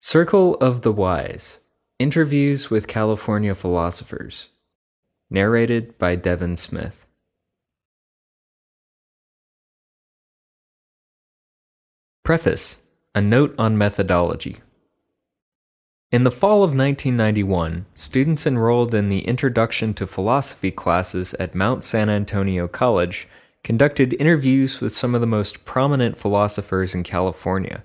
Circle of the Wise. Interviews with California Philosophers. Narrated by Devin Smith. Preface. A note on methodology. In the fall of 1991, students enrolled in the Introduction to Philosophy classes at Mount San Antonio College conducted interviews with some of the most prominent philosophers in California.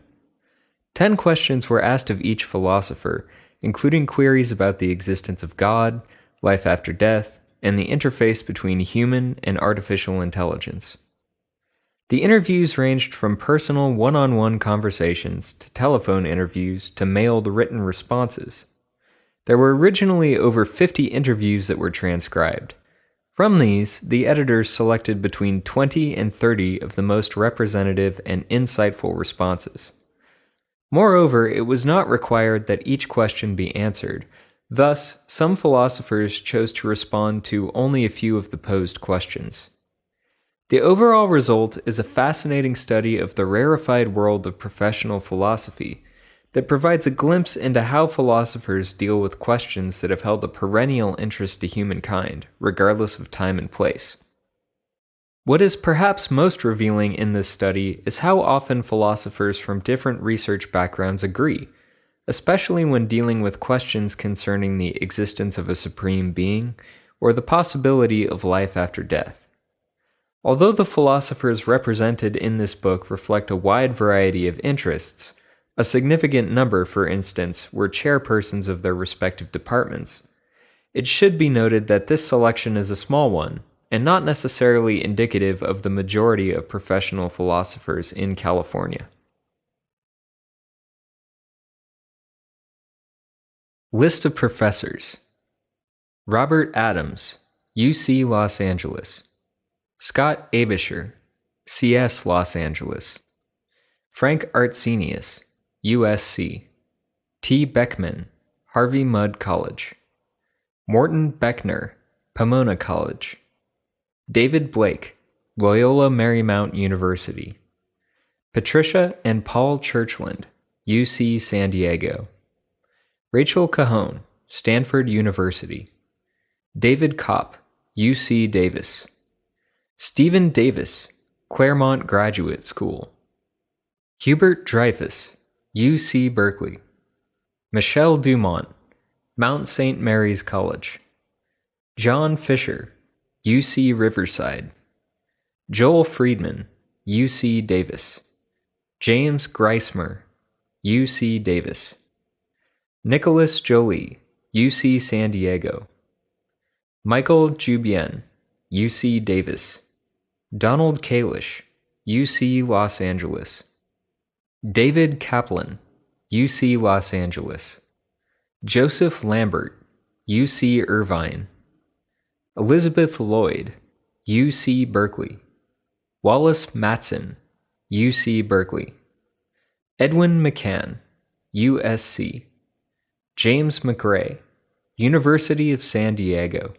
10 questions were asked of each philosopher, including queries about the existence of God, life after death, and the interface between human and artificial intelligence. The interviews ranged from personal one-on-one conversations to telephone interviews to mailed written responses. There were originally over 50 interviews that were transcribed. From these, the editors selected between 20 and 30 of the most representative and insightful responses. Moreover, it was not required that each question be answered. Thus, some philosophers chose to respond to only a few of the posed questions. The overall result is a fascinating study of the rarefied world of professional philosophy that provides a glimpse into how philosophers deal with questions that have held a perennial interest to humankind, regardless of time and place. What is perhaps most revealing in this study is how often philosophers from different research backgrounds agree, especially when dealing with questions concerning the existence of a supreme being or the possibility of life after death. Although the philosophers represented in this book reflect a wide variety of interests, a significant number, for instance, were chairpersons of their respective departments, it should be noted that this selection is a small one, and not necessarily indicative of the majority of professional philosophers in California. List of professors: Robert Adams, UC Los Angeles; Scott Abisher, CS Los Angeles; Frank Artsenius, USC; T. Beckman, Harvey Mudd College; Morton Beckner, Pomona College; David Blake, Loyola Marymount University; Patricia and Paul Churchland, UC San Diego; Rachel Cajon, Stanford University; David Kopp, UC Davis; Stephen Davis, Claremont Graduate School; Hubert Dreyfus, UC Berkeley; Michelle Dumont, Mount St. Mary's College; John Fisher, UC Riverside; Joel Friedman, UC Davis; James Greismer, UC Davis; Nicholas Jolie, UC San Diego; Michael Jubien, UC Davis; Donald Kalish, UC Los Angeles; David Kaplan, UC Los Angeles; Joseph Lambert, UC Irvine; Elizabeth Lloyd, UC Berkeley; Wallace Matson, UC Berkeley; Edwin McCann, USC; James McRae, University of San Diego;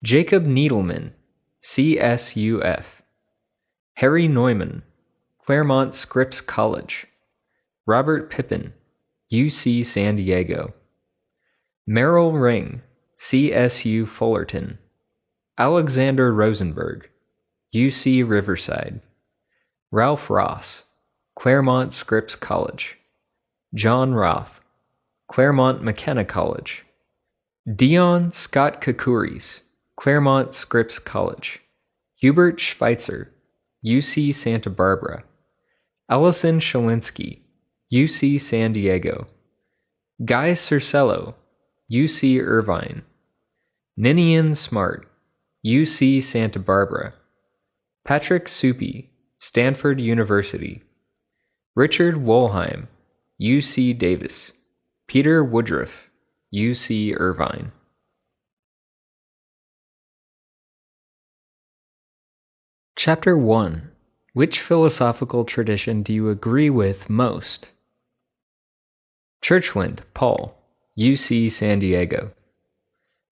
Jacob Needleman, CSUF; Harry Neumann, Claremont Scripps College; Robert Pippin, UC San Diego; Merrill Ring, CSU Fullerton; Alexander Rosenberg, UC Riverside; Ralph Ross, Claremont Scripps College; John Roth, Claremont McKenna College; Dion Scott Kakuris, Claremont Scripps College; Hubert Schweitzer, UC Santa Barbara; Allison Shalinsky, UC San Diego; Guy Cercello, UC Irvine; Ninian Smart, UC Santa Barbara; Patrick Suppi, Stanford University; Richard Wollheim, UC Davis; Peter Woodruff, UC Irvine. Chapter 1. Which philosophical tradition do you agree with most? Churchland, Paul, UC San Diego.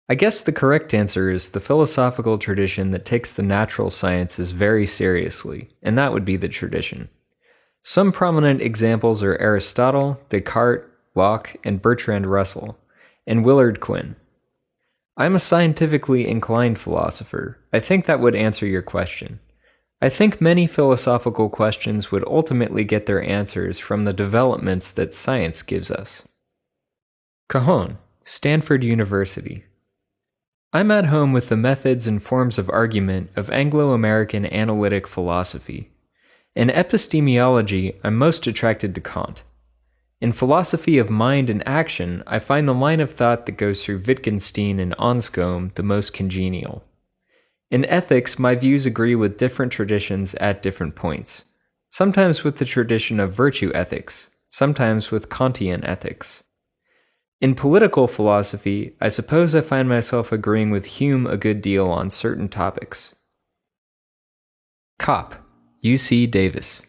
I guess the correct answer is the philosophical tradition that takes the natural sciences very seriously, and that would be the tradition. Some prominent examples are Aristotle, Descartes, Locke, and Bertrand Russell, and Willard Quinn. I'm a scientifically inclined philosopher. I think that would answer your question. I think many philosophical questions would ultimately get their answers from the developments that science gives us. Cajon, Stanford University. I'm at home with the methods and forms of argument of Anglo-American analytic philosophy. In epistemology, I'm most attracted to Kant. In philosophy of mind and action, I find the line of thought that goes through Wittgenstein and Anscombe the most congenial. In ethics, my views agree with different traditions at different points, sometimes with the tradition of virtue ethics, sometimes with Kantian ethics. In political philosophy, I suppose I find myself agreeing with Hume a good deal on certain topics. Kopp, UC Davis.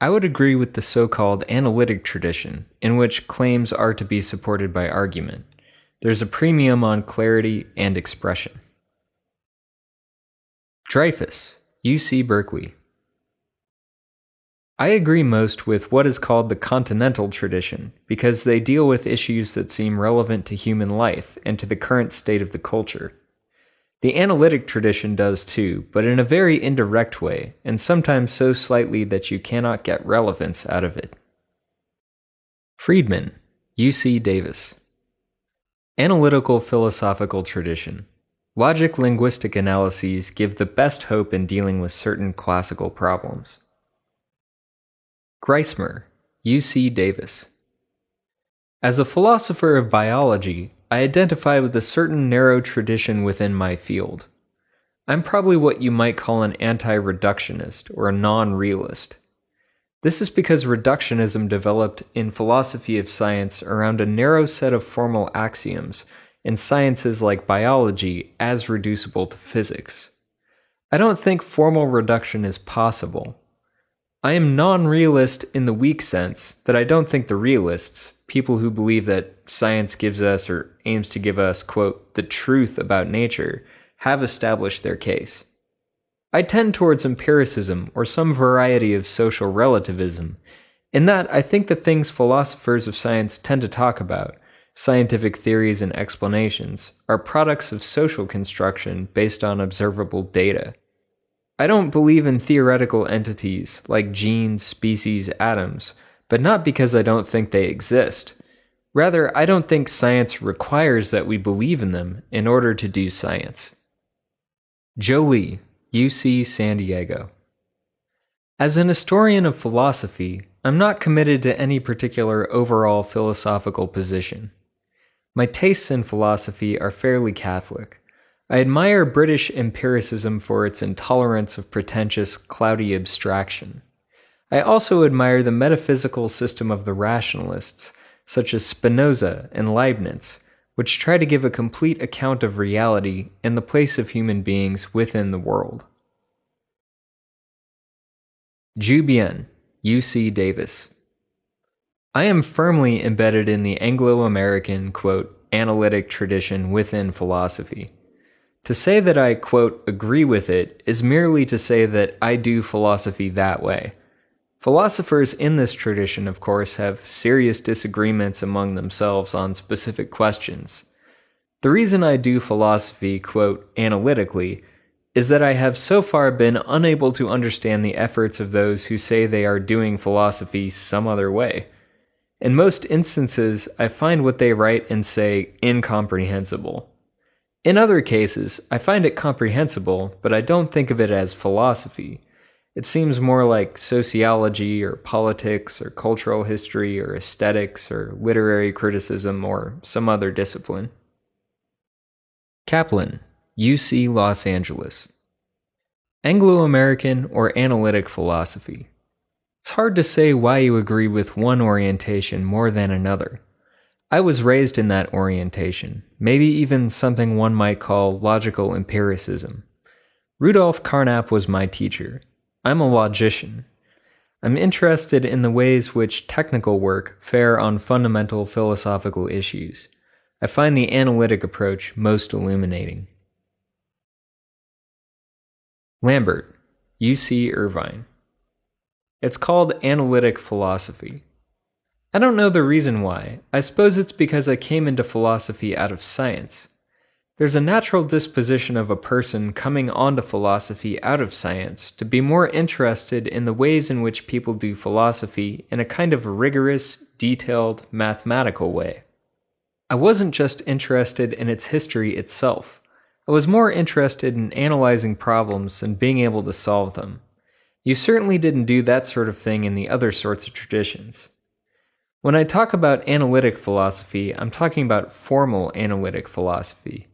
I would agree with the so-called analytic tradition, in which claims are to be supported by argument. There's a premium on clarity and expression. Dreyfus, UC Berkeley. I agree most with what is called the continental tradition, because they deal with issues that seem relevant to human life and to the current state of the culture. The analytic tradition does too, but in a very indirect way, and sometimes so slightly that you cannot get relevance out of it. Friedman, UC Davis. Analytical philosophical tradition. Logic-linguistic analyses give the best hope in dealing with certain classical problems. Griesmer, UC Davis. As a philosopher of biology, I identify with a certain narrow tradition within my field. I'm probably what you might call an anti-reductionist or a non-realist. This is because reductionism developed in philosophy of science around a narrow set of formal axioms in sciences like biology as reducible to physics. I don't think formal reduction is possible. I am non-realist in the weak sense that I don't think the realists, people who believe that science gives us or aims to give us, quote, the truth about nature, have established their case. I tend towards empiricism or some variety of social relativism, in that I think the things philosophers of science tend to talk about, scientific theories and explanations, are products of social construction based on observable data. I don't believe in theoretical entities like genes, species, atoms, but not because I don't think they exist. Rather, I don't think science requires that we believe in them in order to do science. Jolie, UC San Diego. As an historian of philosophy, I'm not committed to any particular overall philosophical position. My tastes in philosophy are fairly Catholic. I admire British empiricism for its intolerance of pretentious, cloudy abstraction. I also admire the metaphysical system of the rationalists, such as Spinoza and Leibniz, which try to give a complete account of reality and the place of human beings within the world. Zhu Bian, UC Davis. I am firmly embedded in the Anglo-American, quote, analytic tradition within philosophy. To say that I, quote, agree with it is merely to say that I do philosophy that way. Philosophers in this tradition, of course, have serious disagreements among themselves on specific questions. The reason I do philosophy, quote, analytically, is that I have so far been unable to understand the efforts of those who say they are doing philosophy some other way. In most instances, I find what they write and say incomprehensible. In other cases, I find it comprehensible, but I don't think of it as philosophy. It seems more like sociology or politics or cultural history or aesthetics or literary criticism or some other discipline. Kaplan, UC Los Angeles. Anglo-American or analytic philosophy. It's hard to say why you agree with one orientation more than another. I was raised in that orientation, maybe even something one might call logical empiricism. Rudolf Carnap was my teacher. I'm a logician. I'm interested in the ways which technical work fare on fundamental philosophical issues. I find the analytic approach most illuminating. Lambert, UC Irvine. It's called analytic philosophy. I don't know the reason why. I suppose it's because I came into philosophy out of science. There's a natural disposition of a person coming onto philosophy out of science to be more interested in the ways in which people do philosophy in a kind of rigorous, detailed, mathematical way. I wasn't just interested in its history itself. I was more interested in analyzing problems and being able to solve them. You certainly didn't do that sort of thing in the other sorts of traditions. When I talk about analytic philosophy, I'm talking about formal analytic philosophy.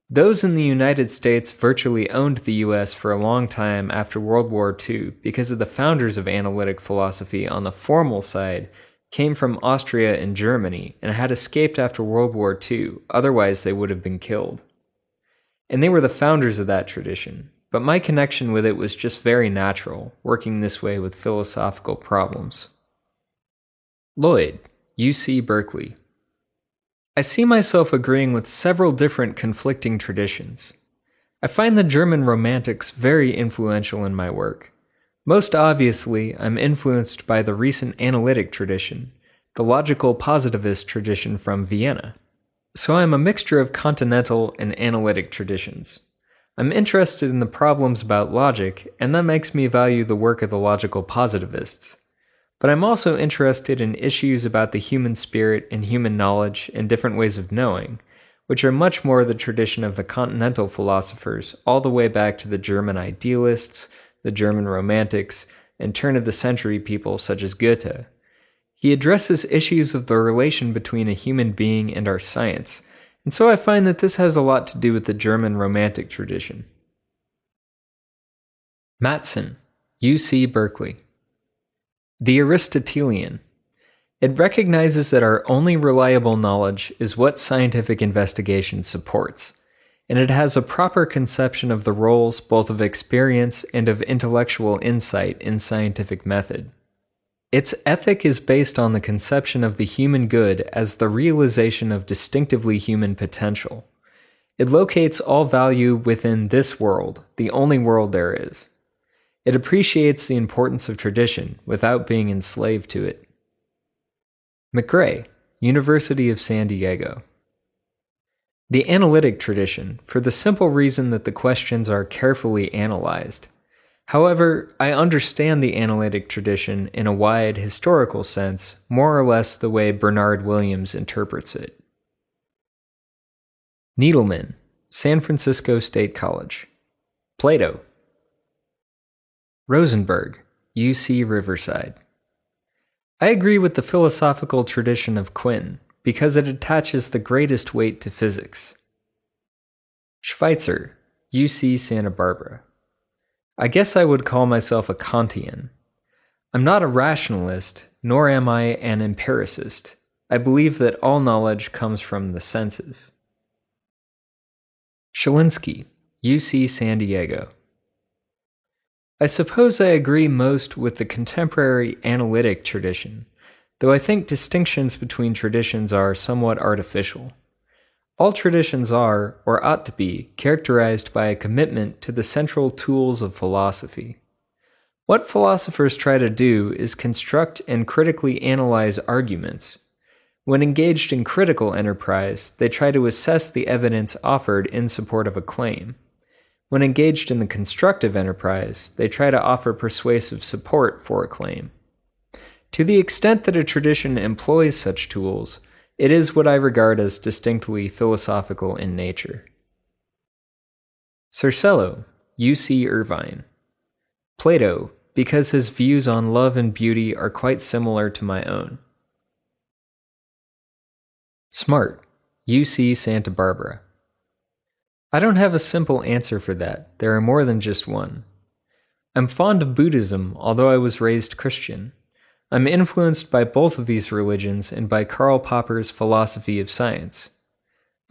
Those in the United States virtually owned the US for a long time after World War II because of the founders of analytic philosophy on the formal side came from Austria and Germany and had escaped after World War II, otherwise they would have been killed. And they were the founders of that tradition, but my connection with it was just very natural, working this way with philosophical problems. Lloyd, UC Berkeley. I see myself agreeing with several different conflicting traditions. I find the German Romantics very influential in my work. Most obviously, I'm influenced by the recent analytic tradition, the logical positivist tradition from Vienna. So I'm a mixture of continental and analytic traditions. I'm interested in the problems about logic, and that makes me value the work of the logical positivists. But I'm also interested in issues about the human spirit and human knowledge and different ways of knowing, which are much more the tradition of the continental philosophers all the way back to the German idealists, the German romantics, and turn-of-the-century people such as Goethe. He addresses issues of the relation between a human being and our science, and so I find that this has a lot to do with the German romantic tradition. Matson, UC Berkeley. The Aristotelian. It recognizes that our only reliable knowledge is what scientific investigation supports, and it has a proper conception of the roles both of experience and of intellectual insight in scientific method. Its ethic is based on the conception of the human good as the realization of distinctively human potential. It locates all value within this world, the only world there is. It appreciates the importance of tradition without being enslaved to it. McRae, University of San Diego. The analytic tradition, for the simple reason that the questions are carefully analyzed. However, I understand the analytic tradition in a wide historical sense, more or less the way Bernard Williams interprets it. Needleman, San Francisco State College. Plato. Rosenberg, UC Riverside. I agree with the philosophical tradition of Quinn because it attaches the greatest weight to physics. Schweitzer, UC Santa Barbara. I guess I would call myself a Kantian. I'm not a rationalist, nor am I an empiricist. I believe that all knowledge comes from the senses. Shalinsky, UC San Diego. I suppose I agree most with the contemporary analytic tradition, though I think distinctions between traditions are somewhat artificial. All traditions are, or ought to be, characterized by a commitment to the central tools of philosophy. What philosophers try to do is construct and critically analyze arguments. When engaged in critical enterprise, they try to assess the evidence offered in support of a claim. When engaged in the constructive enterprise, they try to offer persuasive support for a claim. To the extent that a tradition employs such tools, it is what I regard as distinctly philosophical in nature. Cercello, UC Irvine. Plato, because his views on love and beauty are quite similar to my own. Smart, UC Santa Barbara. I don't have a simple answer for that. There are more than just one. I'm fond of Buddhism, although I was raised Christian. I'm influenced by both of these religions and by Karl Popper's philosophy of science.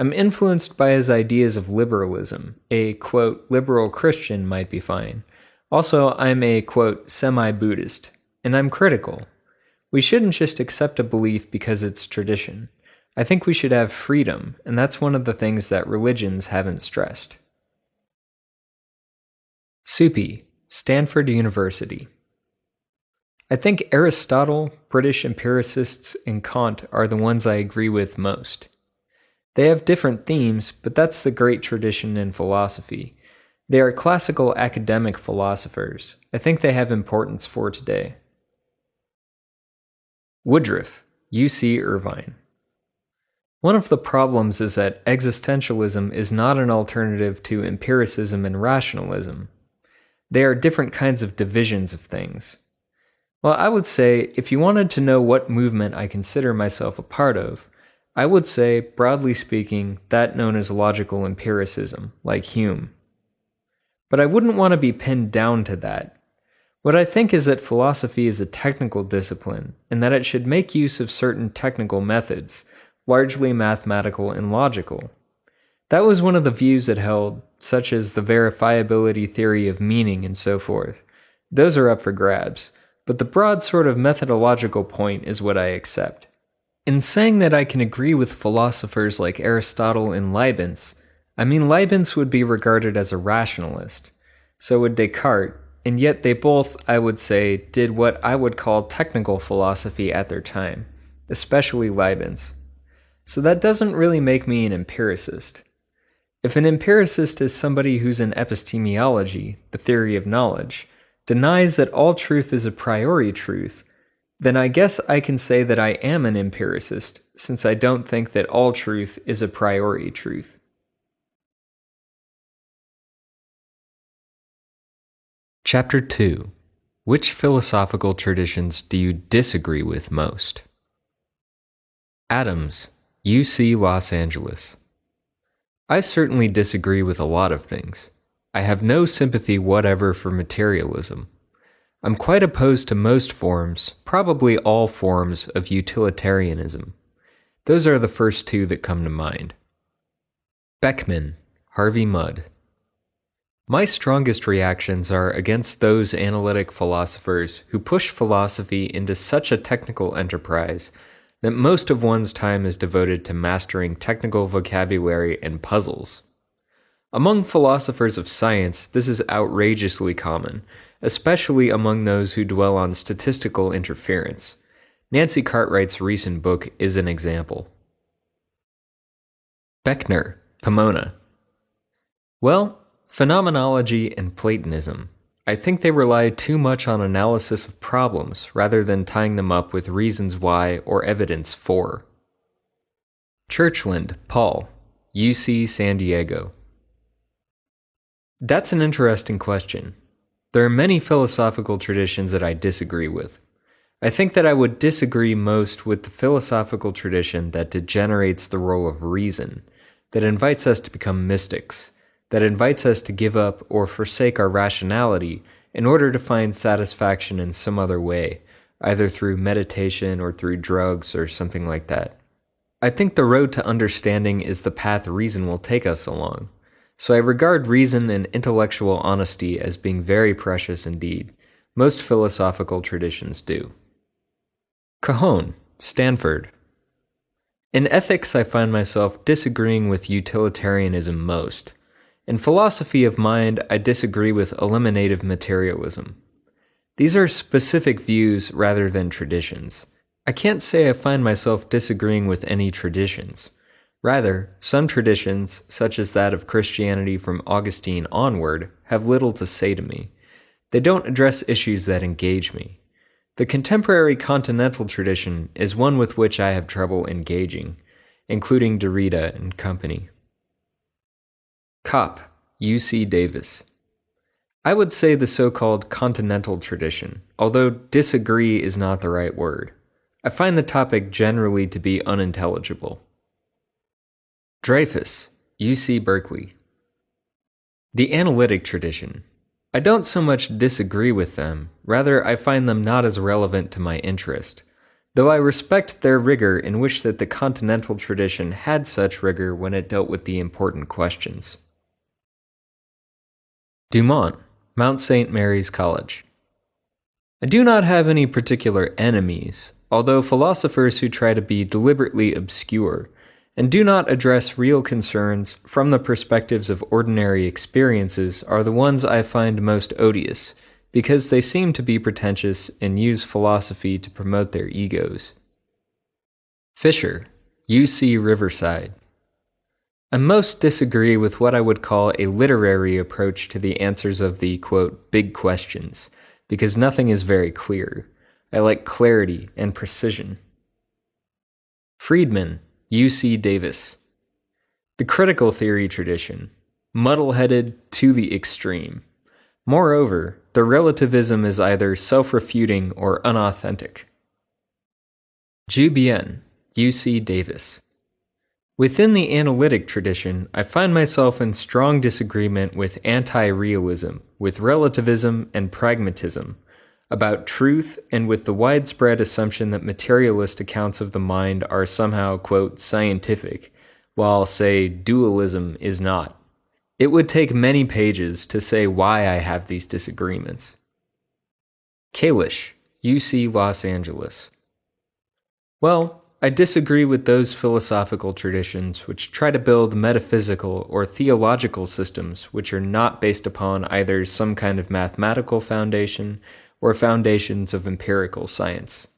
I'm influenced by his ideas of liberalism. A, quote, liberal Christian might be fine. Also, I'm a, quote, semi-Buddhist, and I'm critical. We shouldn't just accept a belief because it's tradition. I think we should have freedom, and that's one of the things that religions haven't stressed. Suppi, Stanford University. I think Aristotle, British empiricists, and Kant are the ones I agree with most. They have different themes, but that's the great tradition in philosophy. They are classical academic philosophers. I think they have importance for today. Woodruff, U.C. Irvine. One of the problems is that existentialism is not an alternative to empiricism and rationalism. They are different kinds of divisions of things. Well, I would say if you wanted to know what movement I consider myself a part of, I would say, broadly speaking, that known as logical empiricism, like Hume. But I wouldn't want to be pinned down to that. What I think is that philosophy is a technical discipline, and that it should make use of certain technical methods, largely mathematical and logical. That was one of the views it held, such as the verifiability theory of meaning and so forth. Those are up for grabs, but the broad sort of methodological point is what I accept. In saying that I can agree with philosophers like Aristotle and Leibniz, I mean Leibniz would be regarded as a rationalist, so would Descartes, and yet they both, I would say, did what I would call technical philosophy at their time, especially Leibniz. So that doesn't really make me an empiricist. If an empiricist is somebody who's in epistemology, the theory of knowledge, denies that all truth is a priori truth, then I guess I can say that I am an empiricist, since I don't think that all truth is a priori truth. Chapter 2. Which philosophical traditions do you disagree with most? Adams, UC Los Angeles. I certainly disagree with a lot of things. I have no sympathy whatever for materialism. I'm quite opposed to most forms, probably all forms, of utilitarianism. Those are the first two that come to mind. Beckman, Harvey Mudd. My strongest reactions are against those analytic philosophers who push philosophy into such a technical enterprise that most of one's time is devoted to mastering technical vocabulary and puzzles. Among philosophers of science, this is outrageously common, especially among those who dwell on statistical interference. Nancy Cartwright's recent book is an example. Beckner, Pomona. Well, phenomenology and Platonism. I think they rely too much on analysis of problems rather than tying them up with reasons why or evidence for. Churchland, Paul, UC San Diego. That's an interesting question. There are many philosophical traditions that I disagree with. I think that I would disagree most with the philosophical tradition that degenerates the role of reason, that invites us to become mystics, that invites us to give up or forsake our rationality in order to find satisfaction in some other way, either through meditation or through drugs or something like that. I think the road to understanding is the path reason will take us along. So I regard reason and intellectual honesty as being very precious indeed. Most philosophical traditions do. Cajon, Stanford. In ethics, I find myself disagreeing with utilitarianism most. In philosophy of mind, I disagree with eliminative materialism. These are specific views rather than traditions. I can't say I find myself disagreeing with any traditions. Rather, some traditions, such as that of Christianity from Augustine onward, have little to say to me. They don't address issues that engage me. The contemporary continental tradition is one with which I have trouble engaging, including Derrida and company. Kopp, UC Davis. I would say the so-called continental tradition, although disagree is not the right word. I find the topic generally to be unintelligible. Dreyfus, UC Berkeley. The analytic tradition. I don't so much disagree with them, rather I find them not as relevant to my interest, though I respect their rigor and wish that the continental tradition had such rigor when it dealt with the important questions. Dumont, Mount St. Mary's College. I do not have any particular enemies, although philosophers who try to be deliberately obscure and do not address real concerns from the perspectives of ordinary experiences are the ones I find most odious, because they seem to be pretentious and use philosophy to promote their egos. Fisher, UC Riverside. I most disagree with what I would call a literary approach to the answers of the, quote, big questions, because nothing is very clear. I like clarity and precision. Friedman, UC Davis. The critical theory tradition, muddle-headed to the extreme. Moreover, the relativism is either self-refuting or unauthentic. Ju Bien, UC Davis. Within the analytic tradition, I find myself in strong disagreement with anti-realism, with relativism and pragmatism, about truth, and with the widespread assumption that materialist accounts of the mind are somehow, quote, scientific, while, say, dualism is not. It would take many pages to say why I have these disagreements. Kalish, UC Los Angeles. Well, I disagree with those philosophical traditions which try to build metaphysical or theological systems which are not based upon either some kind of mathematical foundation or foundations of empirical science.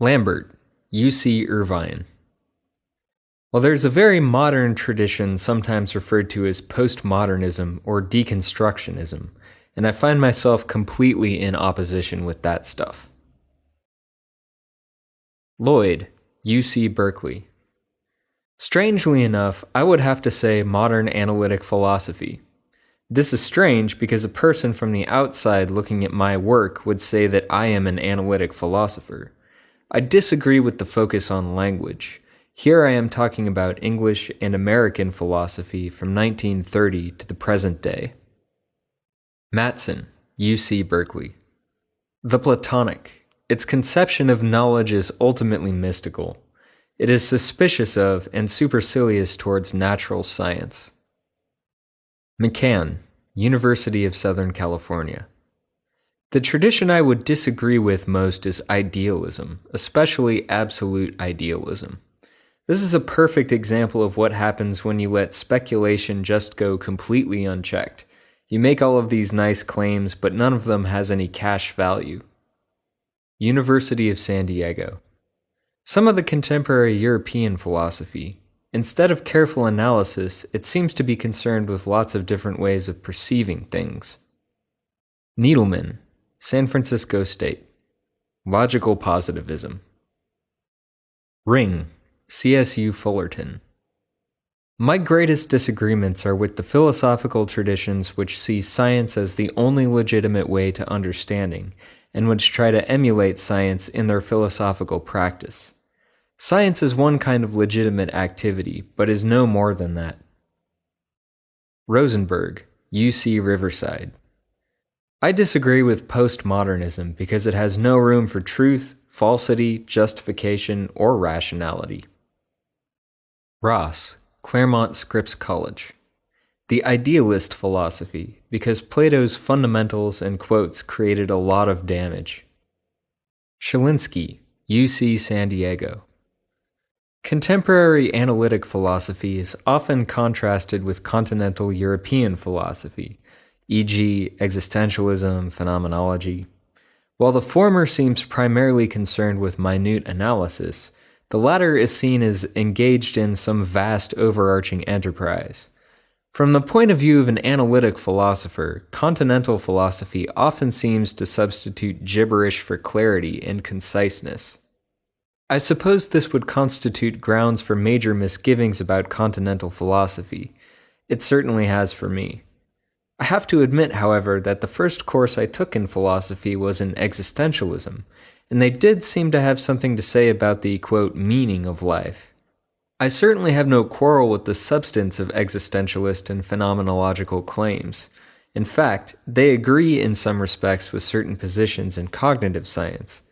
Lambert, UC Irvine. While there's a very modern tradition sometimes referred to as postmodernism or deconstructionism, and I find myself completely in opposition with that stuff. Lloyd, UC Berkeley. Strangely enough, I would have to say modern analytic philosophy. This is strange because a person from the outside looking at my work would say that I am an analytic philosopher. I disagree with the focus on language. Here I am talking about English and American philosophy from 1930 to the present day. Matson, UC Berkeley. The Platonic. Its conception of knowledge is ultimately mystical. It is suspicious of and supercilious towards natural science. McCann, University of Southern California. The tradition I would disagree with most is idealism, especially absolute idealism. This is a perfect example of what happens when you let speculation just go completely unchecked. You make all of these nice claims, but none of them has any cash value. University of San Diego. Some of the contemporary European philosophy, instead of careful analysis, it seems to be concerned with lots of different ways of perceiving things. Needleman, San Francisco State. Logical positivism. Ring, CSU Fullerton. My greatest disagreements are with the philosophical traditions which see science as the only legitimate way to understanding, and which try to emulate science in their philosophical practice. Science is one kind of legitimate activity, but is no more than that. Rosenberg, UC Riverside. I disagree with postmodernism because it has no room for truth, falsity, justification, or rationality. Ross, Claremont Scripps College. The idealist philosophy, because Plato's fundamentals and quotes created a lot of damage. Shalinsky, UC San Diego. Contemporary analytic philosophy is often contrasted with continental European philosophy, e.g., existentialism, phenomenology. While the former seems primarily concerned with minute analysis, the latter is seen as engaged in some vast overarching enterprise. From the point of view of an analytic philosopher, continental philosophy often seems to substitute gibberish for clarity and conciseness. I suppose this would constitute grounds for major misgivings about continental philosophy. It certainly has for me. I have to admit, however, that the first course I took in philosophy was in existentialism, and they did seem to have something to say about the, quote, meaning of life. I certainly have no quarrel with the substance of existentialist and phenomenological claims. In fact, they agree in some respects with certain positions in cognitive science.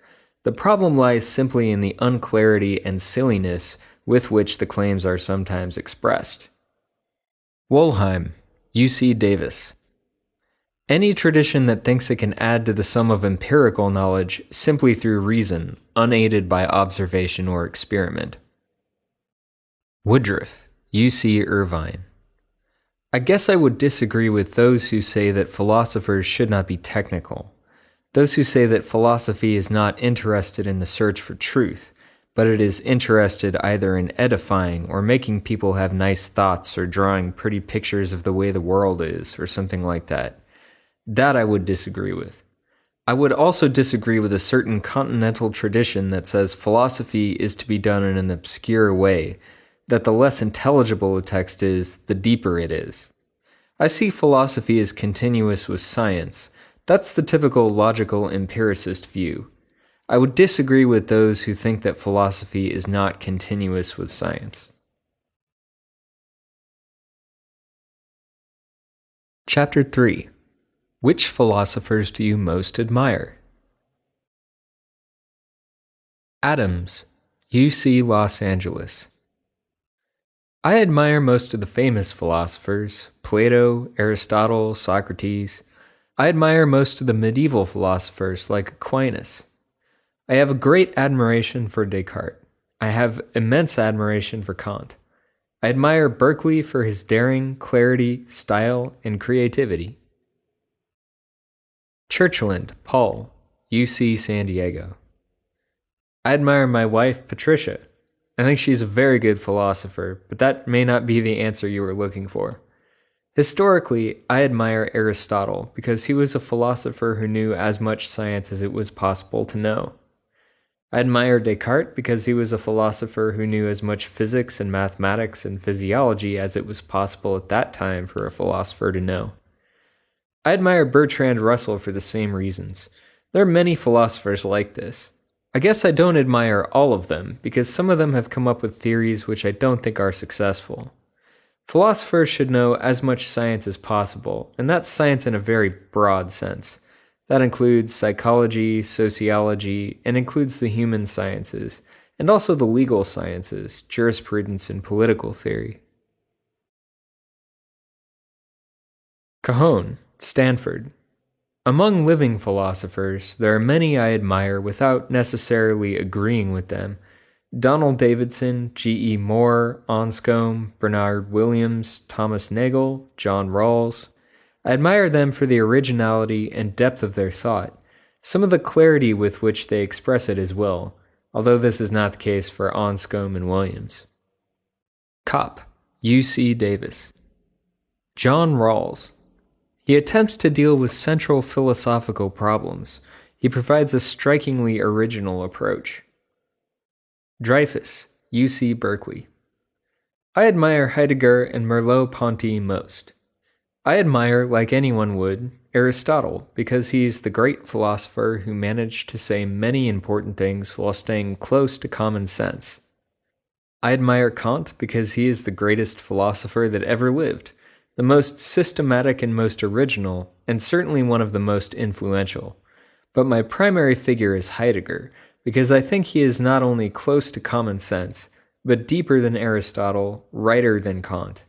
The problem lies simply in the unclarity and silliness with which the claims are sometimes expressed. Wollheim, UC Davis. Any tradition that thinks it can add to the sum of empirical knowledge simply through reason, unaided by observation or experiment. Woodruff, UC Irvine. I guess I would disagree with those who say that philosophers should not be technical. Those who say that philosophy is not interested in the search for truth, but it is interested either in edifying or making people have nice thoughts or drawing pretty pictures of the way the world is or something like that. That I would disagree with. I would also disagree with a certain continental tradition that says philosophy is to be done in an obscure way, that the less intelligible a text is, the deeper it is. I see philosophy as continuous with science. That's the typical logical empiricist view. I would disagree with those who think that philosophy is not continuous with science. Chapter 3. Which philosophers do you most admire? Adams, UC Los Angeles. I admire most of the famous philosophers, Plato, Aristotle, Socrates. I admire most of the medieval philosophers like Aquinas. I have a great admiration for Descartes. I have immense admiration for Kant. I admire Berkeley for his daring, clarity, style, and creativity. Churchland, Paul, UC San Diego. I admire my wife, Patricia. I think she's a very good philosopher, but that may not be the answer you were looking for. Historically, I admire Aristotle because he was a philosopher who knew as much science as it was possible to know. I admire Descartes because he was a philosopher who knew as much physics and mathematics and physiology as it was possible at that time for a philosopher to know. I admire Bertrand Russell for the same reasons. There are many philosophers like this. I guess I don't admire all of them because some of them have come up with theories which I don't think are successful. Philosophers should know as much science as possible, and that's science in a very broad sense. That includes psychology, sociology, and includes the human sciences, and also the legal sciences, jurisprudence, and political theory. Cajon, Stanford. Among living philosophers, there are many I admire without necessarily agreeing with them. Donald Davidson, G.E. Moore, Anscombe, Bernard Williams, Thomas Nagel, John Rawls. I admire them for the originality and depth of their thought, some of the clarity with which they express it as well, although this is not the case for Anscombe and Williams. Kopp, U.C. Davis. John Rawls. He attempts to deal with central philosophical problems. He provides a strikingly original approach. Dreyfus, UC Berkeley. I admire Heidegger and Merleau-Ponty most. I admire, like anyone would, Aristotle because he is the great philosopher who managed to say many important things while staying close to common sense. I admire Kant because he is the greatest philosopher that ever lived, the most systematic and most original, and certainly one of the most influential. But my primary figure is Heidegger, because I think he is not only close to common sense, but deeper than Aristotle, righter than Kant.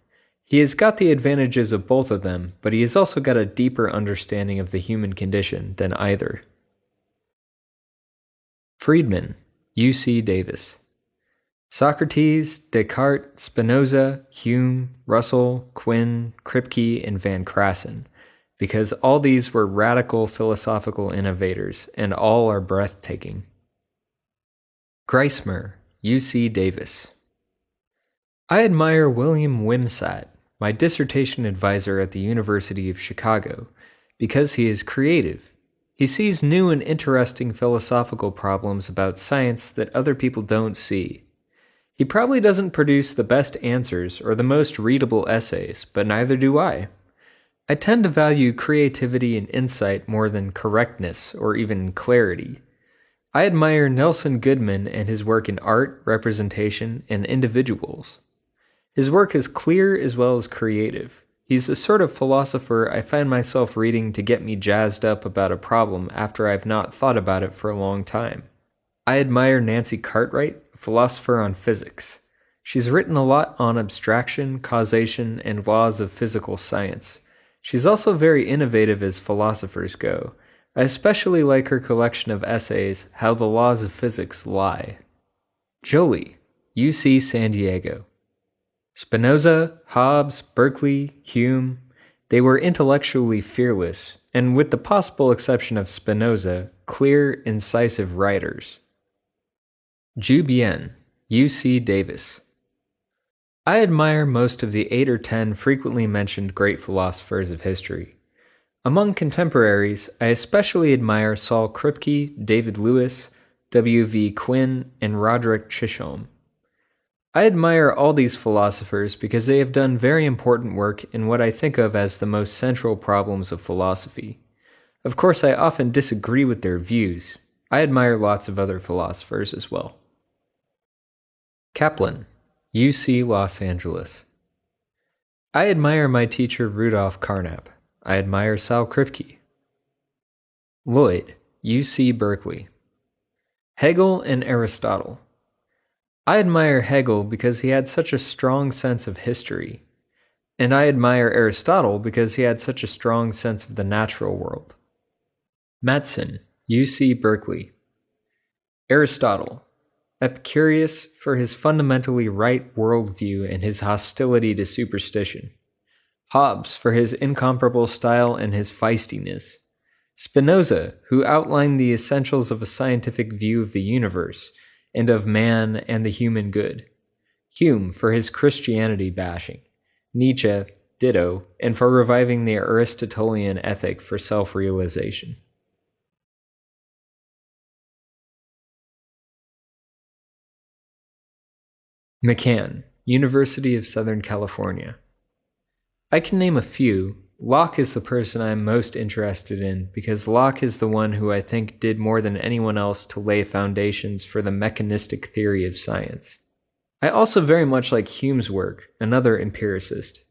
He has got the advantages of both of them, but he has also got a deeper understanding of the human condition than either. Friedman, UC Davis. Socrates, Descartes, Spinoza, Hume, Russell, Quinn, Kripke, and Van Krasen, because all these were radical philosophical innovators, and all are breathtaking. Geismar, UC Davis. I admire William Wimsatt, my dissertation advisor at the University of Chicago, because he is creative. He sees new and interesting philosophical problems about science that other people don't see. He probably doesn't produce the best answers or the most readable essays, but neither do I. I tend to value creativity and insight more than correctness or even clarity. I admire Nelson Goodman and his work in art, representation, and individuals. His work is clear as well as creative. He's the sort of philosopher I find myself reading to get me jazzed up about a problem after I've not thought about it for a long time. I admire Nancy Cartwright, a philosopher on physics. She's written a lot on abstraction, causation, and laws of physical science. She's also very innovative as philosophers go. I especially like her collection of essays, How the Laws of Physics Lie. Joly, UC San Diego. Spinoza, Hobbes, Berkeley, Hume, they were intellectually fearless, and with the possible exception of Spinoza, clear, incisive writers. Ju Bien, U.C. Davis. I admire most of the 8 or 10 frequently mentioned great philosophers of history. Among contemporaries, I especially admire Saul Kripke, David Lewis, W. V. Quinn, and Roderick Chisholm. I admire all these philosophers because they have done very important work in what I think of as the most central problems of philosophy. Of course, I often disagree with their views. I admire lots of other philosophers as well. Kaplan, UC Los Angeles. I admire my teacher Rudolf Carnap. I admire Sal Kripke. Lloyd, UC Berkeley. Hegel and Aristotle. I admire Hegel because he had such a strong sense of history, and I admire Aristotle because he had such a strong sense of the natural world. Mattson, UC Berkeley. Aristotle, Epicurus for his fundamentally right worldview and his hostility to superstition. Hobbes for his incomparable style and his feistiness. Spinoza, who outlined the essentials of a scientific view of the universe and of man and the human good. Hume for his Christianity bashing. Nietzsche, ditto, and for reviving the Aristotelian ethic for self-realization. McCann, University of Southern California. I can name a few. Locke is the person I am most interested in because Locke is the one who I think did more than anyone else to lay foundations for the mechanistic theory of science. I also very much like Hume's work, another empiricist.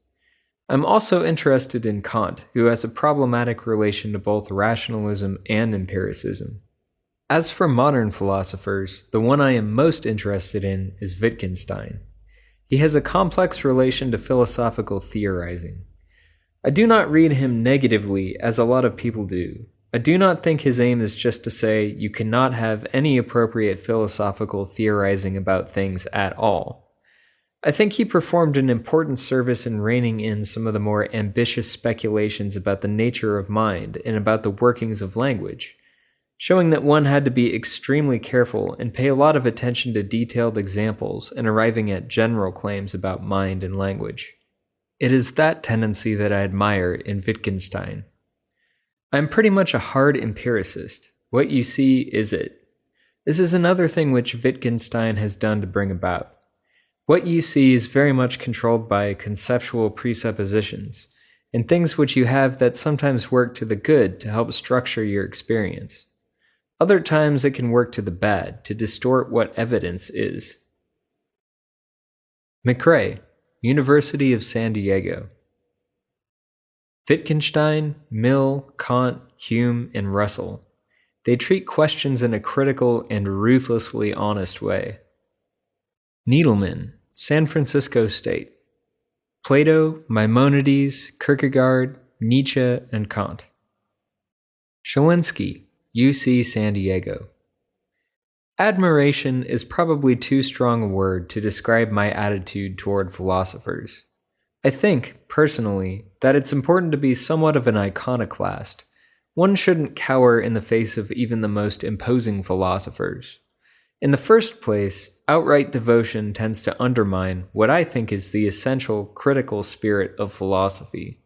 I'm also interested in Kant, who has a problematic relation to both rationalism and empiricism. As for modern philosophers, the one I am most interested in is Wittgenstein. He has a complex relation to philosophical theorizing. I do not read him negatively, as a lot of people do. I do not think his aim is just to say you cannot have any appropriate philosophical theorizing about things at all. I think he performed an important service in reining in some of the more ambitious speculations about the nature of mind and about the workings of language, showing that one had to be extremely careful and pay a lot of attention to detailed examples and arriving at general claims about mind and language. It is that tendency that I admire in Wittgenstein. I am pretty much a hard empiricist. What you see is it. This is another thing which Wittgenstein has done to bring about. What you see is very much controlled by conceptual presuppositions, and things which you have that sometimes work to the good to help structure your experience. Other times it can work to the bad, to distort what evidence is. McRae, University of San Diego. Wittgenstein, Mill, Kant, Hume, and Russell. They treat questions in a critical and ruthlessly honest way. Needleman, San Francisco State. Plato, Maimonides, Kierkegaard, Nietzsche, and Kant. Shalinsky, UC San Diego. Admiration is probably too strong a word to describe my attitude toward philosophers. I think, personally, that it's important to be somewhat of an iconoclast. One shouldn't cower in the face of even the most imposing philosophers. In the first place, outright devotion tends to undermine what I think is the essential critical spirit of philosophy.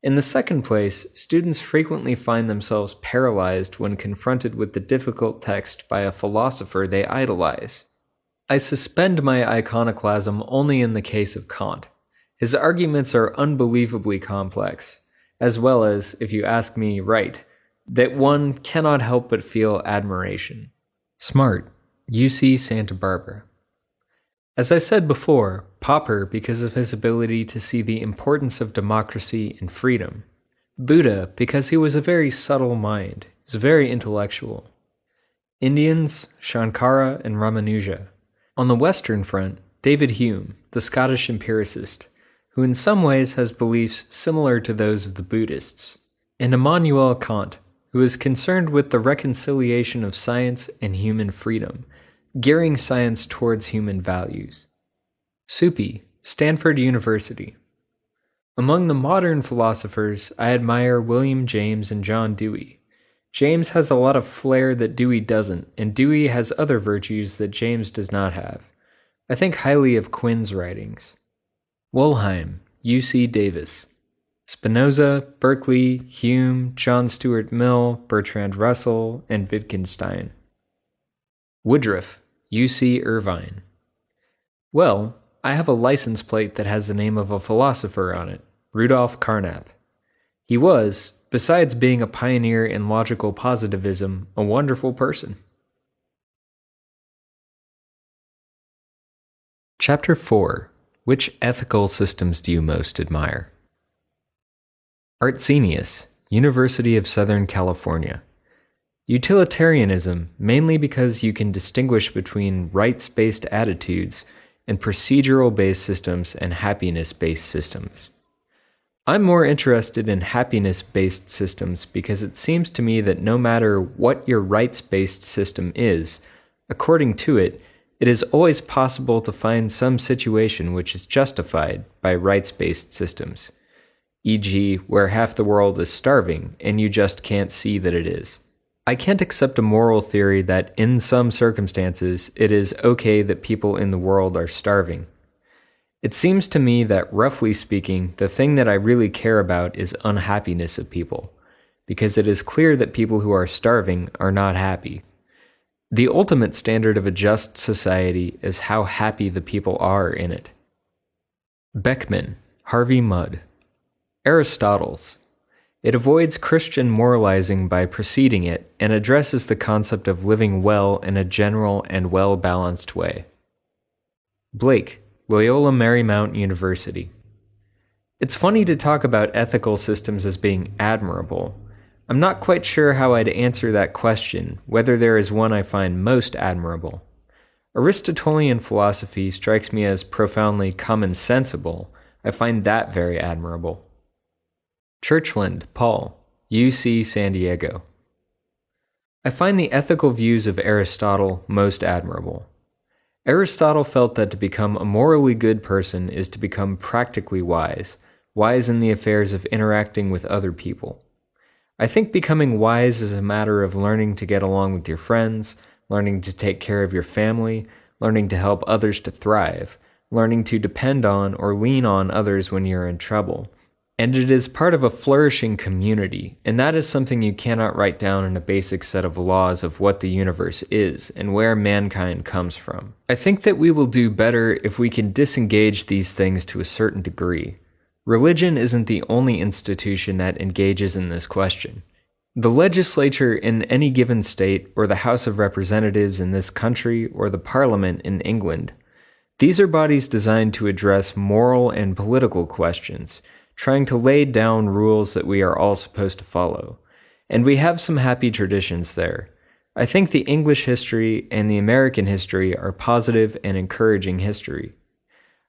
In the second place, students frequently find themselves paralyzed when confronted with the difficult text by a philosopher they idolize. I suspend my iconoclasm only in the case of Kant. His arguments are unbelievably complex, as well as, if you ask me right, that one cannot help but feel admiration. Smart, UC Santa Barbara. As I said before, Popper because of his ability to see the importance of democracy and freedom. Buddha because he was a very subtle mind, he was very intellectual. Indians, Shankara and Ramanuja. On the Western front, David Hume, the Scottish empiricist, who in some ways has beliefs similar to those of the Buddhists, and Immanuel Kant, who is concerned with the reconciliation of science and human freedom, gearing science towards human values. Suppi, Stanford University. Among the modern philosophers, I admire William James and John Dewey. James has a lot of flair that Dewey doesn't, and Dewey has other virtues that James does not have. I think highly of Quinn's writings. Wollheim, U.C. Davis. Spinoza, Berkeley, Hume, John Stuart Mill, Bertrand Russell, and Wittgenstein. Woodruff, U.C. Irvine. Well, I have a license plate that has the name of a philosopher on it, Rudolf Carnap. He was, besides being a pioneer in logical positivism, a wonderful person. Chapter 4. Which ethical systems do you most admire? Artsenius, University of Southern California. Utilitarianism, mainly because you can distinguish between rights-based attitudes and procedural-based systems and happiness-based systems. I'm more interested in happiness-based systems because it seems to me that no matter what your rights-based system is, according to it, it is always possible to find some situation which is justified by rights-based systems, e.g., where half the world is starving and you just can't see that it is. I can't accept a moral theory that in some circumstances it is okay that people in the world are starving. It seems to me that, roughly speaking, the thing that I really care about is unhappiness of people, because it is clear that people who are starving are not happy. The ultimate standard of a just society is how happy the people are in it. Beckman, Harvey Mudd. Aristotle's. It avoids Christian moralizing by preceding it and addresses the concept of living well in a general and well-balanced way. Blake, Loyola Marymount University. It's funny to talk about ethical systems as being admirable. I'm not quite sure how I'd answer that question, whether there is one I find most admirable. Aristotelian philosophy strikes me as profoundly commonsensible. I find that very admirable. Churchland, Paul, UC San Diego. I find the ethical views of Aristotle most admirable. Aristotle felt that to become a morally good person is to become practically wise, wise in the affairs of interacting with other people. I think becoming wise is a matter of learning to get along with your friends, learning to take care of your family, learning to help others to thrive, learning to depend on or lean on others when you're in trouble. And it is part of a flourishing community, and that is something you cannot write down in a basic set of laws of what the universe is and where mankind comes from. I think that we will do better if we can disengage these things to a certain degree. Religion isn't the only institution that engages in this question. The legislature in any given state, or the House of Representatives in this country, or the Parliament in England, these are bodies designed to address moral and political questions, trying to lay down rules that we are all supposed to follow. And we have some happy traditions there. I think the English history and the American history are positive and encouraging history.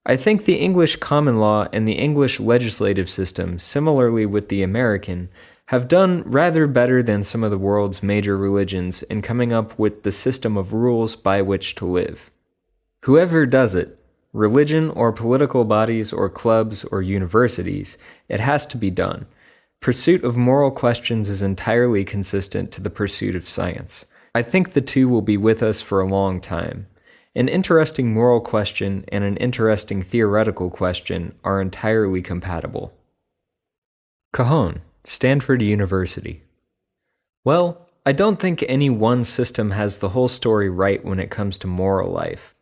I think the English common law and the English legislative system, similarly with the American, have done rather better than some of the world's major religions in coming up with the system of rules by which to live. Whoever does it, religion or political bodies or clubs or universities, it has to be done. Pursuit of moral questions is entirely consistent to the pursuit of science. I think the two will be with us for a long time. An interesting moral question and an interesting theoretical question are entirely compatible. Cajon, Stanford University. Well, I don't think any one system has the whole story right when it comes to moral life.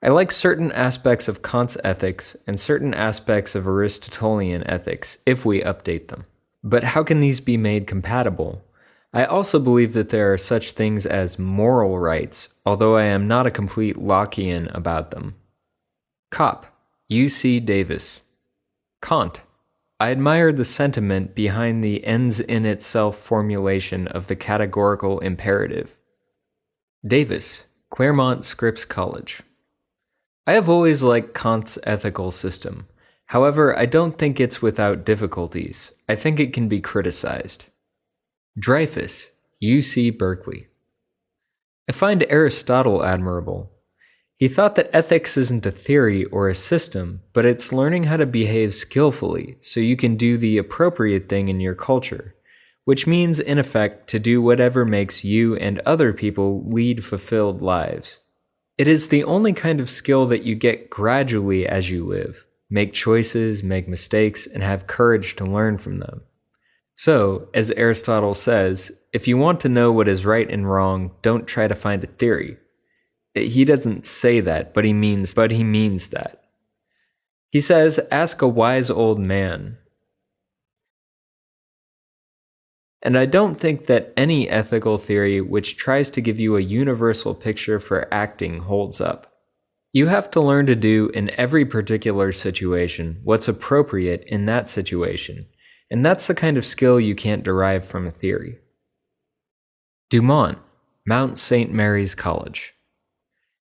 I like certain aspects of Kant's ethics and certain aspects of Aristotelian ethics if we update them. But how can these be made compatible? I also believe that there are such things as moral rights, although I am not a complete Lockean about them. Kopp, UC Davis. Kant. I admire the sentiment behind the ends in itself formulation of the categorical imperative. Davis, Claremont Scripps College. I have always liked Kant's ethical system. However, I don't think it's without difficulties. I think it can be criticized. Dreyfus, UC Berkeley. I find Aristotle admirable. He thought that ethics isn't a theory or a system, but it's learning how to behave skillfully so you can do the appropriate thing in your culture, which means, in effect, to do whatever makes you and other people lead fulfilled lives. It is the only kind of skill that you get gradually as you live, make choices, make mistakes, and have courage to learn from them. So, as Aristotle says, if you want to know what is right and wrong, don't try to find a theory. He doesn't say that, but he means that. He says, ask a wise old man. And I don't think that any ethical theory which tries to give you a universal picture for acting holds up. You have to learn to do in every particular situation what's appropriate in that situation, and that's the kind of skill you can't derive from a theory. Dumont, Mount St. Mary's College.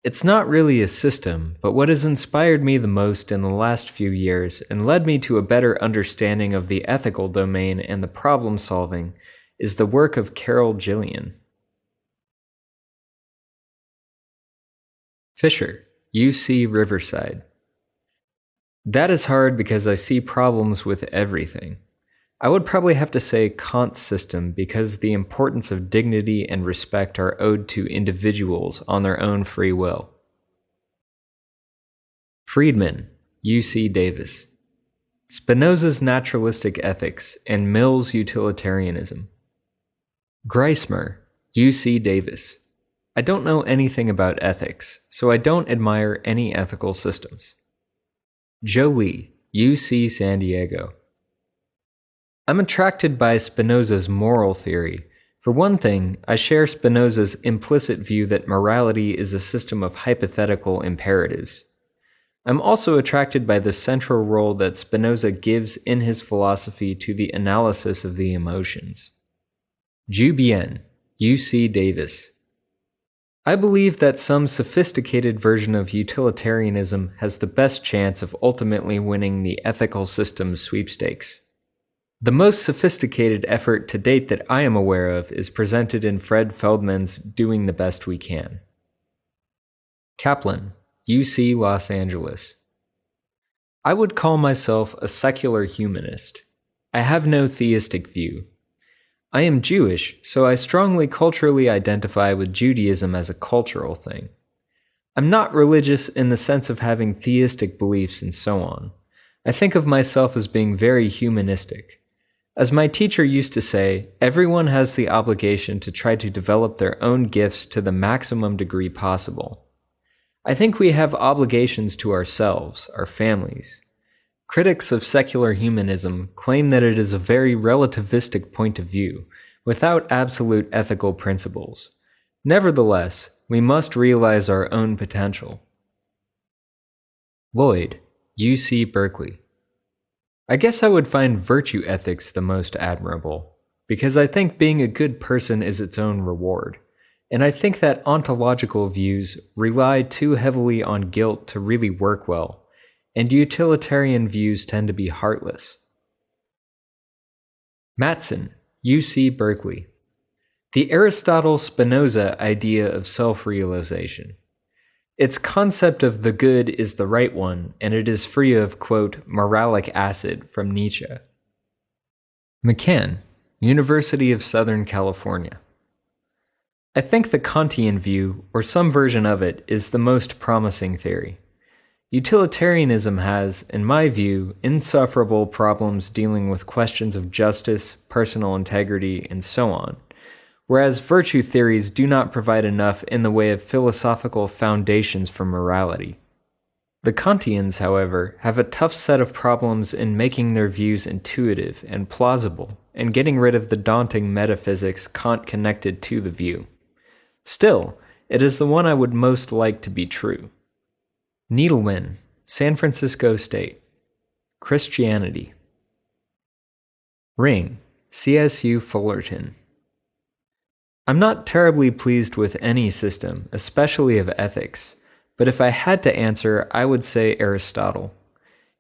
It's not really a system, but what has inspired me the most in the last few years and led me to a better understanding of the ethical domain and the problem solving is the work of Carol Gillian. Fisher, UC Riverside. That is hard because I see problems with everything. I would probably have to say Kant's system because the importance of dignity and respect are owed to individuals on their own free will. Friedman, UC Davis. Spinoza's naturalistic ethics and Mill's utilitarianism. Geismar, UC Davis. I don't know anything about ethics, so I don't admire any ethical systems. Jolie, UC San Diego. I'm attracted by Spinoza's moral theory. For one thing, I share Spinoza's implicit view that morality is a system of hypothetical imperatives. I'm also attracted by the central role that Spinoza gives in his philosophy to the analysis of the emotions. Ju Bien, UC Davis. I believe that some sophisticated version of utilitarianism has the best chance of ultimately winning the ethical systems sweepstakes. The most sophisticated effort to date that I am aware of is presented in Fred Feldman's Doing the Best We Can. Kaplan, UC Los Angeles. I would call myself a secular humanist. I have no theistic view. I am Jewish, so I strongly culturally identify with Judaism as a cultural thing. I'm not religious in the sense of having theistic beliefs and so on. I think of myself as being very humanistic. As my teacher used to say, everyone has the obligation to try to develop their own gifts to the maximum degree possible. I think we have obligations to ourselves, our families. Critics of secular humanism claim that it is a very relativistic point of view, without absolute ethical principles. Nevertheless, we must realize our own potential. Lloyd, UC Berkeley. I guess I would find virtue ethics the most admirable, because I think being a good person is its own reward, and I think that ontological views rely too heavily on guilt to really work well, and utilitarian views tend to be heartless. Mattson, UC Berkeley. The Aristotle-Spinoza idea of self-realization. Its concept of the good is the right one, and it is free of, quote, moralic acid from Nietzsche. McCann, University of Southern California. I think the Kantian view, or some version of it, is the most promising theory. Utilitarianism has, in my view, insufferable problems dealing with questions of justice, personal integrity, and so on, whereas virtue theories do not provide enough in the way of philosophical foundations for morality. The Kantians, however, have a tough set of problems in making their views intuitive and plausible, and getting rid of the daunting metaphysics Kant connected to the view. Still, it is the one I would most like to be true. Needleman, San Francisco State. Christianity. Ring, CSU Fullerton. I'm not terribly pleased with any system, especially of ethics, but if I had to answer, I would say Aristotle.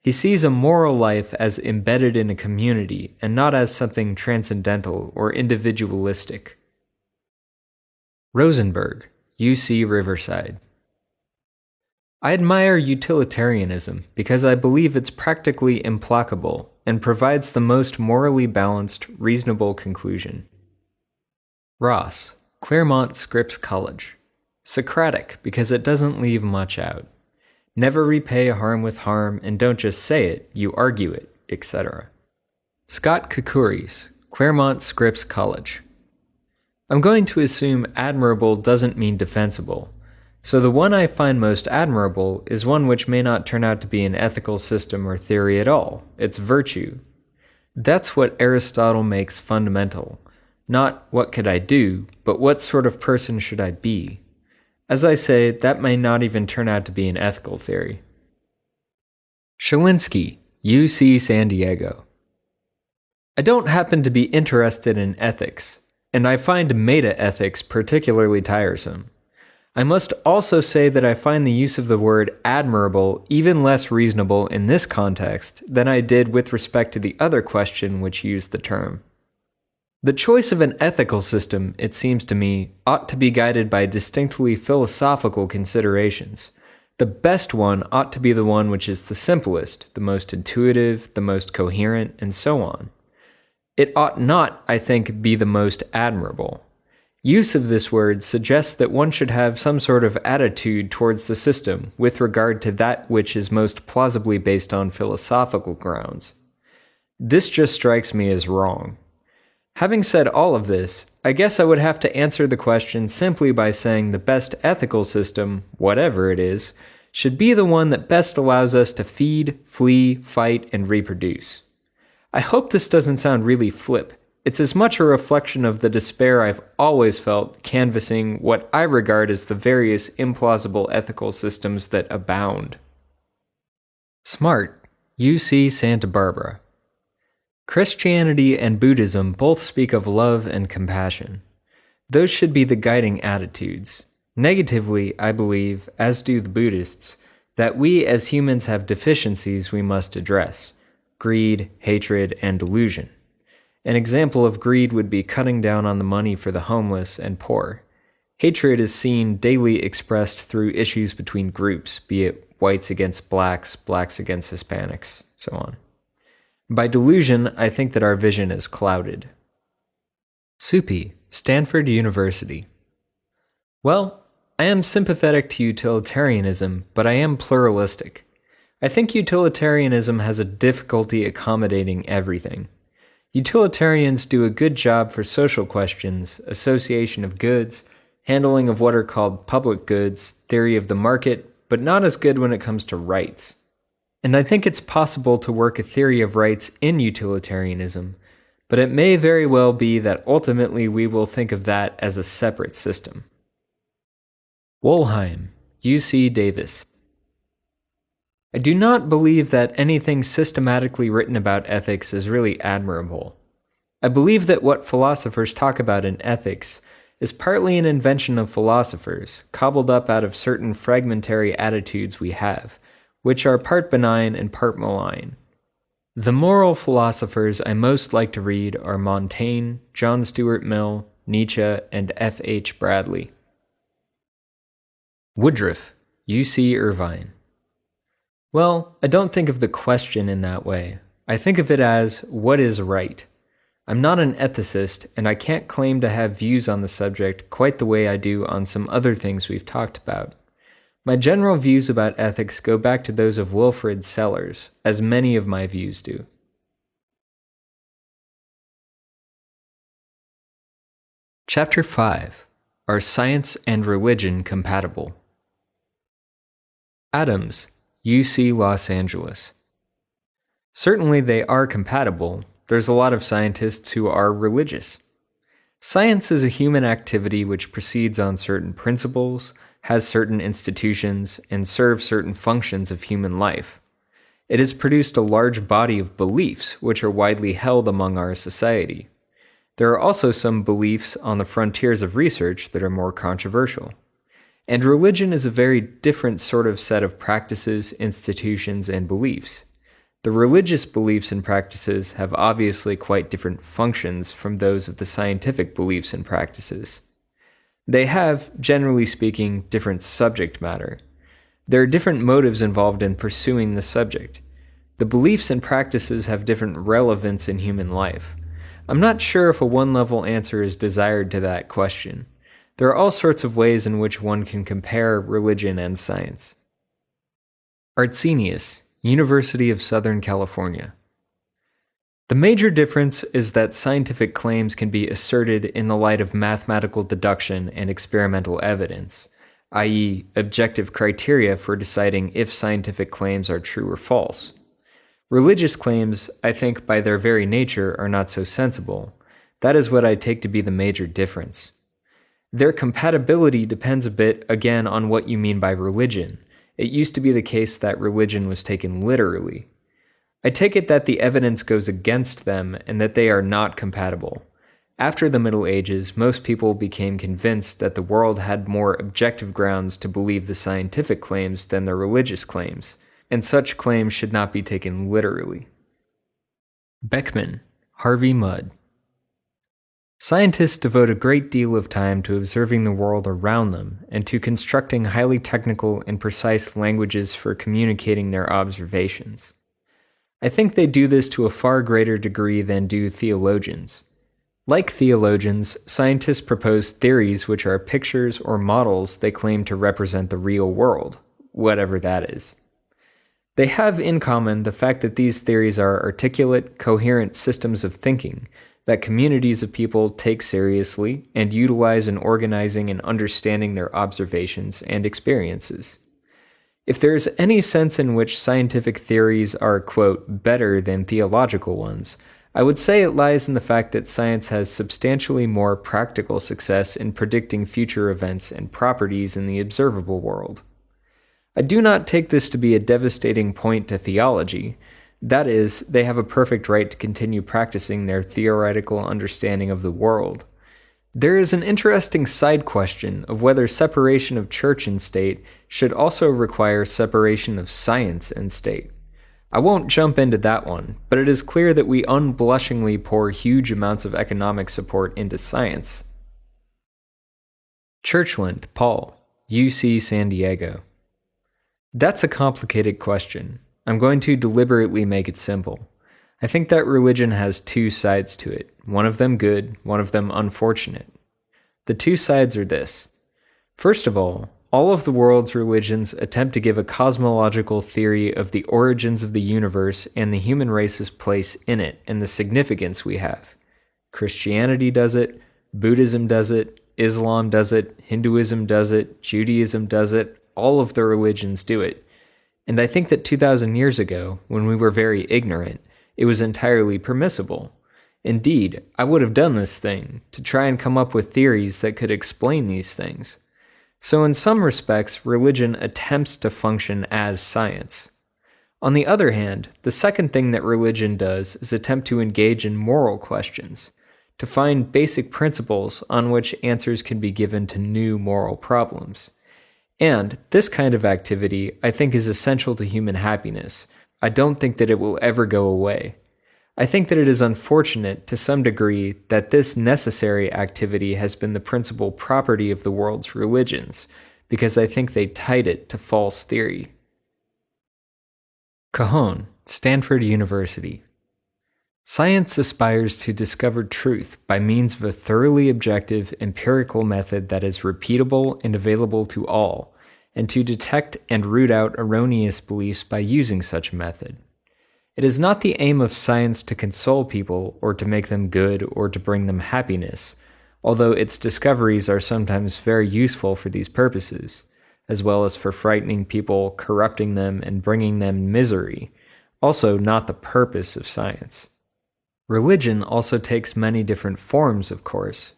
He sees a moral life as embedded in a community and not as something transcendental or individualistic. Rosenberg, UC Riverside. I admire utilitarianism because I believe it's practically implacable and provides the most morally balanced, reasonable conclusion. Ross, Claremont Scripps College. Socratic because it doesn't leave much out. Never repay harm with harm, and don't just say it, you argue it, etc. Scott Koukouris, Claremont Scripps College. I'm going to assume admirable doesn't mean defensible, so the one I find most admirable is one which may not turn out to be an ethical system or theory at all. It's virtue. That's what Aristotle makes fundamental. Not what could I do, but what sort of person should I be. As I say, that may not even turn out to be an ethical theory. Shalinsky, UC San Diego. I don't happen to be interested in ethics, and I find meta-ethics particularly tiresome. I must also say that I find the use of the word admirable even less reasonable in this context than I did with respect to the other question which used the term. The choice of an ethical system, it seems to me, ought to be guided by distinctly philosophical considerations. The best one ought to be the one which is the simplest, the most intuitive, the most coherent, and so on. It ought not, I think, be the most admirable. Use of this word suggests that one should have some sort of attitude towards the system with regard to that which is most plausibly based on philosophical grounds. This just strikes me as wrong. Having said all of this, I guess I would have to answer the question simply by saying the best ethical system, whatever it is, should be the one that best allows us to feed, flee, fight, and reproduce. I hope this doesn't sound really flip. It's as much a reflection of the despair I've always felt canvassing what I regard as the various implausible ethical systems that abound. Smart, UC Santa Barbara. Christianity and Buddhism both speak of love and compassion. Those should be the guiding attitudes. Negatively, I believe, as do the Buddhists, that we as humans have deficiencies we must address: greed, hatred, and delusion. An example of greed would be cutting down on the money for the homeless and poor. Hatred is seen daily expressed through issues between groups, be it whites against blacks, blacks against Hispanics, so on. By delusion, I think that our vision is clouded. Supi, Stanford University. Well, I am sympathetic to utilitarianism, but I am pluralistic. I think utilitarianism has a difficulty accommodating everything. Utilitarians do a good job for social questions, association of goods, handling of what are called public goods, theory of the market, but not as good when it comes to rights. And I think it's possible to work a theory of rights in utilitarianism, but it may very well be that ultimately we will think of that as a separate system. Wollheim, UC Davis. I do not believe that anything systematically written about ethics is really admirable. I believe that what philosophers talk about in ethics is partly an invention of philosophers, cobbled up out of certain fragmentary attitudes we have, which are part benign and part malign. The moral philosophers I most like to read are Montaigne, John Stuart Mill, Nietzsche, and F. H. Bradley. Woodruff, UC Irvine. Well, I don't think of the question in that way. I think of it as, what is right? I'm not an ethicist, and I can't claim to have views on the subject quite the way I do on some other things we've talked about. My general views about ethics go back to those of Wilfrid Sellars, as many of my views do. Chapter 5. Are Science and Religion Compatible? Adams, UC Los Angeles. Certainly they are compatible. There's a lot of scientists who are religious. Science is a human activity which proceeds on certain principles, has certain institutions, and serves certain functions of human life. It has produced a large body of beliefs which are widely held among our society. There are also some beliefs on the frontiers of research that are more controversial. And religion is a very different sort of set of practices, institutions, and beliefs. The religious beliefs and practices have obviously quite different functions from those of the scientific beliefs and practices. They have, generally speaking, different subject matter. There are different motives involved in pursuing the subject. The beliefs and practices have different relevance in human life. I'm not sure if a one-level answer is desired to that question. There are all sorts of ways in which one can compare religion and science. Artsenius, University of Southern California. The major difference is that scientific claims can be asserted in the light of mathematical deduction and experimental evidence, i.e., objective criteria for deciding if scientific claims are true or false. Religious claims, I think, by their very nature, are not so sensible. That is what I take to be the major difference. Their compatibility depends a bit, again, on what you mean by religion. It used to be the case that religion was taken literally. I take it that the evidence goes against them and that they are not compatible. After the Middle Ages, most people became convinced that the world had more objective grounds to believe the scientific claims than the religious claims, and such claims should not be taken literally. Beckman, Harvey Mudd. Scientists devote a great deal of time to observing the world around them and to constructing highly technical and precise languages for communicating their observations. I think they do this to a far greater degree than do theologians. Like theologians, scientists propose theories which are pictures or models they claim to represent the real world, whatever that is. They have in common the fact that these theories are articulate, coherent systems of thinking that communities of people take seriously and utilize in organizing and understanding their observations and experiences. If there is any sense in which scientific theories are, quote, better than theological ones, I would say it lies in the fact that science has substantially more practical success in predicting future events and properties in the observable world. I do not take this to be a devastating point to theology. That is, they have a perfect right to continue practicing their theoretical understanding of the world. There is an interesting side question of whether separation of church and state should also require separation of science and state. I won't jump into that one, but it is clear that we unblushingly pour huge amounts of economic support into science. Churchland, Paul, UC San Diego. That's a complicated question. I'm going to deliberately make it simple. I think that religion has two sides to it, one of them good, one of them unfortunate. The two sides are this. First of all of the world's religions attempt to give a cosmological theory of the origins of the universe and the human race's place in it and the significance we have. Christianity does it, Buddhism does it, Islam does it, Hinduism does it, Judaism does it, all of the religions do it. And I think that 2,000 years ago, when we were very ignorant, it was entirely permissible. Indeed, I would have done this thing, to try and come up with theories that could explain these things. So in some respects, religion attempts to function as science. On the other hand, the second thing that religion does is attempt to engage in moral questions, to find basic principles on which answers can be given to new moral problems. And this kind of activity, I think, is essential to human happiness. I don't think that it will ever go away. I think that it is unfortunate, to some degree, that this necessary activity has been the principal property of the world's religions, because I think they tied it to false theory. Cajon, Stanford University. Science aspires to discover truth by means of a thoroughly objective, empirical method that is repeatable and available to all, and to detect and root out erroneous beliefs by using such a method. It is not the aim of science to console people, or to make them good, or to bring them happiness, although its discoveries are sometimes very useful for these purposes, as well as for frightening people, corrupting them, and bringing them misery, also not the purpose of science. Religion also takes many different forms, of course,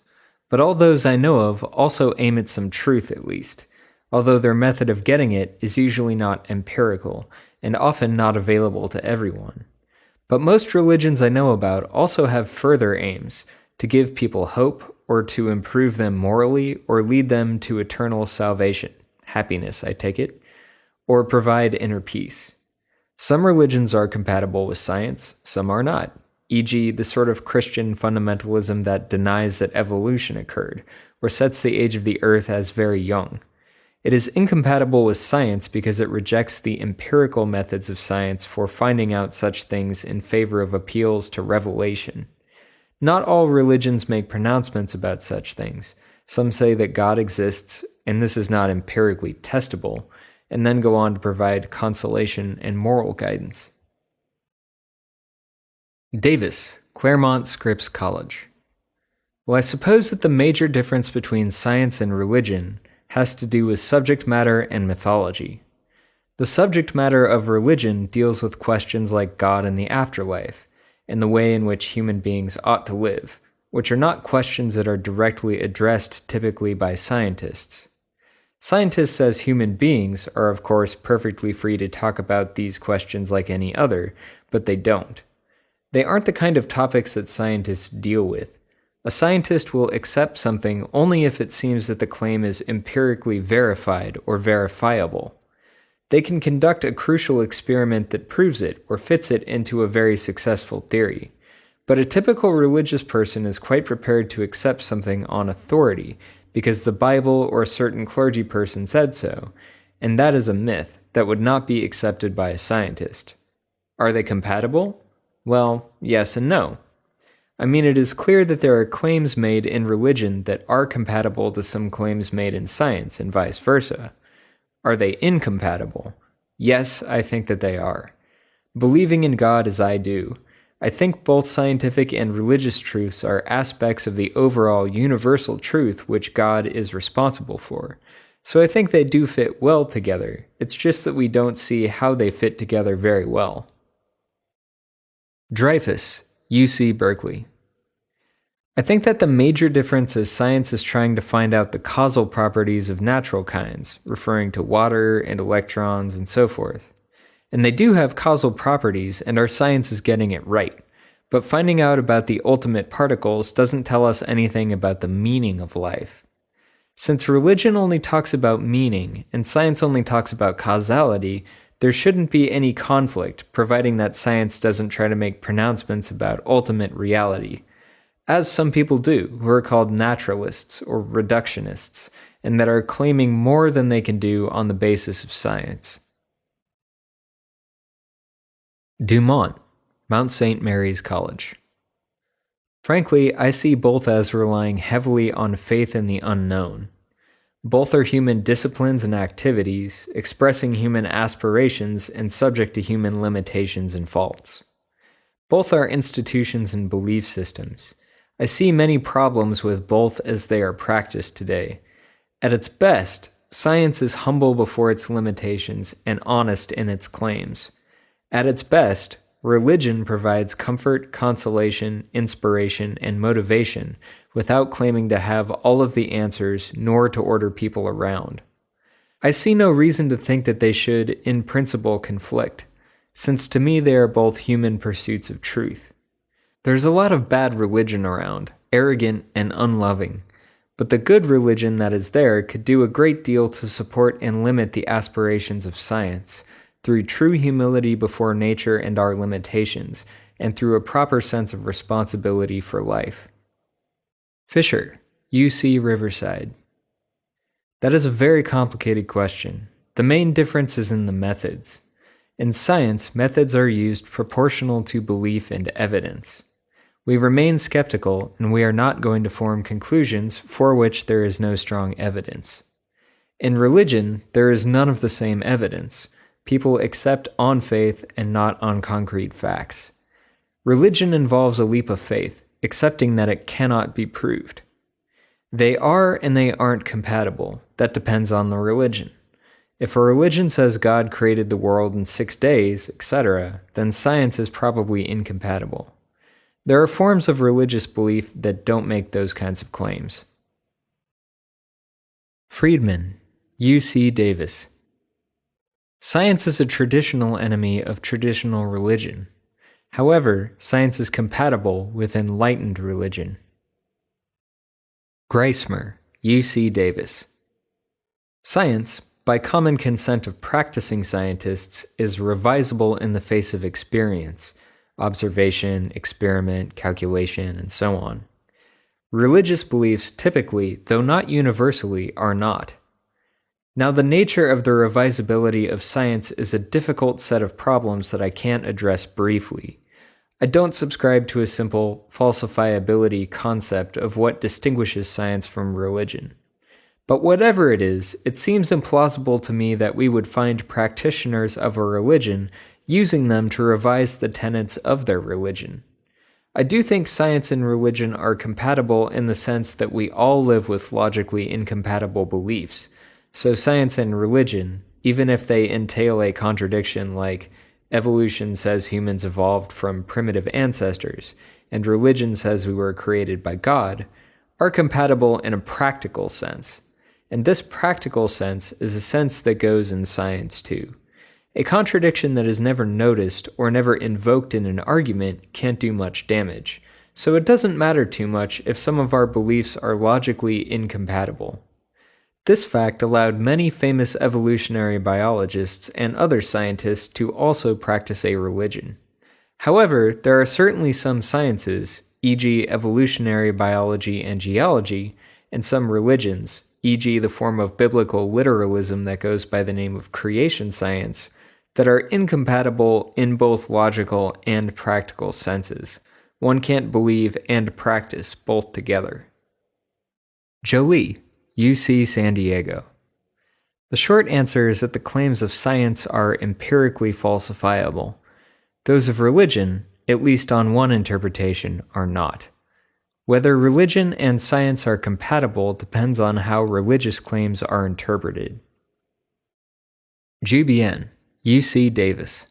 but all those I know of also aim at some truth at least, although their method of getting it is usually not empirical, and often not available to everyone. But most religions I know about also have further aims, to give people hope, or to improve them morally, or lead them to eternal salvation, happiness, I take it, or provide inner peace. Some religions are compatible with science, some are not, e.g. the sort of Christian fundamentalism that denies that evolution occurred, or sets the age of the earth as very young. It is incompatible with science because it rejects the empirical methods of science for finding out such things in favor of appeals to revelation. Not all religions make pronouncements about such things. Some say that God exists, and this is not empirically testable, and then go on to provide consolation and moral guidance. Davis, Claremont Scripps College. Well, I suppose that the major difference between science and religion has to do with subject matter and mythology. The subject matter of religion deals with questions like God and the afterlife, and the way in which human beings ought to live, which are not questions that are directly addressed typically by scientists. Scientists as human beings are of course perfectly free to talk about these questions like any other, but they don't. They aren't the kind of topics that scientists deal with. A scientist will accept something only if it seems that the claim is empirically verified or verifiable. They can conduct a crucial experiment that proves it or fits it into a very successful theory. But a typical religious person is quite prepared to accept something on authority because the Bible or a certain clergy person said so, and that is a myth that would not be accepted by a scientist. Are they compatible? Well, yes and no. I mean, it is clear that there are claims made in religion that are compatible to some claims made in science, and vice versa. Are they incompatible? Yes, I think that they are. Believing in God as I do, I think both scientific and religious truths are aspects of the overall universal truth which God is responsible for. So I think they do fit well together. It's just that we don't see how they fit together very well. Dreyfus, UC Berkeley. I think that the major difference is science is trying to find out the causal properties of natural kinds, referring to water and electrons and so forth. And they do have causal properties, and our science is getting it right. But finding out about the ultimate particles doesn't tell us anything about the meaning of life. Since religion only talks about meaning, and science only talks about causality, there shouldn't be any conflict, providing that science doesn't try to make pronouncements about ultimate reality, as some people do, who are called naturalists or reductionists, and that are claiming more than they can do on the basis of science. Dumont, Mount St. Mary's College. Frankly, I see both as relying heavily on faith in the unknown. Both are human disciplines and activities, expressing human aspirations and subject to human limitations and faults. Both are institutions and belief systems. I see many problems with both as they are practiced today. At its best, science is humble before its limitations and honest in its claims. At its best, religion provides comfort, consolation, inspiration, and motivation without claiming to have all of the answers nor to order people around. I see no reason to think that they should, in principle, conflict, since to me they are both human pursuits of truth. There's a lot of bad religion around, arrogant and unloving, but the good religion that is there could do a great deal to support and limit the aspirations of science, through true humility before nature and our limitations, and through a proper sense of responsibility for life. Fisher, UC Riverside. That is a very complicated question. The main difference is in the methods. In science, methods are used proportional to belief and evidence. We remain skeptical, and we are not going to form conclusions for which there is no strong evidence. In religion, there is none of the same evidence. People accept on faith and not on concrete facts. Religion involves a leap of faith, accepting that it cannot be proved. They are and they aren't compatible. That depends on the religion. If a religion says God created the world in 6 days, etc., then science is probably incompatible. There are forms of religious belief that don't make those kinds of claims. Friedman, UC Davis. Science is a traditional enemy of traditional religion. However, science is compatible with enlightened religion. Greismer, UC Davis. Science, by common consent of practicing scientists, is revisable in the face of experience, observation, experiment, calculation, and so on. Religious beliefs typically, though not universally, are not. Now, the nature of the revisability of science is a difficult set of problems that I can't address briefly. I don't subscribe to a simple falsifiability concept of what distinguishes science from religion. But whatever it is, it seems implausible to me that we would find practitioners of a religion using them to revise the tenets of their religion. I do think science and religion are compatible in the sense that we all live with logically incompatible beliefs. So science and religion, even if they entail a contradiction like evolution says humans evolved from primitive ancestors, and religion says we were created by God, are compatible in a practical sense. And this practical sense is a sense that goes in science too. A contradiction that is never noticed or never invoked in an argument can't do much damage, so it doesn't matter too much if some of our beliefs are logically incompatible. This fact allowed many famous evolutionary biologists and other scientists to also practice a religion. However, there are certainly some sciences, e.g. evolutionary biology and geology, and some religions, e.g. the form of biblical literalism that goes by the name of creation science, that are incompatible in both logical and practical senses. One can't believe and practice both together. Jolie, UC San Diego. The short answer is that the claims of science are empirically falsifiable. Those of religion, at least on one interpretation, are not. Whether religion and science are compatible depends on how religious claims are interpreted. Jubian, UC Davis.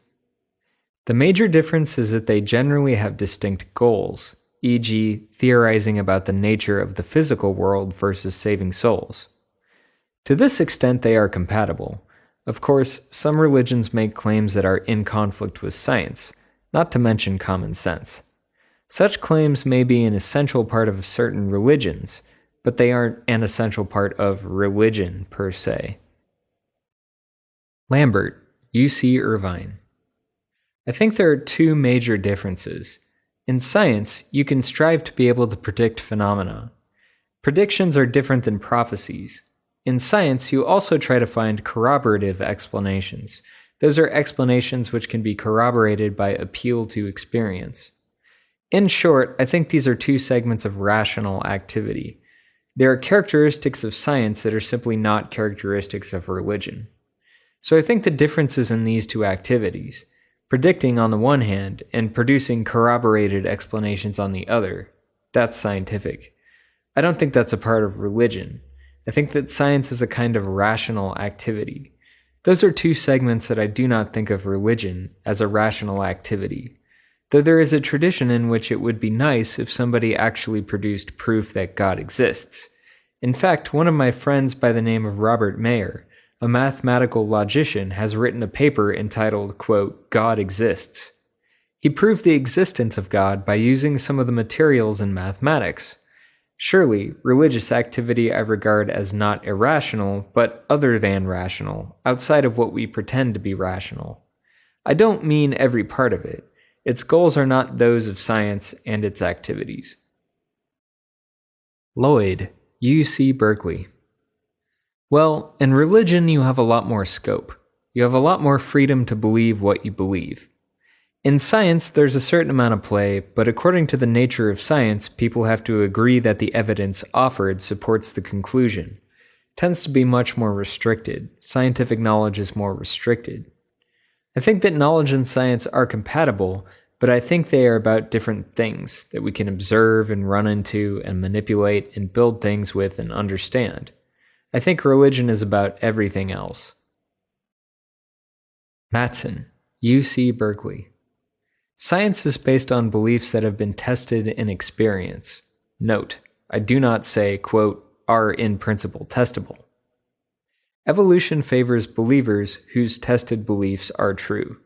The major difference is that they generally have distinct goals, e.g., theorizing about the nature of the physical world versus saving souls. To this extent, they are compatible. Of course, some religions make claims that are in conflict with science, not to mention common sense. Such claims may be an essential part of certain religions, but they aren't an essential part of religion per se. Lambert, UC Irvine. I think there are two major differences. In science, you can strive to be able to predict phenomena. Predictions are different than prophecies. In science, you also try to find corroborative explanations. Those are explanations which can be corroborated by appeal to experience. In short, I think these are two segments of rational activity. There are characteristics of science that are simply not characteristics of religion. So I think the difference is in these two activities. Predicting on the one hand, and producing corroborated explanations on the other. That's scientific. I don't think that's a part of religion. I think that science is a kind of rational activity. Those are two segments that I do not think of religion as a rational activity, though there is a tradition in which it would be nice if somebody actually produced proof that God exists. In fact, one of my friends by the name of Robert Mayer, a mathematical logician, has written a paper entitled, quote, God Exists. He proved the existence of God by using some of the materials in mathematics. Surely, religious activity I regard as not irrational, but other than rational, outside of what we pretend to be rational. I don't mean every part of it. Its goals are not those of science and its activities. Lloyd, UC Berkeley. Well, in religion you have a lot more scope. You have a lot more freedom to believe what you believe. In science, there's a certain amount of play, but according to the nature of science, people have to agree that the evidence offered supports the conclusion. It tends to be much more restricted. Scientific knowledge is more restricted. I think that knowledge and science are compatible, but I think they are about different things that we can observe and run into and manipulate and build things with and understand. I think religion is about everything else. Matson, UC Berkeley. Science is based on beliefs that have been tested in experience. Note, I do not say, quote, are in principle testable. Evolution favors believers whose tested beliefs are true.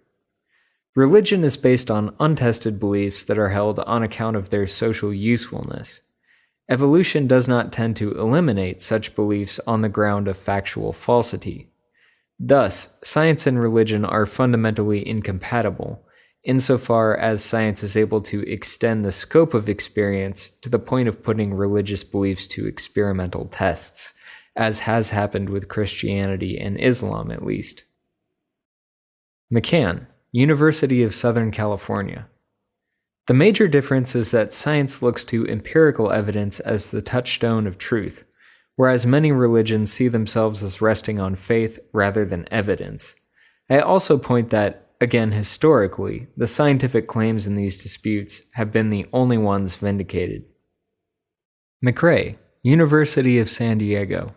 Religion is based on untested beliefs that are held on account of their social usefulness. Evolution does not tend to eliminate such beliefs on the ground of factual falsity. Thus, science and religion are fundamentally incompatible, insofar as science is able to extend the scope of experience to the point of putting religious beliefs to experimental tests, as has happened with Christianity and Islam at least. McCann, University of Southern California. The major difference is that science looks to empirical evidence as the touchstone of truth, whereas many religions see themselves as resting on faith rather than evidence. I also point that, again historically, the scientific claims in these disputes have been the only ones vindicated. McRae, University of San Diego.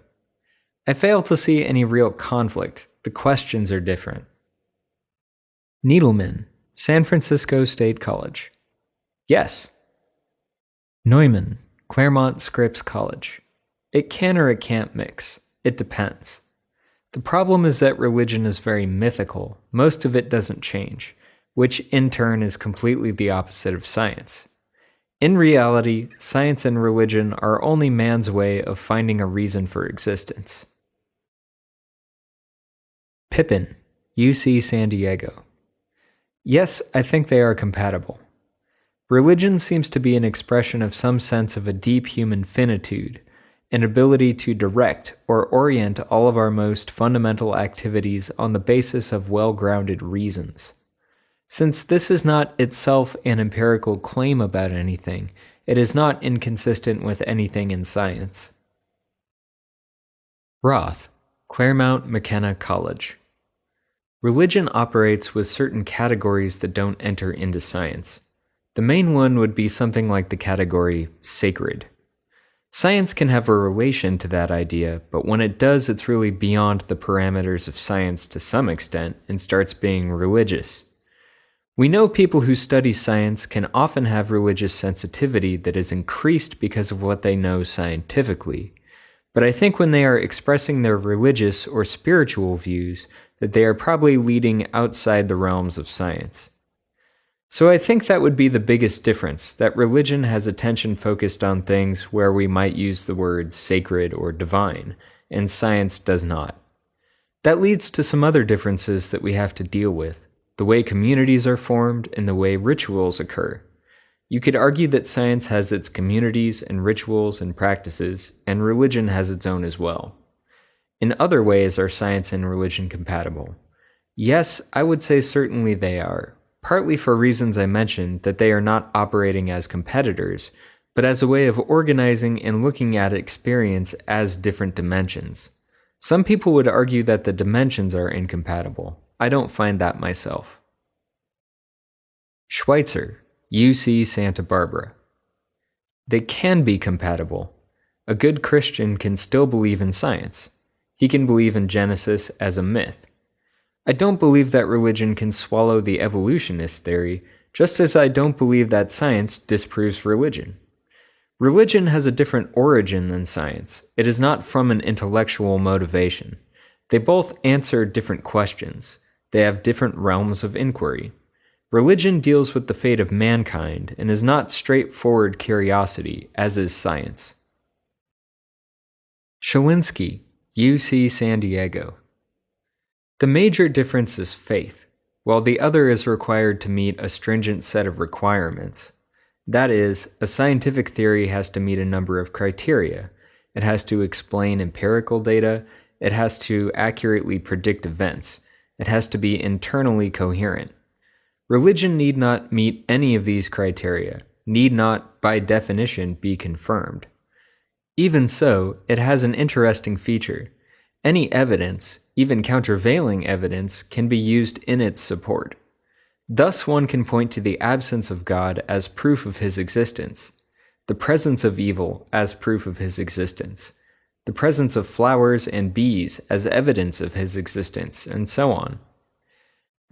I fail to see any real conflict. The questions are different. Needleman, San Francisco State College. Yes. Neumann, Claremont Scripps College. It can or it can't mix. It depends. The problem is that religion is very mythical. Most of it doesn't change, which in turn is completely the opposite of science. In reality, science and religion are only man's way of finding a reason for existence. Pippin, UC San Diego. Yes, I think they are compatible. Religion seems to be an expression of some sense of a deep human finitude, an ability to direct or orient all of our most fundamental activities on the basis of well-grounded reasons. Since this is not itself an empirical claim about anything, it is not inconsistent with anything in science. Roth, Claremont McKenna College. Religion operates with certain categories that don't enter into science. The main one would be something like the category sacred. Science can have a relation to that idea, but when it does, it's really beyond the parameters of science to some extent and starts being religious. We know people who study science can often have religious sensitivity that is increased because of what they know scientifically, but I think when they are expressing their religious or spiritual views, that they are probably leading outside the realms of science. So I think that would be the biggest difference, that religion has attention focused on things where we might use the words sacred or divine, and science does not. That leads to some other differences that we have to deal with, the way communities are formed and the way rituals occur. You could argue that science has its communities and rituals and practices, and religion has its own as well. In other ways, are science and religion compatible? Yes, I would say certainly they are. Partly for reasons I mentioned, that they are not operating as competitors, but as a way of organizing and looking at experience as different dimensions. Some people would argue that the dimensions are incompatible. I don't find that myself. Schweitzer, UC Santa Barbara. They can be compatible. A good Christian can still believe in science. He can believe in Genesis as a myth. I don't believe that religion can swallow the evolutionist theory, just as I don't believe that science disproves religion. Religion has a different origin than science. It is not from an intellectual motivation. They both answer different questions. They have different realms of inquiry. Religion deals with the fate of mankind and is not straightforward curiosity, as is science. Shalinsky, UC San Diego. The major difference is faith, while the other is required to meet a stringent set of requirements. That is, a scientific theory has to meet a number of criteria. It has to explain empirical data, it has to accurately predict events, it has to be internally coherent. Religion need not meet any of these criteria, need not, by definition, be confirmed. Even so, it has an interesting feature. Any evidence, even countervailing evidence, can be used in its support. Thus one can point to the absence of God as proof of his existence, the presence of evil as proof of his existence, the presence of flowers and bees as evidence of his existence, and so on.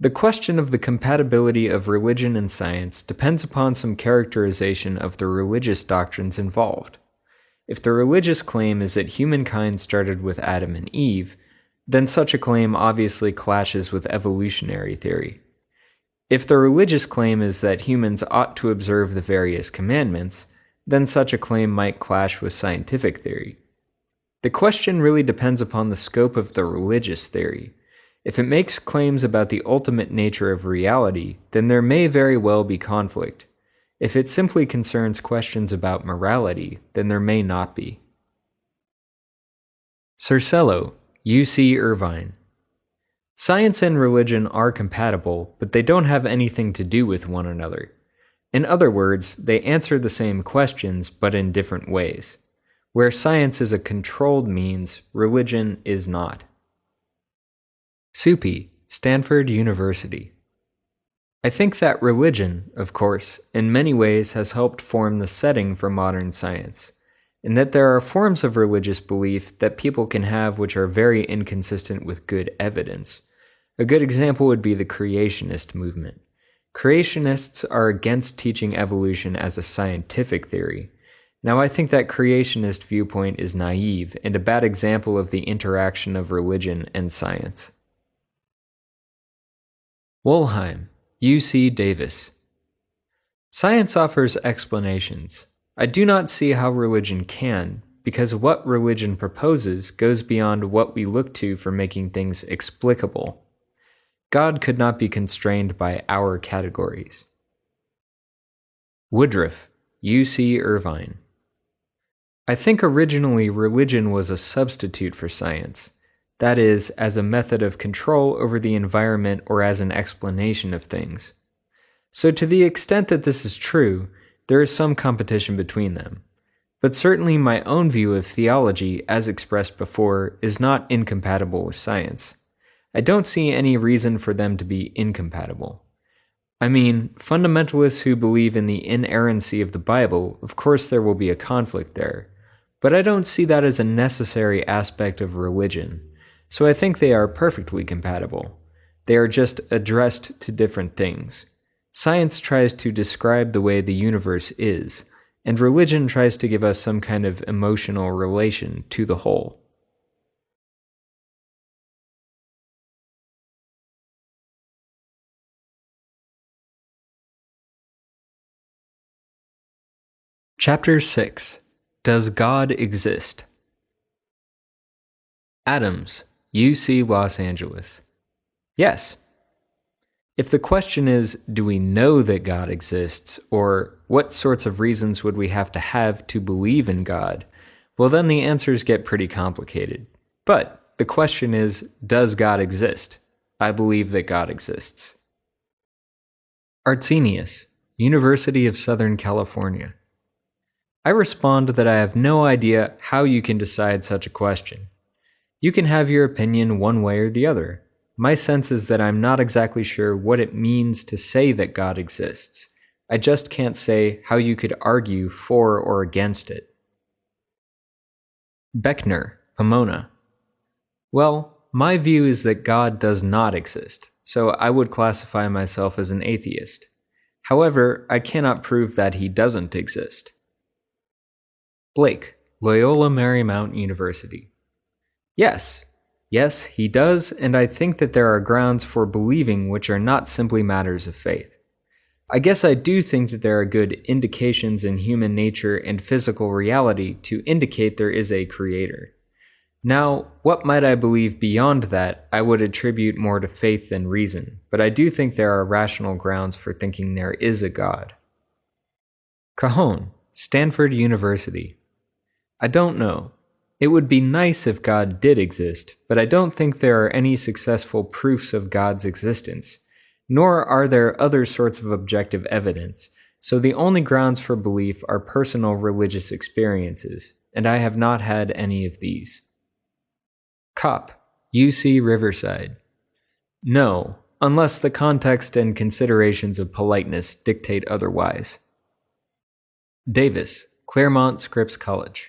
The question of the compatibility of religion and science depends upon some characterization of the religious doctrines involved. If the religious claim is that humankind started with Adam and Eve, then such a claim obviously clashes with evolutionary theory. If the religious claim is that humans ought to observe the various commandments, then such a claim might clash with scientific theory. The question really depends upon the scope of the religious theory. If it makes claims about the ultimate nature of reality, then there may very well be conflict. If it simply concerns questions about morality, then there may not be. Cercello, UC Irvine. Science and religion are compatible, but they don't have anything to do with one another. In other words, they answer the same questions, but in different ways. Where science is a controlled means, religion is not. Suppi, Stanford University. I think that religion, of course, in many ways has helped form the setting for modern science, and that there are forms of religious belief that people can have which are very inconsistent with good evidence. A good example would be the creationist movement. Creationists are against teaching evolution as a scientific theory. Now, I think that creationist viewpoint is naive and a bad example of the interaction of religion and science. Wollheim, UC Davis. Science offers explanations. I do not see how religion can, because what religion proposes goes beyond what we look to for making things explicable. God could not be constrained by our categories. Woodruff, UC Irvine. I think originally religion was a substitute for science, that is, as a method of control over the environment or as an explanation of things. So to the extent that this is true, there is some competition between them. But certainly my own view of theology, as expressed before, is not incompatible with science. I don't see any reason for them to be incompatible. I mean, fundamentalists who believe in the inerrancy of the Bible, of course there will be a conflict there, but I don't see that as a necessary aspect of religion, so I think they are perfectly compatible. They are just addressed to different things. Science tries to describe the way the universe is, and religion tries to give us some kind of emotional relation to the whole. Chapter 6. Does God Exist? Adams, UC Los Angeles. Yes. If the question is, do we know that God exists, or what sorts of reasons would we have to believe in God, well then the answers get pretty complicated. But the question is, does God exist? I believe that God exists. Artsenius, University of Southern California. I respond that I have no idea how you can decide such a question. You can have your opinion one way or the other. My sense is that I'm not exactly sure what it means to say that God exists. I just can't say how you could argue for or against it. Beckner, Pomona. Well, my view is that God does not exist, so I would classify myself as an atheist. However, I cannot prove that he doesn't exist. Blake, Loyola Marymount University. Yes, he does, and I think that there are grounds for believing which are not simply matters of faith. I guess I do think that there are good indications in human nature and physical reality to indicate there is a creator. Now, what might I believe beyond that, I would attribute more to faith than reason, but I do think there are rational grounds for thinking there is a God. Cajon, Stanford University. I don't know. It would be nice if God did exist, but I don't think there are any successful proofs of God's existence, nor are there other sorts of objective evidence, so the only grounds for belief are personal religious experiences, and I have not had any of these. Kopp, UC Riverside. No, unless the context and considerations of politeness dictate otherwise. Davis, Claremont Scripps College.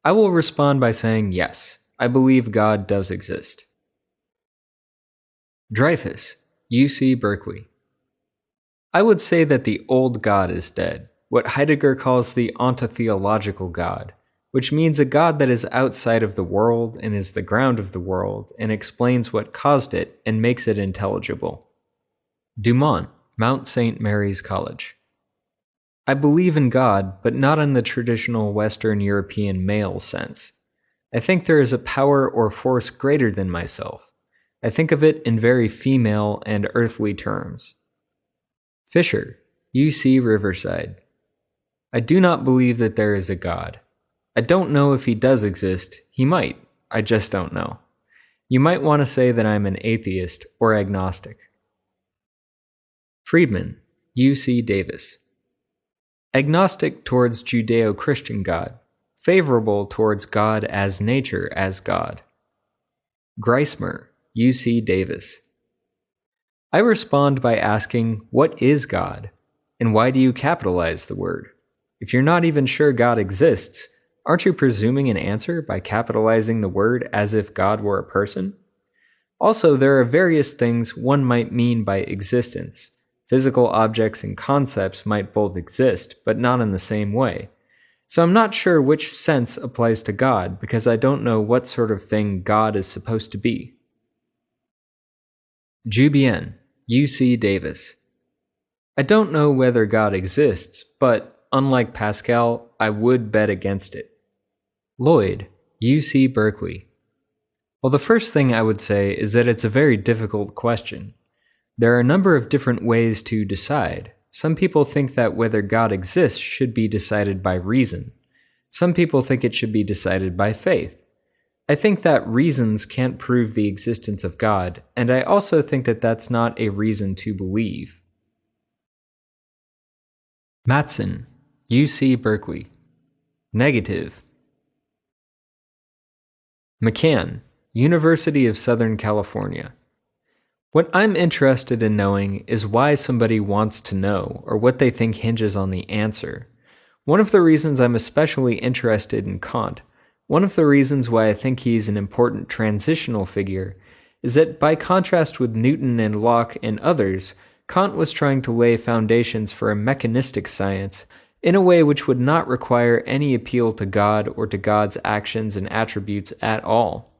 I will respond by saying yes, I believe God does exist. Dreyfus, UC Berkeley. I would say that the old God is dead, what Heidegger calls the ontotheological God, which means a God that is outside of the world and is the ground of the world and explains what caused it and makes it intelligible. Dumont, Mount St. Mary's College. I believe in God, but not in the traditional Western European male sense. I think there is a power or force greater than myself. I think of it in very female and earthly terms. Fisher, UC Riverside. I do not believe that there is a God. I don't know if he does exist. He might. I just don't know. You might want to say that I'm an atheist or agnostic. Friedman, U.C. Davis. Agnostic towards Judeo-Christian God, favorable towards God as nature as God. Greismer, U.C. Davis. I respond by asking, what is God? And why do you capitalize the word? If you're not even sure God exists, aren't you presuming an answer by capitalizing the word as if God were a person? Also, there are various things one might mean by existence. Physical objects and concepts might both exist, but not in the same way. So I'm not sure which sense applies to God because I don't know what sort of thing God is supposed to be. Jubian, U.C. Davis. I don't know whether God exists, but, unlike Pascal, I would bet against it. Lloyd, U.C. Berkeley. Well, the first thing I would say is that it's a very difficult question. There are a number of different ways to decide. Some people think that whether God exists should be decided by reason. Some people think it should be decided by faith. I think that reasons can't prove the existence of God, and I also think that that's not a reason to believe. Matson, U.C. Berkeley. Negative. McCann, University of Southern California. What I'm interested in knowing is why somebody wants to know, or what they think hinges on the answer. One of the reasons I'm especially interested in Kant, one of the reasons why I think he's an important transitional figure, is that by contrast with Newton and Locke and others, Kant was trying to lay foundations for a mechanistic science in a way which would not require any appeal to God or to God's actions and attributes at all.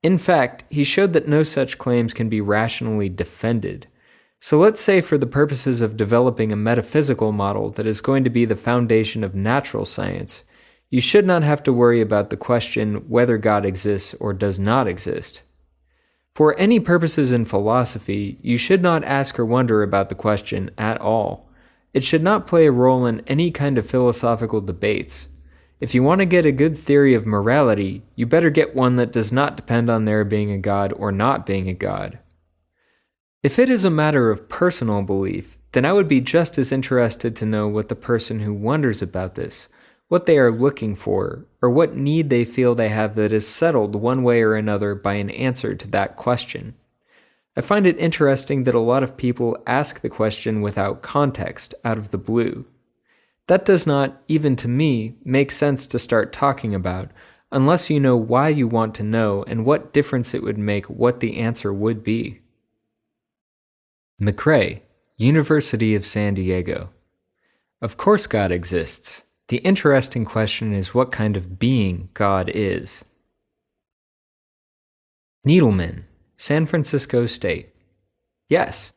In fact, he showed that no such claims can be rationally defended. So let's say for the purposes of developing a metaphysical model that is going to be the foundation of natural science, you should not have to worry about the question whether God exists or does not exist. For any purposes in philosophy, you should not ask or wonder about the question at all. It should not play a role in any kind of philosophical debates. If you want to get a good theory of morality, you better get one that does not depend on there being a God or not being a God. If it is a matter of personal belief, then I would be just as interested to know what the person who wonders about this, what they are looking for, or what need they feel they have that is settled one way or another by an answer to that question. I find it interesting that a lot of people ask the question without context, out of the blue. That does not, even to me, make sense to start talking about, unless you know why you want to know and what difference it would make what the answer would be. McRae, University of San Diego. Of course God exists. The interesting question is what kind of being God is. Needleman, San Francisco State. Yes.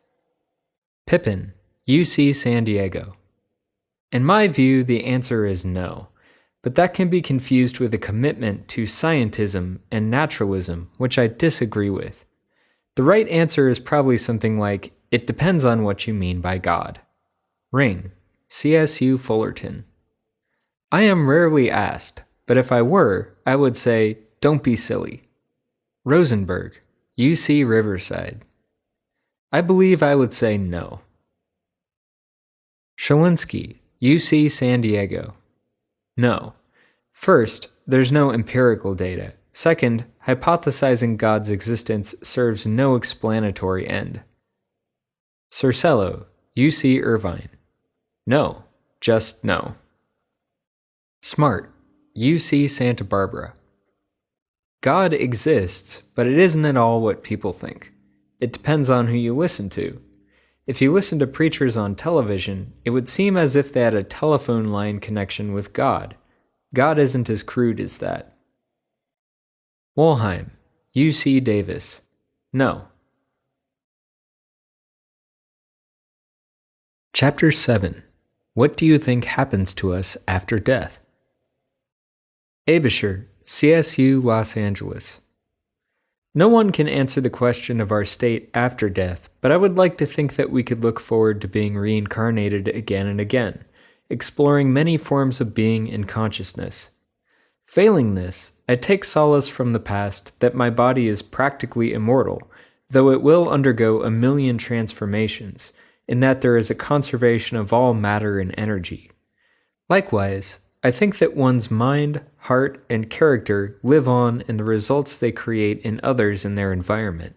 Pippin, UC San Diego. In my view, the answer is no, but that can be confused with a commitment to scientism and naturalism, which I disagree with. The right answer is probably something like, it depends on what you mean by God. Ring, CSU Fullerton. I am rarely asked, but if I were, I would say, don't be silly. Rosenberg, UC Riverside. I believe I would say no. Shalinsky, UC San Diego. No. First, there's no empirical data. Second, hypothesizing God's existence serves no explanatory end. Cercello, UC Irvine. No, just no. Smart, UC Santa Barbara. God exists, but it isn't at all what people think. It depends on who you listen to. If you listen to preachers on television, it would seem as if they had a telephone line connection with God. God isn't as crude as that. Wollheim, UC Davis. No. Chapter 7. What do you think happens to us after death? Abisher, CSU Los Angeles. No one can answer the question of our state after death, but I would like to think that we could look forward to being reincarnated again and again, exploring many forms of being and consciousness. Failing this, I take solace from the past that my body is practically immortal, though it will undergo a million transformations, in that there is a conservation of all matter and energy. Likewise, I think that one's mind, heart, and character live on in the results they create in others in their environment.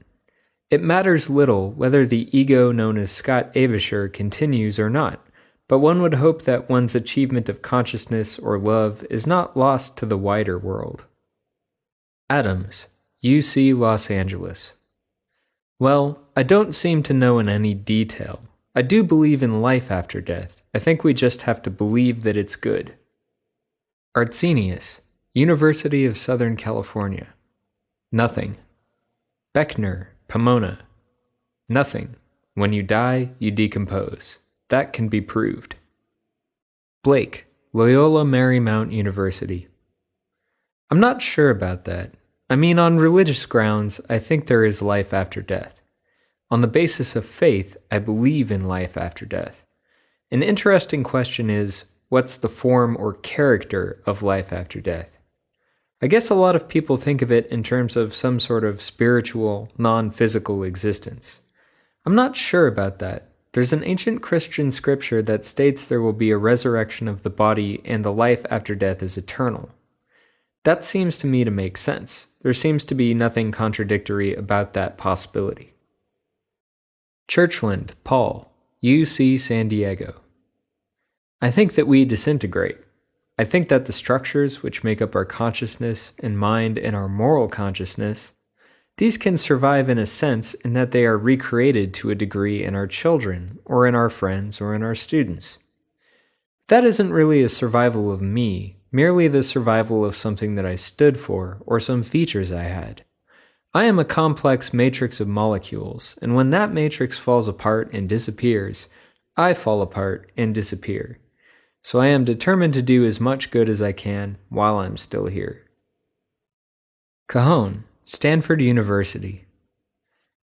It matters little whether the ego known as Scott Avishar continues or not, but one would hope that one's achievement of consciousness or love is not lost to the wider world. Adams, UC Los Angeles. Well, I don't seem to know in any detail. I do believe in life after death. I think we just have to believe that it's good. Artsenius, University of Southern California. Nothing. Beckner, Pomona. Nothing. When you die, you decompose. That can be proved. Blake, Loyola Marymount University. I'm not sure about that. I mean, on religious grounds, I think there is life after death. On the basis of faith, I believe in life after death. An interesting question is, what's the form or character of life after death? I guess a lot of people think of it in terms of some sort of spiritual, non-physical existence. I'm not sure about that. There's an ancient Christian scripture that states there will be a resurrection of the body and the life after death is eternal. That seems to me to make sense. There seems to be nothing contradictory about that possibility. Churchland, Paul, UC San Diego. I think that we disintegrate. I think that the structures which make up our consciousness and mind and our moral consciousness, these can survive in a sense in that they are recreated to a degree in our children, or in our friends, or in our students. That isn't really a survival of me, merely the survival of something that I stood for, or some features I had. I am a complex matrix of molecules, and when that matrix falls apart and disappears, I fall apart and disappear. So I am determined to do as much good as I can while I'm still here. Cajon, Stanford University.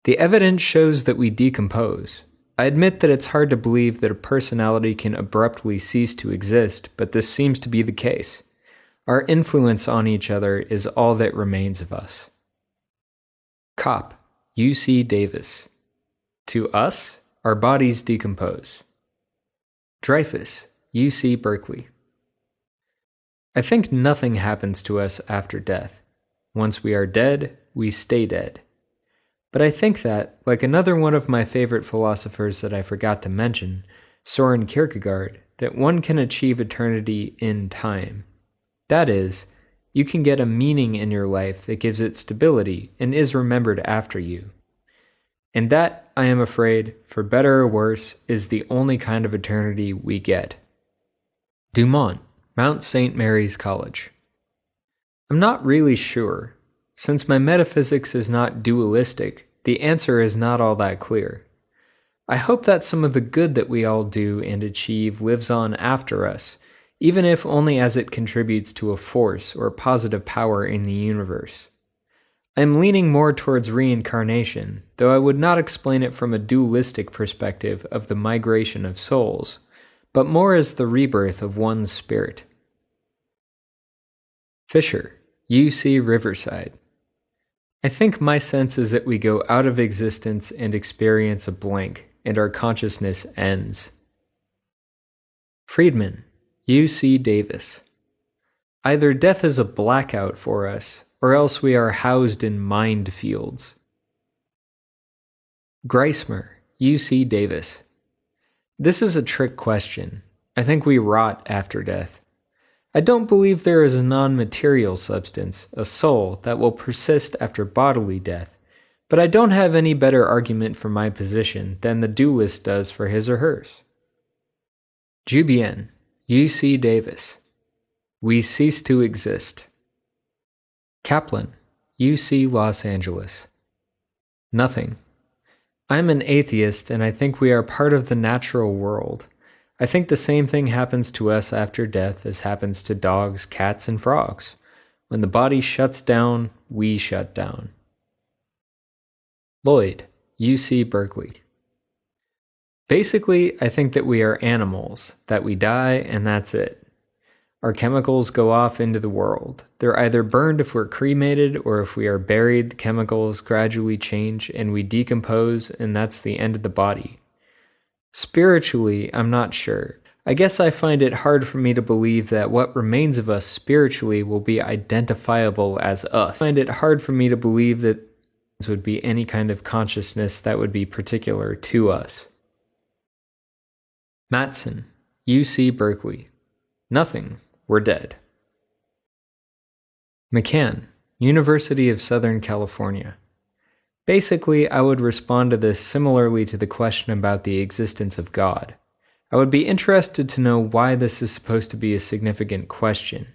The evidence shows that we decompose. I admit that it's hard to believe that a personality can abruptly cease to exist, but this seems to be the case. Our influence on each other is all that remains of us. Kopp, UC Davis. To us, our bodies decompose. Dreyfus, UC Berkeley. I think nothing happens to us after death. Once we are dead, we stay dead. But I think that, like another one of my favorite philosophers that I forgot to mention, Soren Kierkegaard, that one can achieve eternity in time. That is, you can get a meaning in your life that gives it stability and is remembered after you. And that, I am afraid, for better or worse, is the only kind of eternity we get. Dumont, Mount St. Mary's College. I'm not really sure. Since my metaphysics is not dualistic, the answer is not all that clear. I hope that some of the good that we all do and achieve lives on after us, even if only as it contributes to a force or positive power in the universe. I am leaning more towards reincarnation, though I would not explain it from a dualistic perspective of the migration of souls, but more as the rebirth of one's spirit. Fisher, UC Riverside. I think my sense is that we go out of existence and experience a blank, and our consciousness ends. Friedman, UC Davis. Either death is a blackout for us, or else we are housed in mind fields. Greismer, UC Davis. This is a trick question. I think we rot after death. I don't believe there is a non-material substance, a soul, that will persist after bodily death, but I don't have any better argument for my position than the dualist does for his or hers. Jubian, UC Davis. We cease to exist. Kaplan, UC Los Angeles. Nothing. I'm an atheist and I think we are part of the natural world. I think the same thing happens to us after death as happens to dogs, cats, and frogs. When the body shuts down, we shut down. Lloyd, UC Berkeley. Basically, I think that we are animals, that we die and that's it. Our chemicals go off into the world. They're either burned if we're cremated, or if we are buried, the chemicals gradually change and we decompose, and that's the end of the body. Spiritually, I'm not sure. I guess I find it hard for me to believe that what remains of us spiritually will be identifiable as us. I find it hard for me to believe that there would be any kind of consciousness that would be particular to us. Matson, UC Berkeley. Nothing. We're dead. McCann, University of Southern California. Basically, I would respond to this similarly to the question about the existence of God. I would be interested to know why this is supposed to be a significant question.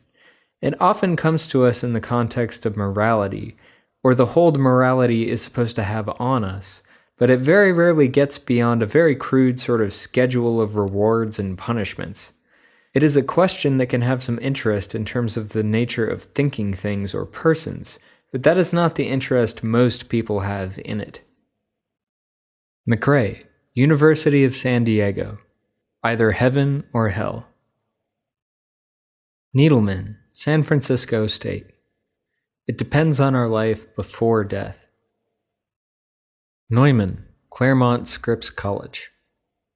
It often comes to us in the context of morality, or the hold morality is supposed to have on us, but it very rarely gets beyond a very crude sort of schedule of rewards and punishments. It is a question that can have some interest in terms of the nature of thinking things or persons, but that is not the interest most people have in it. McRae, University of San Diego. Either heaven or hell. Needleman, San Francisco State. It depends on our life before death. Neumann, Claremont Scripps College.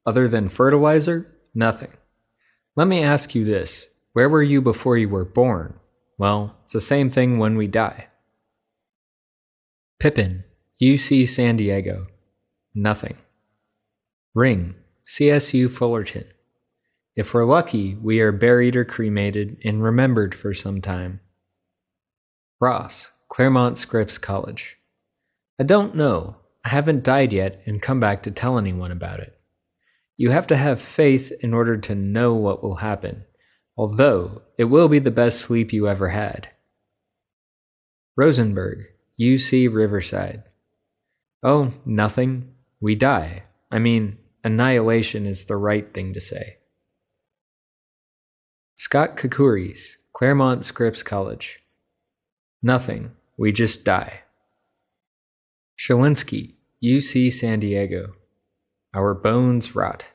Other than fertilizer? Nothing. Let me ask you this. Where were you before you were born? Well, it's the same thing when we die. Pippin, UC San Diego. Nothing. Ring, CSU Fullerton. If we're lucky, we are buried or cremated and remembered for some time. Ross, Claremont Scripps College. I don't know. I haven't died yet and come back to tell anyone about it. You have to have faith in order to know what will happen, although it will be the best sleep you ever had. Rosenberg, UC Riverside. Oh, nothing. We die. I mean, annihilation is the right thing to say. Scott Koukouris, Claremont Scripps College. Nothing. We just die. Shalinsky, UC San Diego. Our bones rot.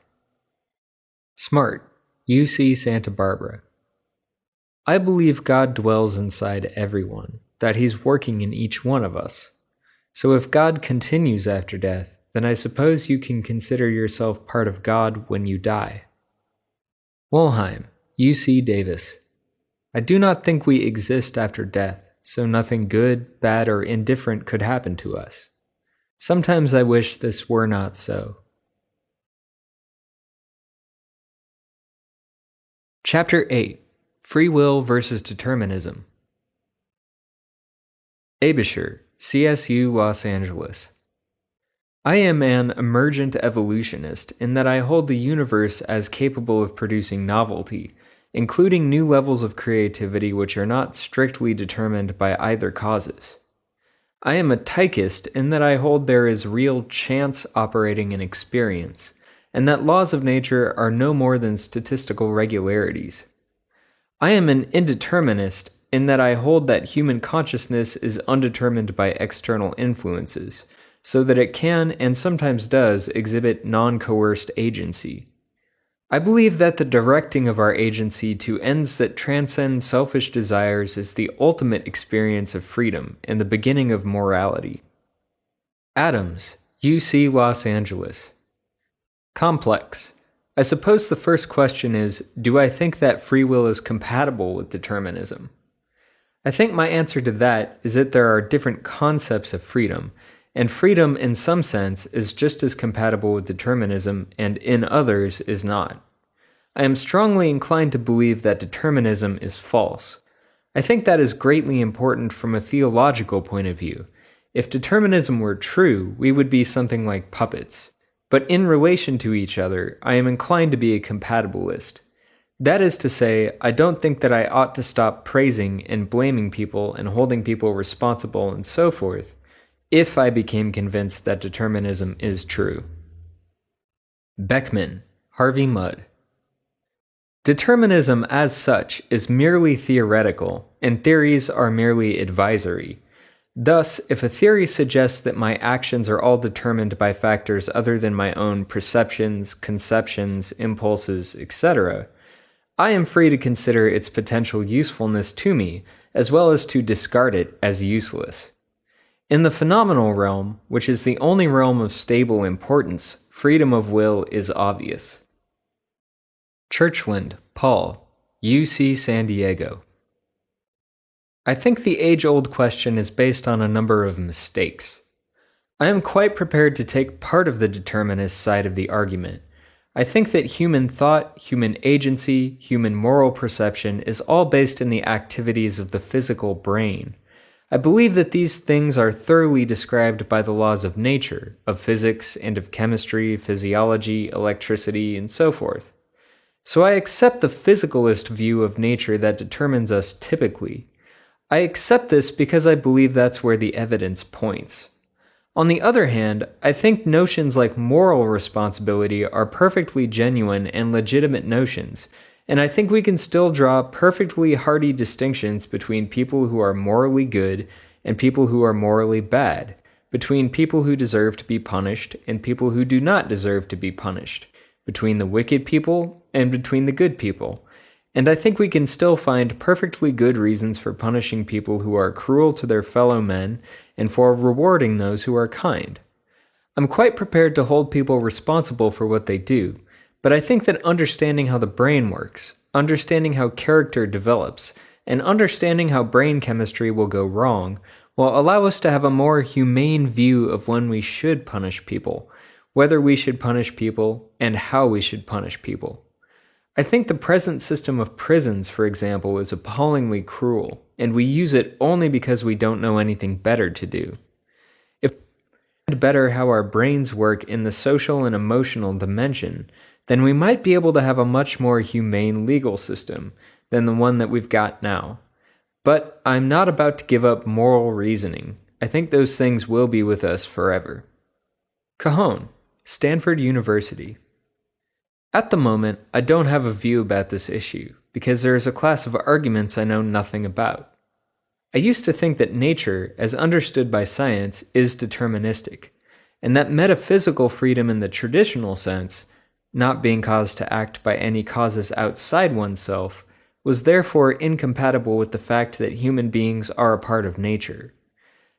Smart, UC Santa Barbara. I believe God dwells inside everyone, that He's working in each one of us. So if God continues after death, then I suppose you can consider yourself part of God when you die. Wollheim, UC Davis. I do not think we exist after death, so nothing good, bad, or indifferent could happen to us. Sometimes I wish this were not so. Chapter 8. Free Will versus Determinism. Abisher, CSU Los Angeles. I am an emergent evolutionist in that I hold the universe as capable of producing novelty, including new levels of creativity which are not strictly determined by either causes. I am a tychist in that I hold there is real chance operating in experience, and that laws of nature are no more than statistical regularities. I am an indeterminist in that I hold that human consciousness is undetermined by external influences, so that it can and sometimes does exhibit non-coerced agency. I believe that the directing of our agency to ends that transcend selfish desires is the ultimate experience of freedom and the beginning of morality. Adams, UC Los Angeles. Complex. I suppose the first question is, do I think that free will is compatible with determinism? I think my answer to that is that there are different concepts of freedom, and freedom in some sense is just as compatible with determinism and in others is not. I am strongly inclined to believe that determinism is false. I think that is greatly important from a theological point of view. If determinism were true, we would be something like puppets. But in relation to each other, I am inclined to be a compatibilist. That is to say, I don't think that I ought to stop praising and blaming people and holding people responsible and so forth, if I became convinced that determinism is true. Beckman, Harvey Mudd. Determinism as such is merely theoretical, and theories are merely advisory. Thus, if a theory suggests that my actions are all determined by factors other than my own perceptions, conceptions, impulses, etc., I am free to consider its potential usefulness to me, as well as to discard it as useless. In the phenomenal realm, which is the only realm of stable importance, freedom of will is obvious. Churchland, Paul, UC San Diego. I think the age-old question is based on a number of mistakes. I am quite prepared to take part of the determinist side of the argument. I think that human thought, human agency, human moral perception is all based in the activities of the physical brain. I believe that these things are thoroughly described by the laws of nature, of physics, and of chemistry, physiology, electricity, and so forth. So I accept the physicalist view of nature that determines us typically. I accept this because I believe that's where the evidence points. On the other hand, I think notions like moral responsibility are perfectly genuine and legitimate notions, and I think we can still draw perfectly hearty distinctions between people who are morally good and people who are morally bad, between people who deserve to be punished and people who do not deserve to be punished, between the wicked people and between the good people. And I think we can still find perfectly good reasons for punishing people who are cruel to their fellow men and for rewarding those who are kind. I'm quite prepared to hold people responsible for what they do, but I think that understanding how the brain works, understanding how character develops, and understanding how brain chemistry will go wrong will allow us to have a more humane view of when we should punish people, whether we should punish people, and how we should punish people. I think the present system of prisons, for example, is appallingly cruel, and we use it only because we don't know anything better to do. If we understand better how our brains work in the social and emotional dimension, then we might be able to have a much more humane legal system than the one that we've got now. But I'm not about to give up moral reasoning. I think those things will be with us forever. Cajon, Stanford University. At the moment, I don't have a view about this issue, because there is a class of arguments I know nothing about. I used to think that nature, as understood by science, is deterministic, and that metaphysical freedom in the traditional sense, not being caused to act by any causes outside oneself, was therefore incompatible with the fact that human beings are a part of nature.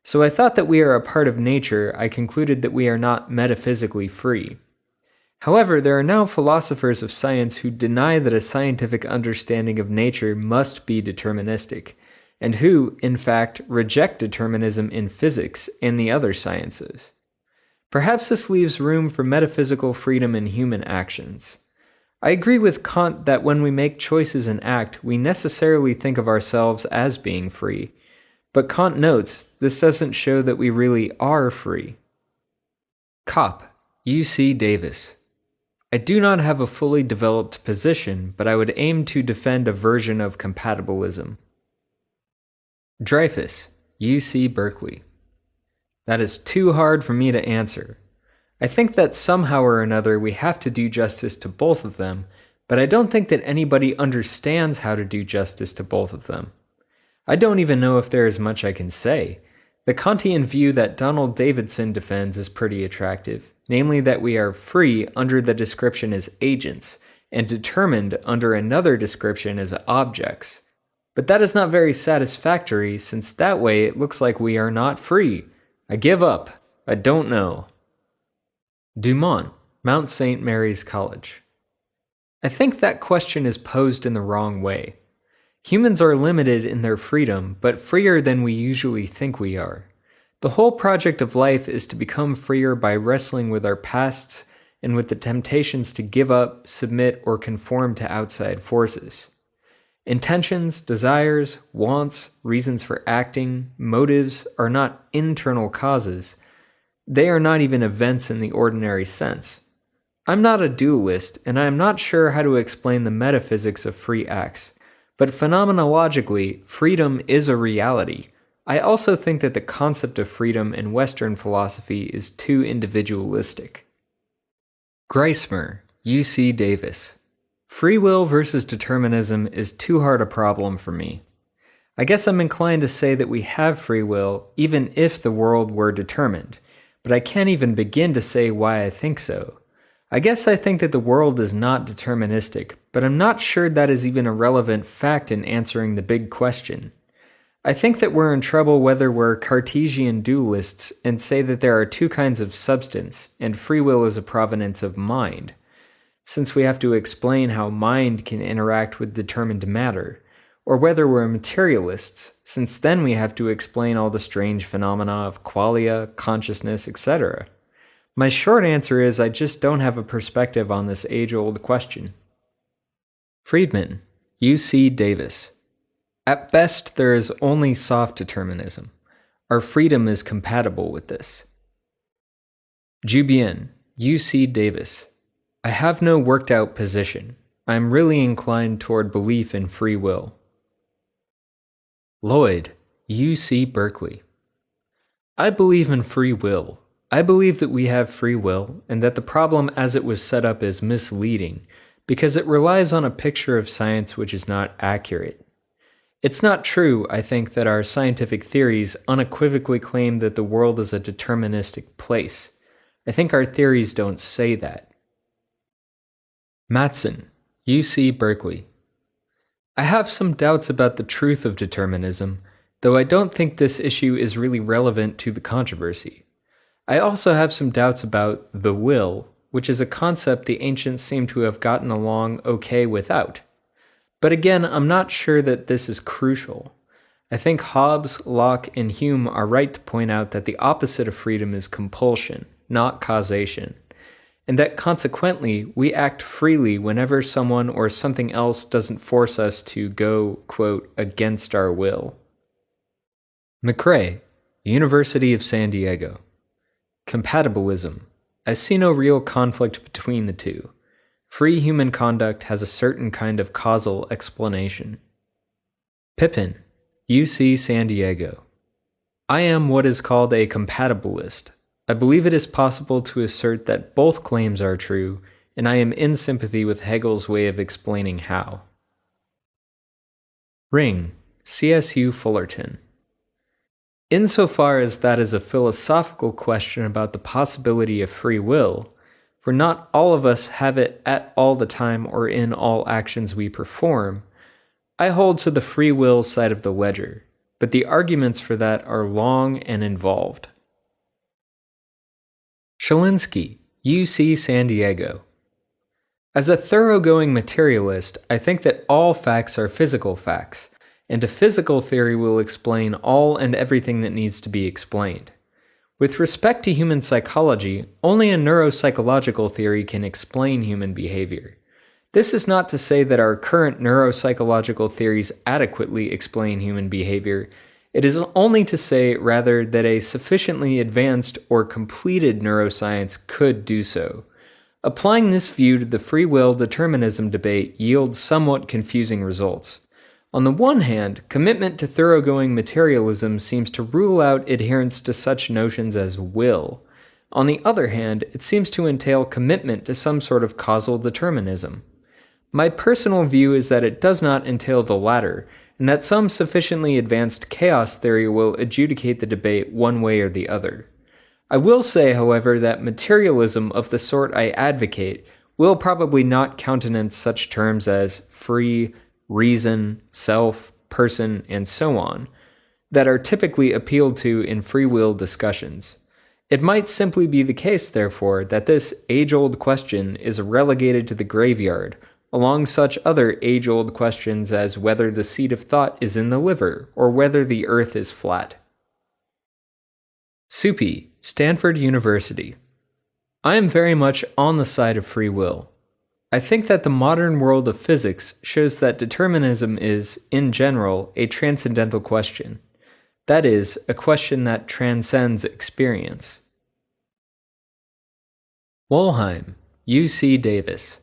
So I thought that we are a part of nature. I concluded that we are not metaphysically free. However, there are now philosophers of science who deny that a scientific understanding of nature must be deterministic, and who, in fact, reject determinism in physics and the other sciences. Perhaps this leaves room for metaphysical freedom in human actions. I agree with Kant that when we make choices and act, we necessarily think of ourselves as being free, but Kant notes this doesn't show that we really are free. Kopp, UC Davis. I do not have a fully developed position, but I would aim to defend a version of compatibilism. Dreyfus, UC Berkeley. That is too hard for me to answer. I think that somehow or another we have to do justice to both of them, but I don't think that anybody understands how to do justice to both of them. I don't even know if there is much I can say. The Kantian view that Donald Davidson defends is pretty attractive, namely that we are free under the description as agents, and determined under another description as objects. But that is not very satisfactory, since that way it looks like we are not free. I give up. I don't know. Dumont, Mount St. Mary's College. I think that question is posed in the wrong way. Humans are limited in their freedom, but freer than we usually think we are. The whole project of life is to become freer by wrestling with our pasts and with the temptations to give up, submit, or conform to outside forces. Intentions, desires, wants, reasons for acting, motives are not internal causes. They are not even events in the ordinary sense. I'm not a dualist, and I am not sure how to explain the metaphysics of free acts, but phenomenologically, freedom is a reality. I also think that the concept of freedom in Western philosophy is too individualistic. Geismer, UC Davis. Free will versus determinism is too hard a problem for me. I guess I'm inclined to say that we have free will even if the world were determined, but I can't even begin to say why I think so. I guess I think that the world is not deterministic, but I'm not sure that is even a relevant fact in answering the big question. I think that we're in trouble whether we're Cartesian dualists and say that there are two kinds of substance, and free will is a provenance of mind, since we have to explain how mind can interact with determined matter, or whether we're materialists, since then we have to explain all the strange phenomena of qualia, consciousness, etc. My short answer is I just don't have a perspective on this age-old question. Friedman, U.C. Davis. At best, there is only soft determinism. Our freedom is compatible with this. Jubien, U.C. Davis. I have no worked-out position. I am really inclined toward belief in free will. Lloyd, U.C. Berkeley. I believe in free will. I believe that we have free will, and that the problem as it was set up is misleading, because it relies on a picture of science which is not accurate. It's not true, I think, that our scientific theories unequivocally claim that the world is a deterministic place. I think our theories don't say that. Matson, U.C. Berkeley. I have some doubts about the truth of determinism, though I don't think this issue is really relevant to the controversy. I also have some doubts about the will, which is a concept the ancients seem to have gotten along okay without. But again, I'm not sure that this is crucial. I think Hobbes, Locke, and Hume are right to point out that the opposite of freedom is compulsion, not causation, and that consequently we act freely whenever someone or something else doesn't force us to go, quote, against our will. McRae, University of San Diego. Compatibilism. I see no real conflict between the two. Free human conduct has a certain kind of causal explanation. Pippin, UC San Diego. I am what is called a compatibilist. I believe it is possible to assert that both claims are true, and I am in sympathy with Hegel's way of explaining how. Ring, CSU Fullerton. Insofar as that is a philosophical question about the possibility of free will, for not all of us have it at all the time or in all actions we perform, I hold to the free will side of the ledger, but the arguments for that are long and involved. Shalinsky, UC San Diego. As a thoroughgoing materialist, I think that all facts are physical facts, and a physical theory will explain all and everything that needs to be explained. With respect to human psychology, only a neuropsychological theory can explain human behavior. This is not to say that our current neuropsychological theories adequately explain human behavior. It is only to say, rather, that a sufficiently advanced or completed neuroscience could do so. Applying this view to the free will determinism debate yields somewhat confusing results. On the one hand, commitment to thoroughgoing materialism seems to rule out adherence to such notions as will. On the other hand, it seems to entail commitment to some sort of causal determinism. My personal view is that it does not entail the latter, and that some sufficiently advanced chaos theory will adjudicate the debate one way or the other. I will say, however, that materialism of the sort I advocate will probably not countenance such terms as free, reason, self, person, and so on, that are typically appealed to in free will discussions. It might simply be the case, therefore, that this age-old question is relegated to the graveyard, along such other age-old questions as whether the seat of thought is in the liver, or whether the earth is flat. Suppi, Stanford University. I am very much on the side of free will. I think that the modern world of physics shows that determinism is, in general, a transcendental question. That is, a question that transcends experience. Wollheim, UC Davis.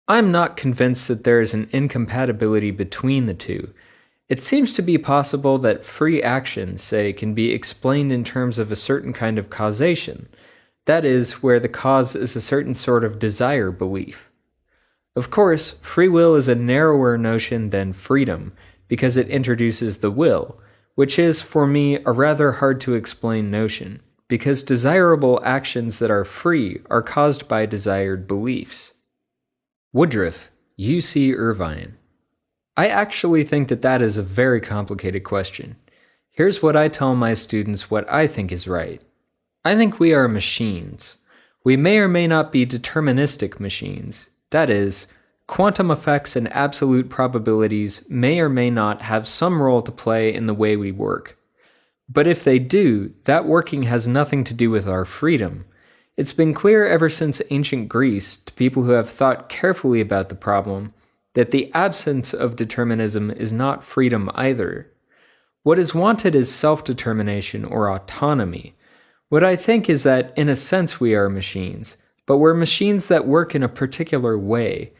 I am not convinced that there is an incompatibility between the two. It seems to be possible that free action, say, can be explained in terms of a certain kind of causation, that is, where the cause is a certain sort of desire belief. Of course, free will is a narrower notion than freedom, because it introduces the will, which is, for me, a rather hard-to-explain notion. because desirable actions that are free are caused by desired beliefs. Woodruff, U.C. Irvine. I actually think that is a very complicated question. Here's what I tell my students what I think is right. I think we are machines. We may or may not be deterministic machines. That is, quantum effects and absolute probabilities may or may not have some role to play in the way we work. But if they do, that working has nothing to do with our freedom. It's been clear ever since ancient Greece, to people who have thought carefully about the problem, that the absence of determinism is not freedom either. What is wanted is self-determination or autonomy. What I think is that, in a sense, we are machines, but we're machines that work in a particular way.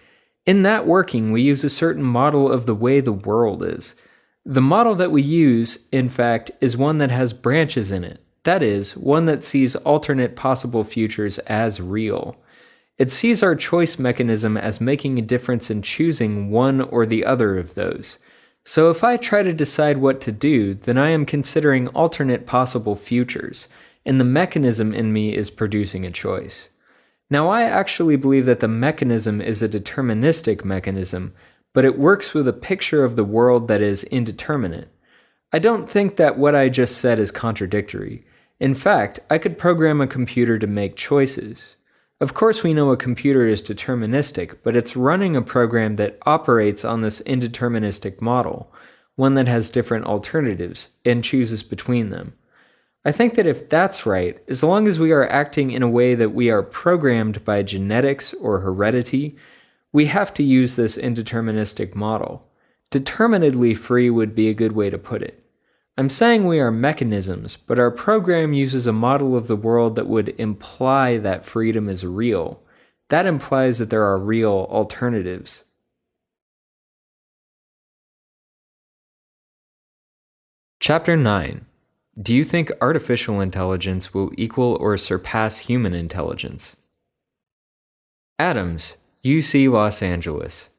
In that working, we use a certain model of the way the world is. The model that we use, in fact, is one that has branches in it. That is, one that sees alternate possible futures as real. It sees our choice mechanism as making a difference in choosing one or the other of those. So if I try to decide what to do, then I am considering alternate possible futures, and the mechanism in me is producing a choice. Now, I actually believe that the mechanism is a deterministic mechanism, but it works with a picture of the world that is indeterminate. I don't think that what I just said is contradictory. In fact, I could program a computer to make choices. Of course, we know a computer is deterministic, but it's running a program that operates on this indeterministic model, one that has different alternatives, and chooses between them. I think that if that's right, as long as we are acting in a way that we are programmed by genetics or heredity, we have to use this indeterministic model. Determinedly free would be a good way to put it. I'm saying we are mechanisms, but our program uses a model of the world that would imply that freedom is real. That implies that there are real alternatives. Chapter 9. Do you think artificial intelligence will equal or surpass human intelligence? Adams, UC Los Angeles.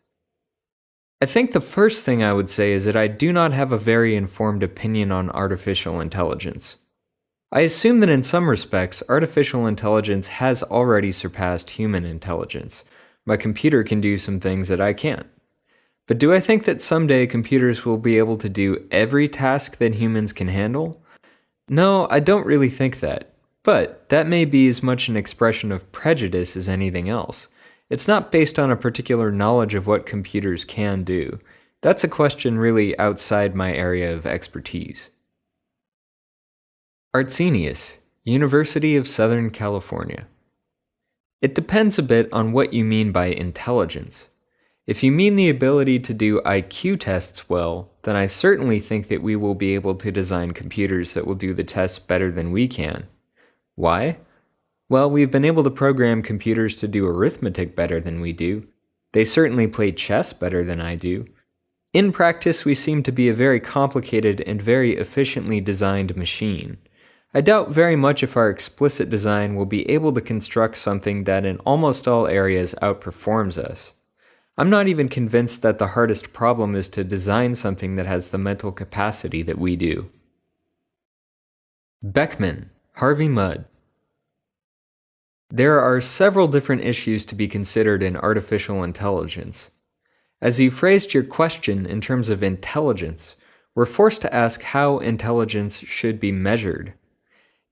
I think the first thing I would say is that I do not have a very informed opinion on artificial intelligence. I assume that in some respects, artificial intelligence has already surpassed human intelligence. My computer can do some things that I can't. But do I think that someday computers will be able to do every task that humans can handle? No, I don't really think that. But that may be as much an expression of prejudice as anything else. It's not based on a particular knowledge of what computers can do. That's a question really outside my area of expertise. Artsenius, University of Southern California. It depends a bit on what you mean by intelligence. If you mean the ability to do IQ tests well, then I certainly think that we will be able to design computers that will do the tests better than we can. Why? Well, we've been able to program computers to do arithmetic better than we do. They certainly play chess better than I do. In practice, we seem to be a very complicated and very efficiently designed machine. I doubt very much if our explicit design will be able to construct something that in almost all areas outperforms us. I'm not even convinced that the hardest problem is to design something that has the mental capacity that we do. Beckman, Harvey Mudd. There are several different issues to be considered in artificial intelligence. As you phrased your question in terms of intelligence, we're forced to ask how intelligence should be measured.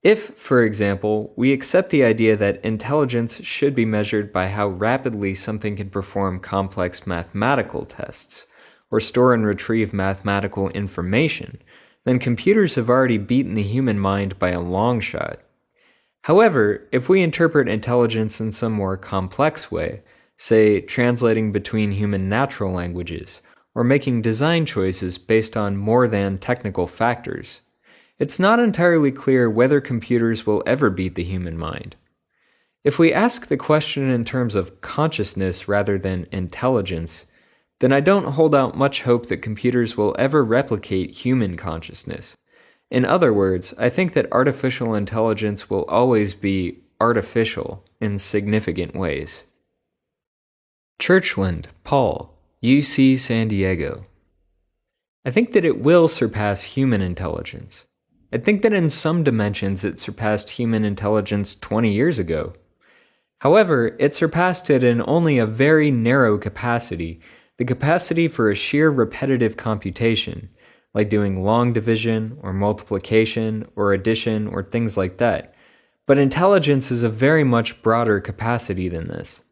If, for example, we accept the idea that intelligence should be measured by how rapidly something can perform complex mathematical tests, or store and retrieve mathematical information, then computers have already beaten the human mind by a long shot. However, if we interpret intelligence in some more complex way, say translating between human natural languages, or making design choices based on more than technical factors, it's not entirely clear whether computers will ever beat the human mind. If we ask the question in terms of consciousness rather than intelligence, then I don't hold out much hope that computers will ever replicate human consciousness. In other words, I think that artificial intelligence will always be artificial in significant ways. Churchland, Paul, UC San Diego. I think that it will surpass human intelligence. I think that in some dimensions it surpassed human intelligence 20 years ago. However, it surpassed it in only a very narrow capacity, the capacity for a sheer repetitive computation, like doing long division or multiplication or addition or things like that. But intelligence is a very much broader capacity than this.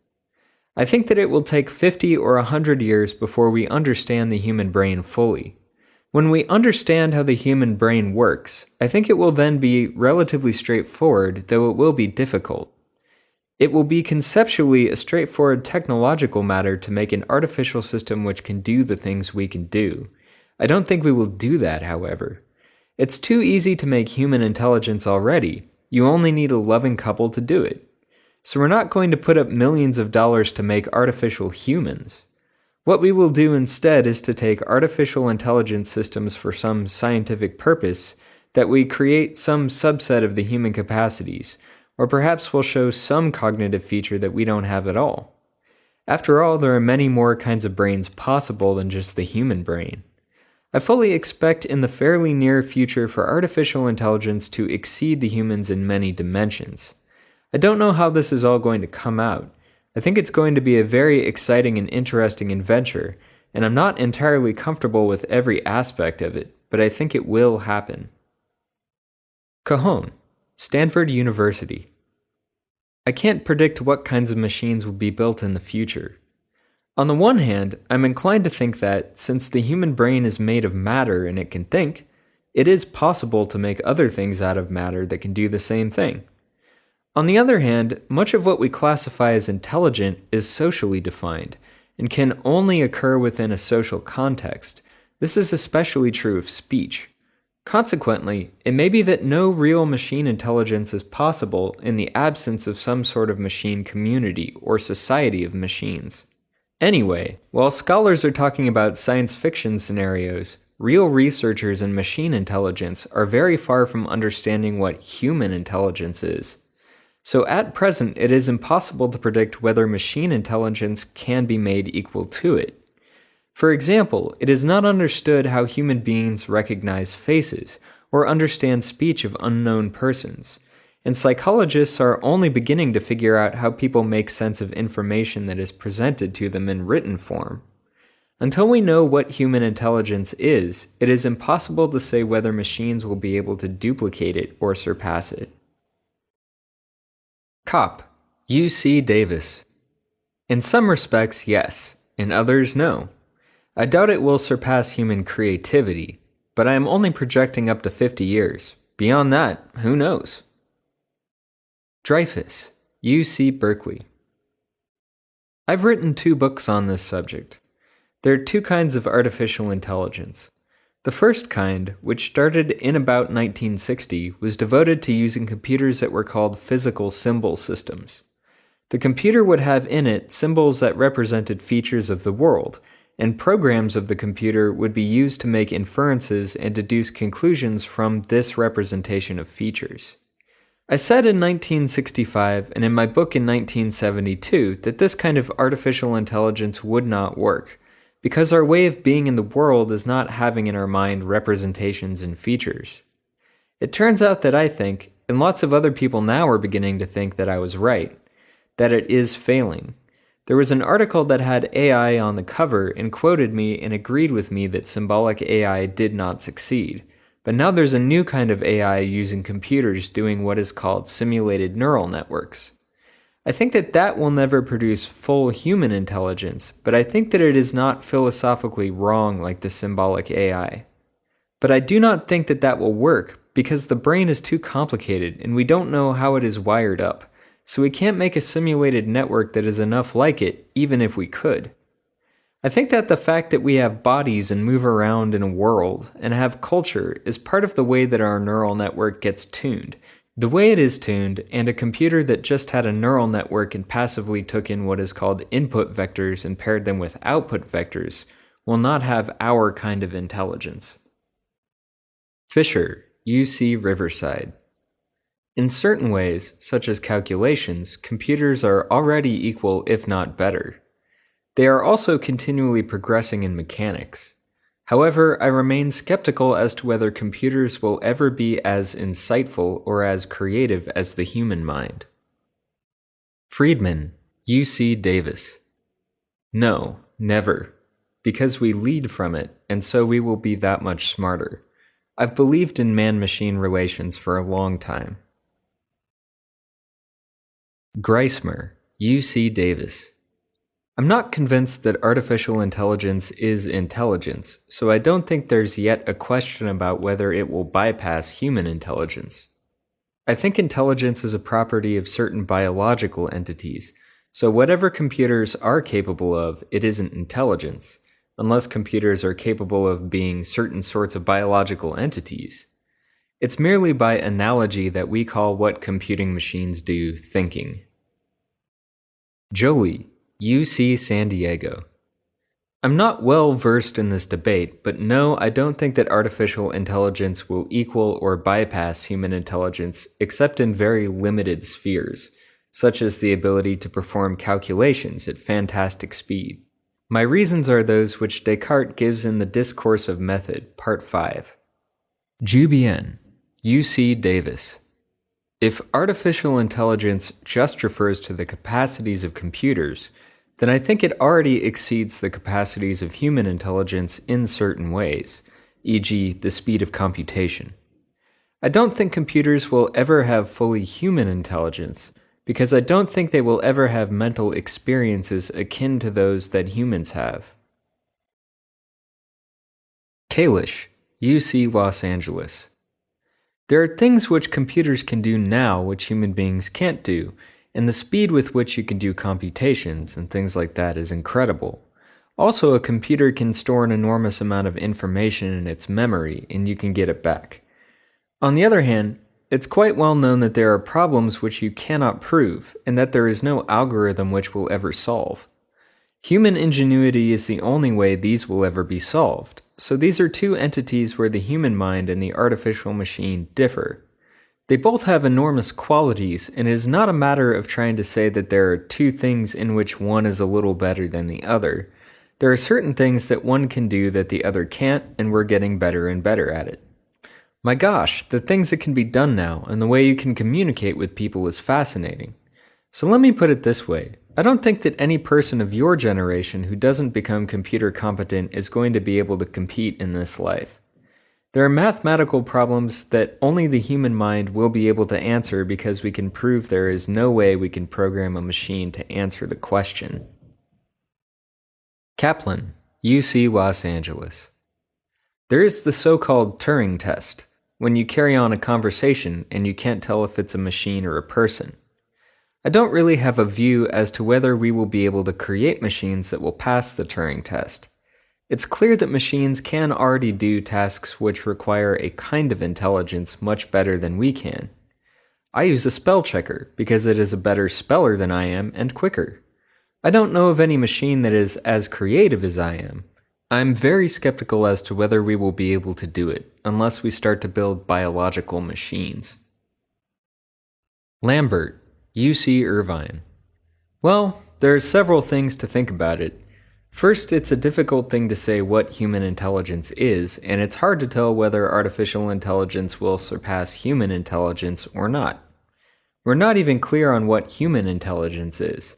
I think that it will take 50 or 100 years before we understand the human brain fully. When we understand how the human brain works, I think it will then be relatively straightforward, though it will be difficult. It will be conceptually a straightforward technological matter to make an artificial system which can do the things we can do. I don't think we will do that, however. It's too easy to make human intelligence already. You only need a loving couple to do it. So we're not going to put up millions of dollars to make artificial humans. What we will do instead is to take artificial intelligence systems for some scientific purpose, that we create some subset of the human capacities, or perhaps we'll show some cognitive feature that we don't have at all. After all, there are many more kinds of brains possible than just the human brain. I fully expect in the fairly near future for artificial intelligence to exceed the humans in many dimensions. I don't know how this is all going to come out. I think it's going to be a very exciting and interesting adventure, and I'm not entirely comfortable with every aspect of it, but I think it will happen. Cajon, Stanford University. I can't predict what kinds of machines will be built in the future. On the one hand, I'm inclined to think that, since the human brain is made of matter and it can think, it is possible to make other things out of matter that can do the same thing. On the other hand, much of what we classify as intelligent is socially defined, and can only occur within a social context. This is especially true of speech. Consequently, it may be that no real machine intelligence is possible in the absence of some sort of machine community or society of machines. Anyway, while scholars are talking about science fiction scenarios, real researchers in machine intelligence are very far from understanding what human intelligence is. So at present, it is impossible to predict whether machine intelligence can be made equal to it. For example, it is not understood how human beings recognize faces or understand speech of unknown persons, and psychologists are only beginning to figure out how people make sense of information that is presented to them in written form. Until we know what human intelligence is, it is impossible to say whether machines will be able to duplicate it or surpass it. Cop, UC Davis. In some respects, yes. In others, no. I doubt it will surpass human creativity, but I am only projecting up to 50 years. Beyond that, who knows? Dreyfus, UC Berkeley. I've written 2 books on this subject. There are 2 kinds of artificial intelligence. The first kind, which started in about 1960, was devoted to using computers that were called physical symbol systems. The computer would have in it symbols that represented features of the world, and programs of the computer would be used to make inferences and deduce conclusions from this representation of features. I said in 1965 and in my book in 1972 that this kind of artificial intelligence would not work, because our way of being in the world is not having in our mind representations and features. It turns out that I think, and lots of other people now are beginning to think that I was right, that it is failing. There was an article that had AI on the cover and quoted me and agreed with me that symbolic AI did not succeed. But now there's a new kind of AI using computers doing what is called simulated neural networks. I think that that will never produce full human intelligence, but I think that it is not philosophically wrong like the symbolic AI. But I do not think that that will work, because the brain is too complicated and we don't know how it is wired up, so we can't make a simulated network that is enough like it, even if we could. I think that the fact that we have bodies and move around in a world and have culture is part of the way that our neural network gets tuned. The way it is tuned, and a computer that just had a neural network and passively took in what is called input vectors and paired them with output vectors, will not have our kind of intelligence. Fisher, UC Riverside. In certain ways, such as calculations, computers are already equal if not better. They are also continually progressing in mechanics. However, I remain skeptical as to whether computers will ever be as insightful or as creative as the human mind. Friedman, U.C. Davis. No, never. Because we lead from it, and so we will be that much smarter. I've believed in man-machine relations for a long time. Geismer, U.C. Davis. I'm not convinced that artificial intelligence is intelligence, so I don't think there's yet a question about whether it will bypass human intelligence. I think intelligence is a property of certain biological entities, so whatever computers are capable of, it isn't intelligence, unless computers are capable of being certain sorts of biological entities. It's merely by analogy that we call what computing machines do thinking. Jolie, UC San Diego. I'm not well versed in this debate, but no, I don't think that artificial intelligence will equal or bypass human intelligence except in very limited spheres, such as the ability to perform calculations at fantastic speed. My reasons are those which Descartes gives in the Discourse of Method, Part 5. Jubian, UC Davis. If artificial intelligence just refers to the capacities of computers, then I think it already exceeds the capacities of human intelligence in certain ways, e.g., the speed of computation. I don't think computers will ever have fully human intelligence, because I don't think they will ever have mental experiences akin to those that humans have. Kalish, UC Los Angeles. There are things which computers can do now which human beings can't do, and the speed with which you can do computations and things like that is incredible. Also, a computer can store an enormous amount of information in its memory, and you can get it back. On the other hand, it's quite well known that there are problems which you cannot prove, and that there is no algorithm which will ever solve. Human ingenuity is the only way these will ever be solved, so these are two entities where the human mind and the artificial machine differ. They both have enormous qualities, and it is not a matter of trying to say that there are two things in which one is a little better than the other. There are certain things that one can do that the other can't, and we're getting better and better at it. My gosh, the things that can be done now, and the way you can communicate with people is fascinating. So let me put it this way. I don't think that any person of your generation who doesn't become computer competent is going to be able to compete in this life. There are mathematical problems that only the human mind will be able to answer because we can prove there is no way we can program a machine to answer the question. Kaplan, UC Los Angeles. There is the so-called Turing test, when you carry on a conversation and you can't tell if it's a machine or a person. I don't really have a view as to whether we will be able to create machines that will pass the Turing test. It's clear that machines can already do tasks which require a kind of intelligence much better than we can. I use a spell checker because it is a better speller than I am and quicker. I don't know of any machine that is as creative as I am. I'm very skeptical as to whether we will be able to do it, unless we start to build biological machines. Lambert, UC Irvine. Well, there are several things to think about it. First, it's a difficult thing to say what human intelligence is, and it's hard to tell whether artificial intelligence will surpass human intelligence or not. We're not even clear on what human intelligence is.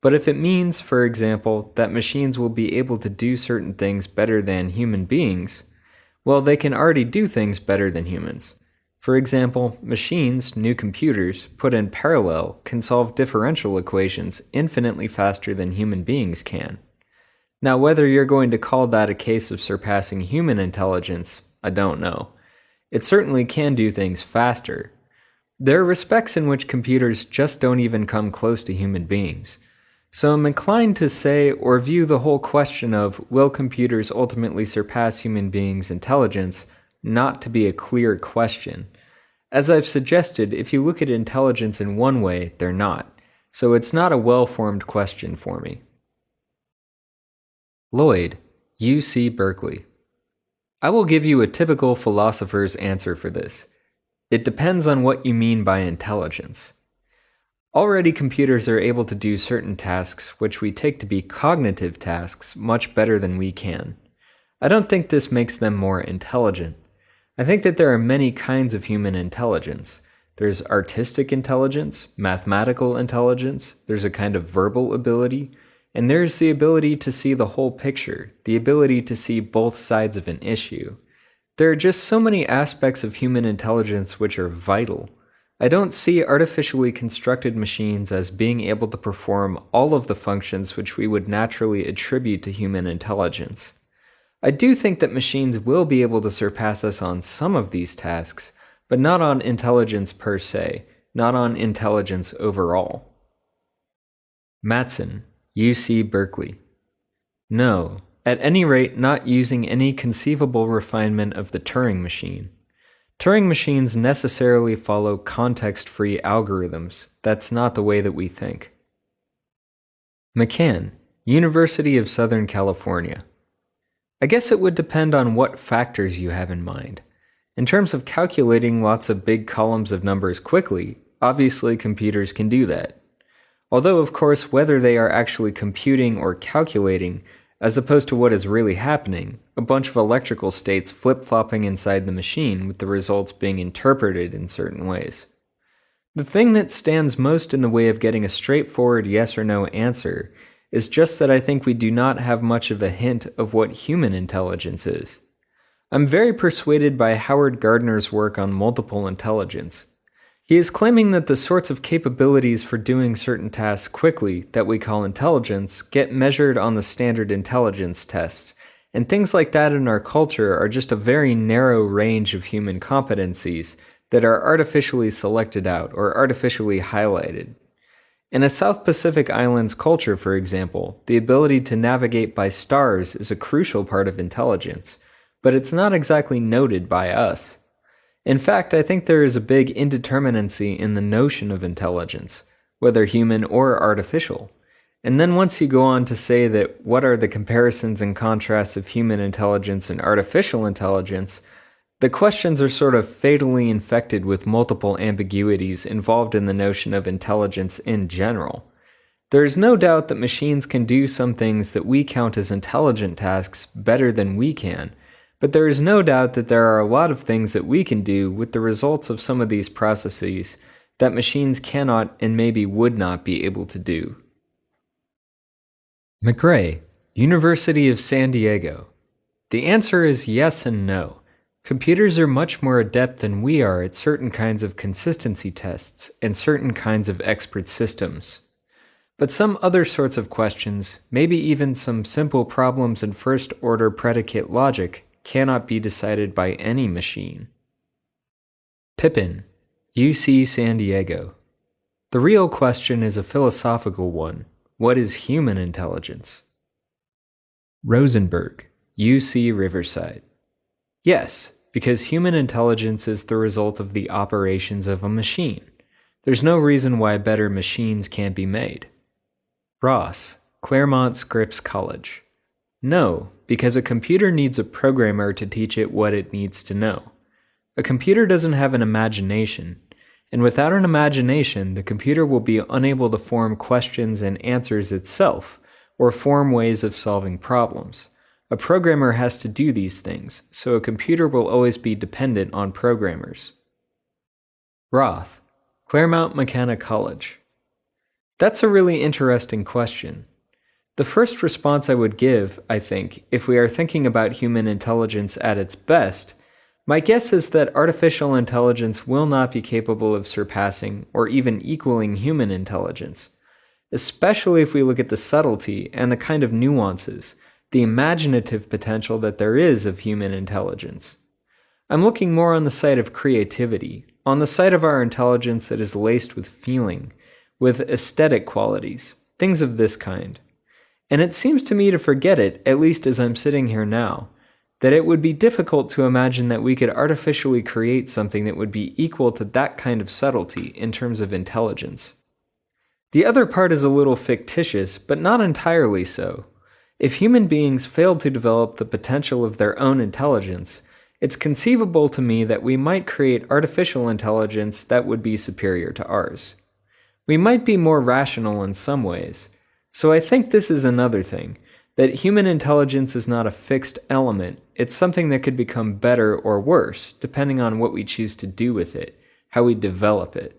But if it means, for example, that machines will be able to do certain things better than human beings, well, they can already do things better than humans. For example, machines, new computers, put in parallel, can solve differential equations infinitely faster than human beings can. Now, whether you're going to call that a case of surpassing human intelligence, I don't know. It certainly can do things faster. There are respects in which computers just don't even come close to human beings. So I'm inclined to say or view the whole question of will computers ultimately surpass human beings' intelligence not to be a clear question. As I've suggested, if you look at intelligence in one way, they're not. So it's not a well-formed question for me. Lloyd, UC Berkeley. I will give you a typical philosopher's answer for this. It depends on what you mean by intelligence. Already computers are able to do certain tasks which we take to be cognitive tasks much better than we can. I don't think this makes them more intelligent. I think that there are many kinds of human intelligence. There's artistic intelligence, mathematical intelligence, there's a kind of verbal ability, and there's the ability to see the whole picture, the ability to see both sides of an issue. There are just so many aspects of human intelligence which are vital. I don't see artificially constructed machines as being able to perform all of the functions which we would naturally attribute to human intelligence. I do think that machines will be able to surpass us on some of these tasks, but not on intelligence per se, not on intelligence overall. Matson, UC Berkeley. No, at any rate not using any conceivable refinement of the Turing machine. Turing machines necessarily follow context-free algorithms. That's not the way that we think. McCann, University of Southern California. I guess it would depend on what factors you have in mind. In terms of calculating lots of big columns of numbers quickly, obviously computers can do that. Although, of course, whether they are actually computing or calculating, as opposed to what is really happening, a bunch of electrical states flip-flopping inside the machine with the results being interpreted in certain ways. The thing that stands most in the way of getting a straightforward yes or no answer is just that I think we do not have much of a hint of what human intelligence is. I'm very persuaded by Howard Gardner's work on multiple intelligence. He is claiming that the sorts of capabilities for doing certain tasks quickly that we call intelligence get measured on the standard intelligence test, and things like that in our culture are just a very narrow range of human competencies that are artificially selected out or artificially highlighted. In a South Pacific Islands culture, for example, the ability to navigate by stars is a crucial part of intelligence, but it's not exactly noted by us. In fact, I think there is a big indeterminacy in the notion of intelligence, whether human or artificial. And then once you go on to say that what are the comparisons and contrasts of human intelligence and artificial intelligence, the questions are sort of fatally infected with multiple ambiguities involved in the notion of intelligence in general. There is no doubt that machines can do some things that we count as intelligent tasks better than we can, but there is no doubt that there are a lot of things that we can do with the results of some of these processes that machines cannot and maybe would not be able to do. McRae, University of San Diego. The answer is yes and no. Computers are much more adept than we are at certain kinds of consistency tests and certain kinds of expert systems. But some other sorts of questions, maybe even some simple problems in first-order predicate logic, cannot be decided by any machine. Pippin, UC San Diego. The real question is a philosophical one. What is human intelligence? Rosenberg, UC Riverside. Yes, because human intelligence is the result of the operations of a machine. There's no reason why better machines can't be made. Ross, Claremont Scripps College. No, because a computer needs a programmer to teach it what it needs to know. A computer doesn't have an imagination, and without an imagination, the computer will be unable to form questions and answers itself, or form ways of solving problems. A programmer has to do these things, so a computer will always be dependent on programmers. Roth, Claremont McKenna College. That's a really interesting question. The first response I would give, I think, if we are thinking about human intelligence at its best, my guess is that artificial intelligence will not be capable of surpassing or even equaling human intelligence, especially if we look at the subtlety and the kind of nuances, the imaginative potential that there is of human intelligence. I'm looking more on the side of creativity, on the side of our intelligence that is laced with feeling, with aesthetic qualities, things of this kind. And it seems to me to forget it, at least as I'm sitting here now, that it would be difficult to imagine that we could artificially create something that would be equal to that kind of subtlety in terms of intelligence. The other part is a little fictitious, but not entirely so. If human beings failed to develop the potential of their own intelligence, it's conceivable to me that we might create artificial intelligence that would be superior to ours. We might be more rational in some ways. So I think this is another thing. that human intelligence is not a fixed element, it's something that could become better or worse, depending on what we choose to do with it, how we develop it.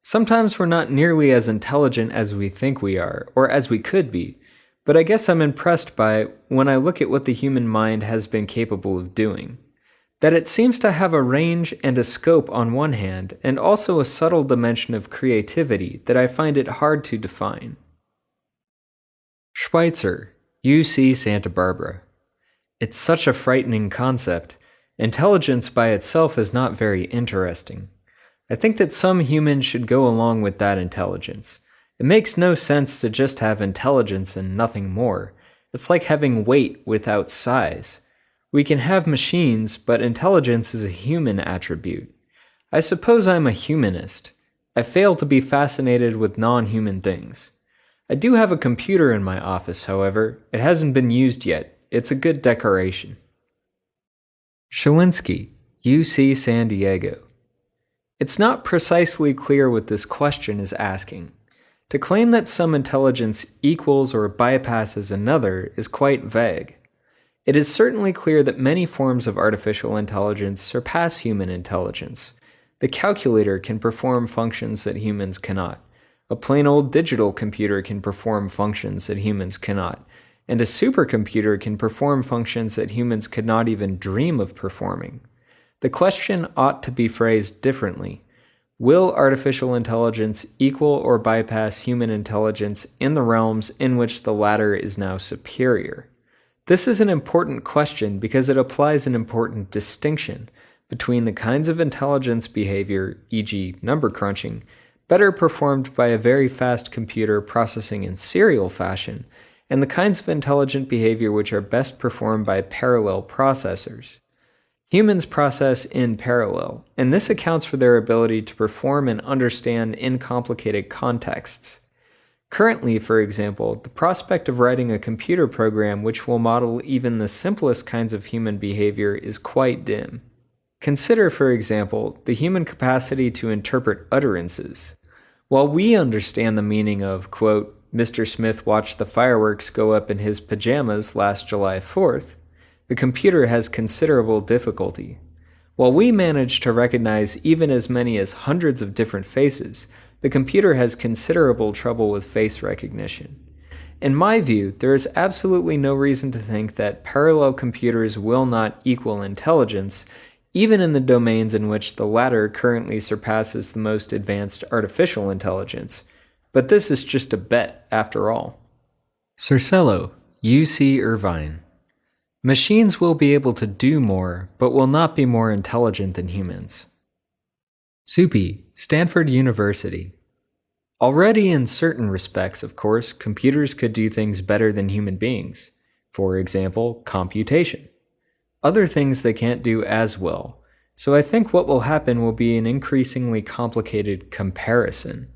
Sometimes we're not nearly as intelligent as we think we are, or as we could be, but I guess I'm impressed by when I look at what the human mind has been capable of doing. That it seems to have a range and a scope on one hand, and also a subtle dimension of creativity that I find it hard to define. Schweitzer, UC Santa Barbara. It's such a frightening concept. Intelligence by itself is not very interesting. I think that some humans should go along with that intelligence. It makes no sense to just have intelligence and nothing more. It's like having weight without size. We can have machines, but intelligence is a human attribute. I suppose I'm a humanist. I fail to be fascinated with non-human things. I do have a computer in my office, however. It hasn't been used yet. It's a good decoration. Shalinsky, UC San Diego. It's not precisely clear what this question is asking. To claim that some intelligence equals or bypasses another is quite vague. It is certainly clear that many forms of artificial intelligence surpass human intelligence. The calculator can perform functions that humans cannot. A plain old digital computer can perform functions that humans cannot, and a supercomputer can perform functions that humans could not even dream of performing. The question ought to be phrased differently. Will artificial intelligence equal or bypass human intelligence in the realms in which the latter is now superior? This is an important question because it applies an important distinction between the kinds of intelligence behavior, e.g. number crunching, better performed by a very fast computer processing in serial fashion, and the kinds of intelligent behavior which are best performed by parallel processors. Humans process in parallel, and this accounts for their ability to perform and understand in complicated contexts. Currently, for example, the prospect of writing a computer program which will model even the simplest kinds of human behavior is quite dim. Consider, for example, the human capacity to interpret utterances. While we understand the meaning of, quote, Mr. Smith watched the fireworks go up in his pajamas last July 4th, the computer has considerable difficulty. While we manage to recognize even as many as hundreds of different faces, the computer has considerable trouble with face recognition. In my view, there is absolutely no reason to think that parallel computers will not equal intelligence, even in the domains in which the latter currently surpasses the most advanced artificial intelligence. But this is just a bet, after all. Cercello, UC Irvine. Machines will be able to do more, but will not be more intelligent than humans. Supi, Stanford University. Already in certain respects, of course, computers could do things better than human beings. For example, computation. Other things they can't do as well. So I think what will happen will be an increasingly complicated comparison.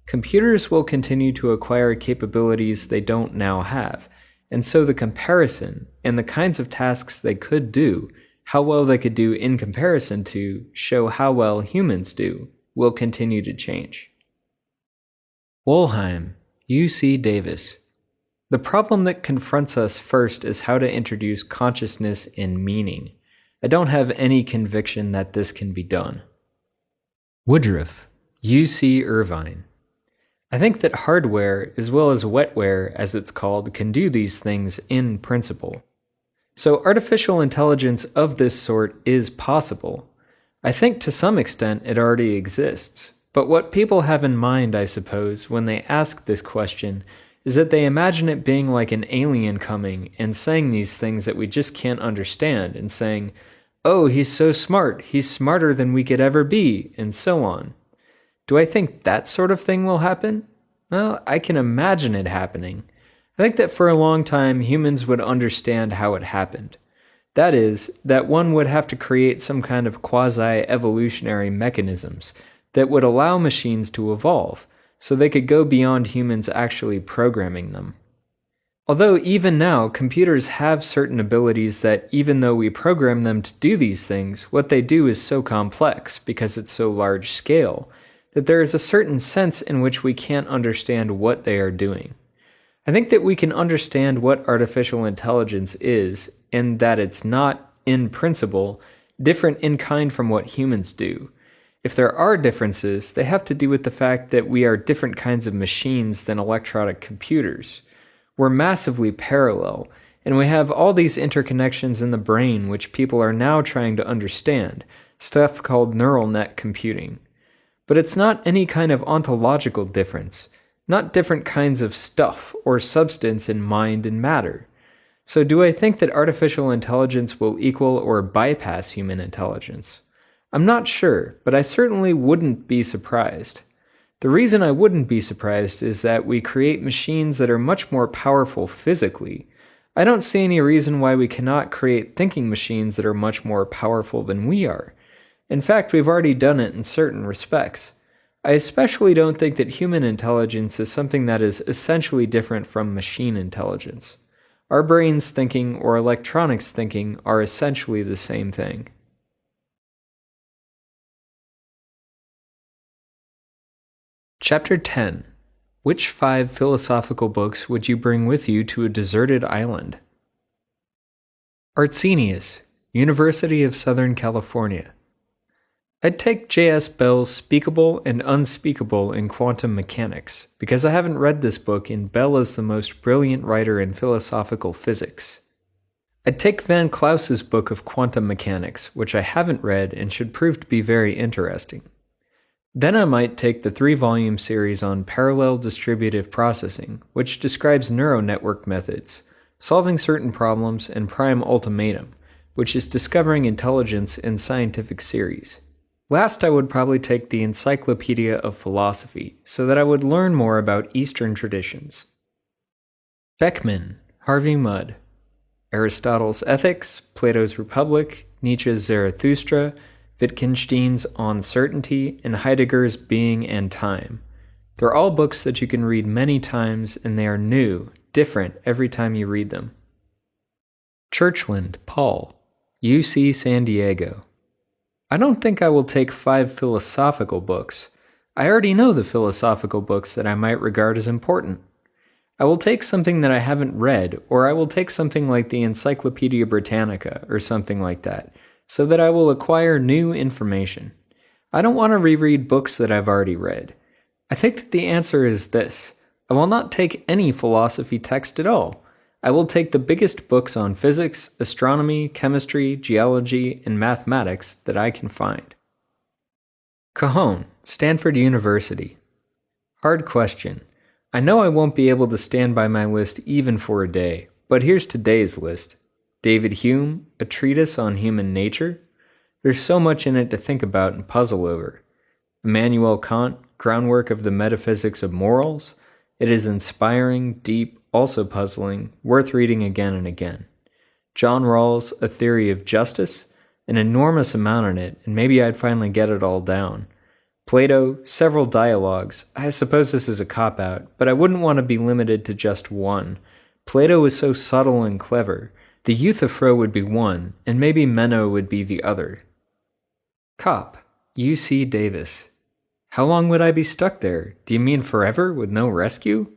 Computers will continue to acquire capabilities they don't now have, and so the comparison and the kinds of tasks they could do, how well they could do in comparison to show how well humans do, will continue to change. Wollheim, UC Davis. The problem that confronts us first is how to introduce consciousness and meaning. I don't have any conviction that this can be done. Woodruff, UC Irvine. I think that hardware, as well as wetware, as it's called, can do these things in principle. So artificial intelligence of this sort is possible. I think to some extent it already exists. But what people have in mind, I suppose, when they ask this question, is that they imagine it being like an alien coming and saying these things that we just can't understand, and saying, oh, he's so smart, he's smarter than we could ever be, and so on. Do I think that sort of thing will happen? Well, I can imagine it happening. I think that for a long time humans would understand how it happened. That is, that one would have to create some kind of quasi-evolutionary mechanisms that would allow machines to evolve, so they could go beyond humans actually programming them. Although even now, computers have certain abilities that, even though we program them to do these things, what they do is so complex, because it's so large scale, that there is a certain sense in which we can't understand what they are doing. I think that we can understand what artificial intelligence is, and that it's not, in principle, different in kind from what humans do. If there are differences, they have to do with the fact that we are different kinds of machines than electronic computers. We're massively parallel, and we have all these interconnections in the brain which people are now trying to understand, stuff called neural net computing. But it's not any kind of ontological difference, not different kinds of stuff or substance in mind and matter. So do I think that artificial intelligence will equal or bypass human intelligence? I'm not sure, but I certainly wouldn't be surprised. The reason I wouldn't be surprised is that we create machines that are much more powerful physically. I don't see any reason why we cannot create thinking machines that are much more powerful than we are. In fact, we've already done it in certain respects. I especially don't think that human intelligence is something that is essentially different from machine intelligence. Our brains thinking or electronics thinking are essentially the same thing. Chapter 10. Which 5 philosophical books would you bring with you to a deserted island? Artsenius, University of Southern California. I'd take J.S. Bell's Speakable and Unspeakable in Quantum Mechanics, because I haven't read this book and Bell is the most brilliant writer in philosophical physics. I'd take Van Klaus's book of quantum mechanics, which I haven't read and should prove to be very interesting. Then I might take the 3-volume series on parallel distributive processing, which describes neural network methods, solving certain problems, and Prime Ultimatum, which is discovering intelligence in scientific series. Last, I would probably take the Encyclopedia of Philosophy, so that I would learn more about Eastern traditions. Beckman, Harvey Mudd. Aristotle's Ethics, Plato's Republic, Nietzsche's Zarathustra, Wittgenstein's On Certainty, and Heidegger's Being and Time. They're all books that you can read many times, and they are new, different every time you read them. Churchland, Paul. UC San Diego. I don't think I will take 5 philosophical books. I already know the philosophical books that I might regard as important. I will take something that I haven't read, or I will take something like the Encyclopedia Britannica or something like that, so that I will acquire new information. I don't want to reread books that I've already read. I think that the answer is this. I will not take any philosophy text at all. I will take the biggest books on physics, astronomy, chemistry, geology, and mathematics that I can find. Cajon, Stanford University. Hard question. I know I won't be able to stand by my list even for a day, but here's today's list. David Hume, A Treatise on Human Nature. There's so much in it to think about and puzzle over. Immanuel Kant, Groundwork of the Metaphysics of Morals. It is inspiring, deep, also puzzling, worth reading again and again. John Rawls, A Theory of Justice. An enormous amount in it, and maybe I'd finally get it all down. Plato, several dialogues. I suppose this is a cop-out, but I wouldn't want to be limited to just one. Plato is so subtle and clever. The Euthyphro would be one, and maybe Meno would be the other. Cop, UC Davis. How long would I be stuck there? Do you mean forever, with no rescue?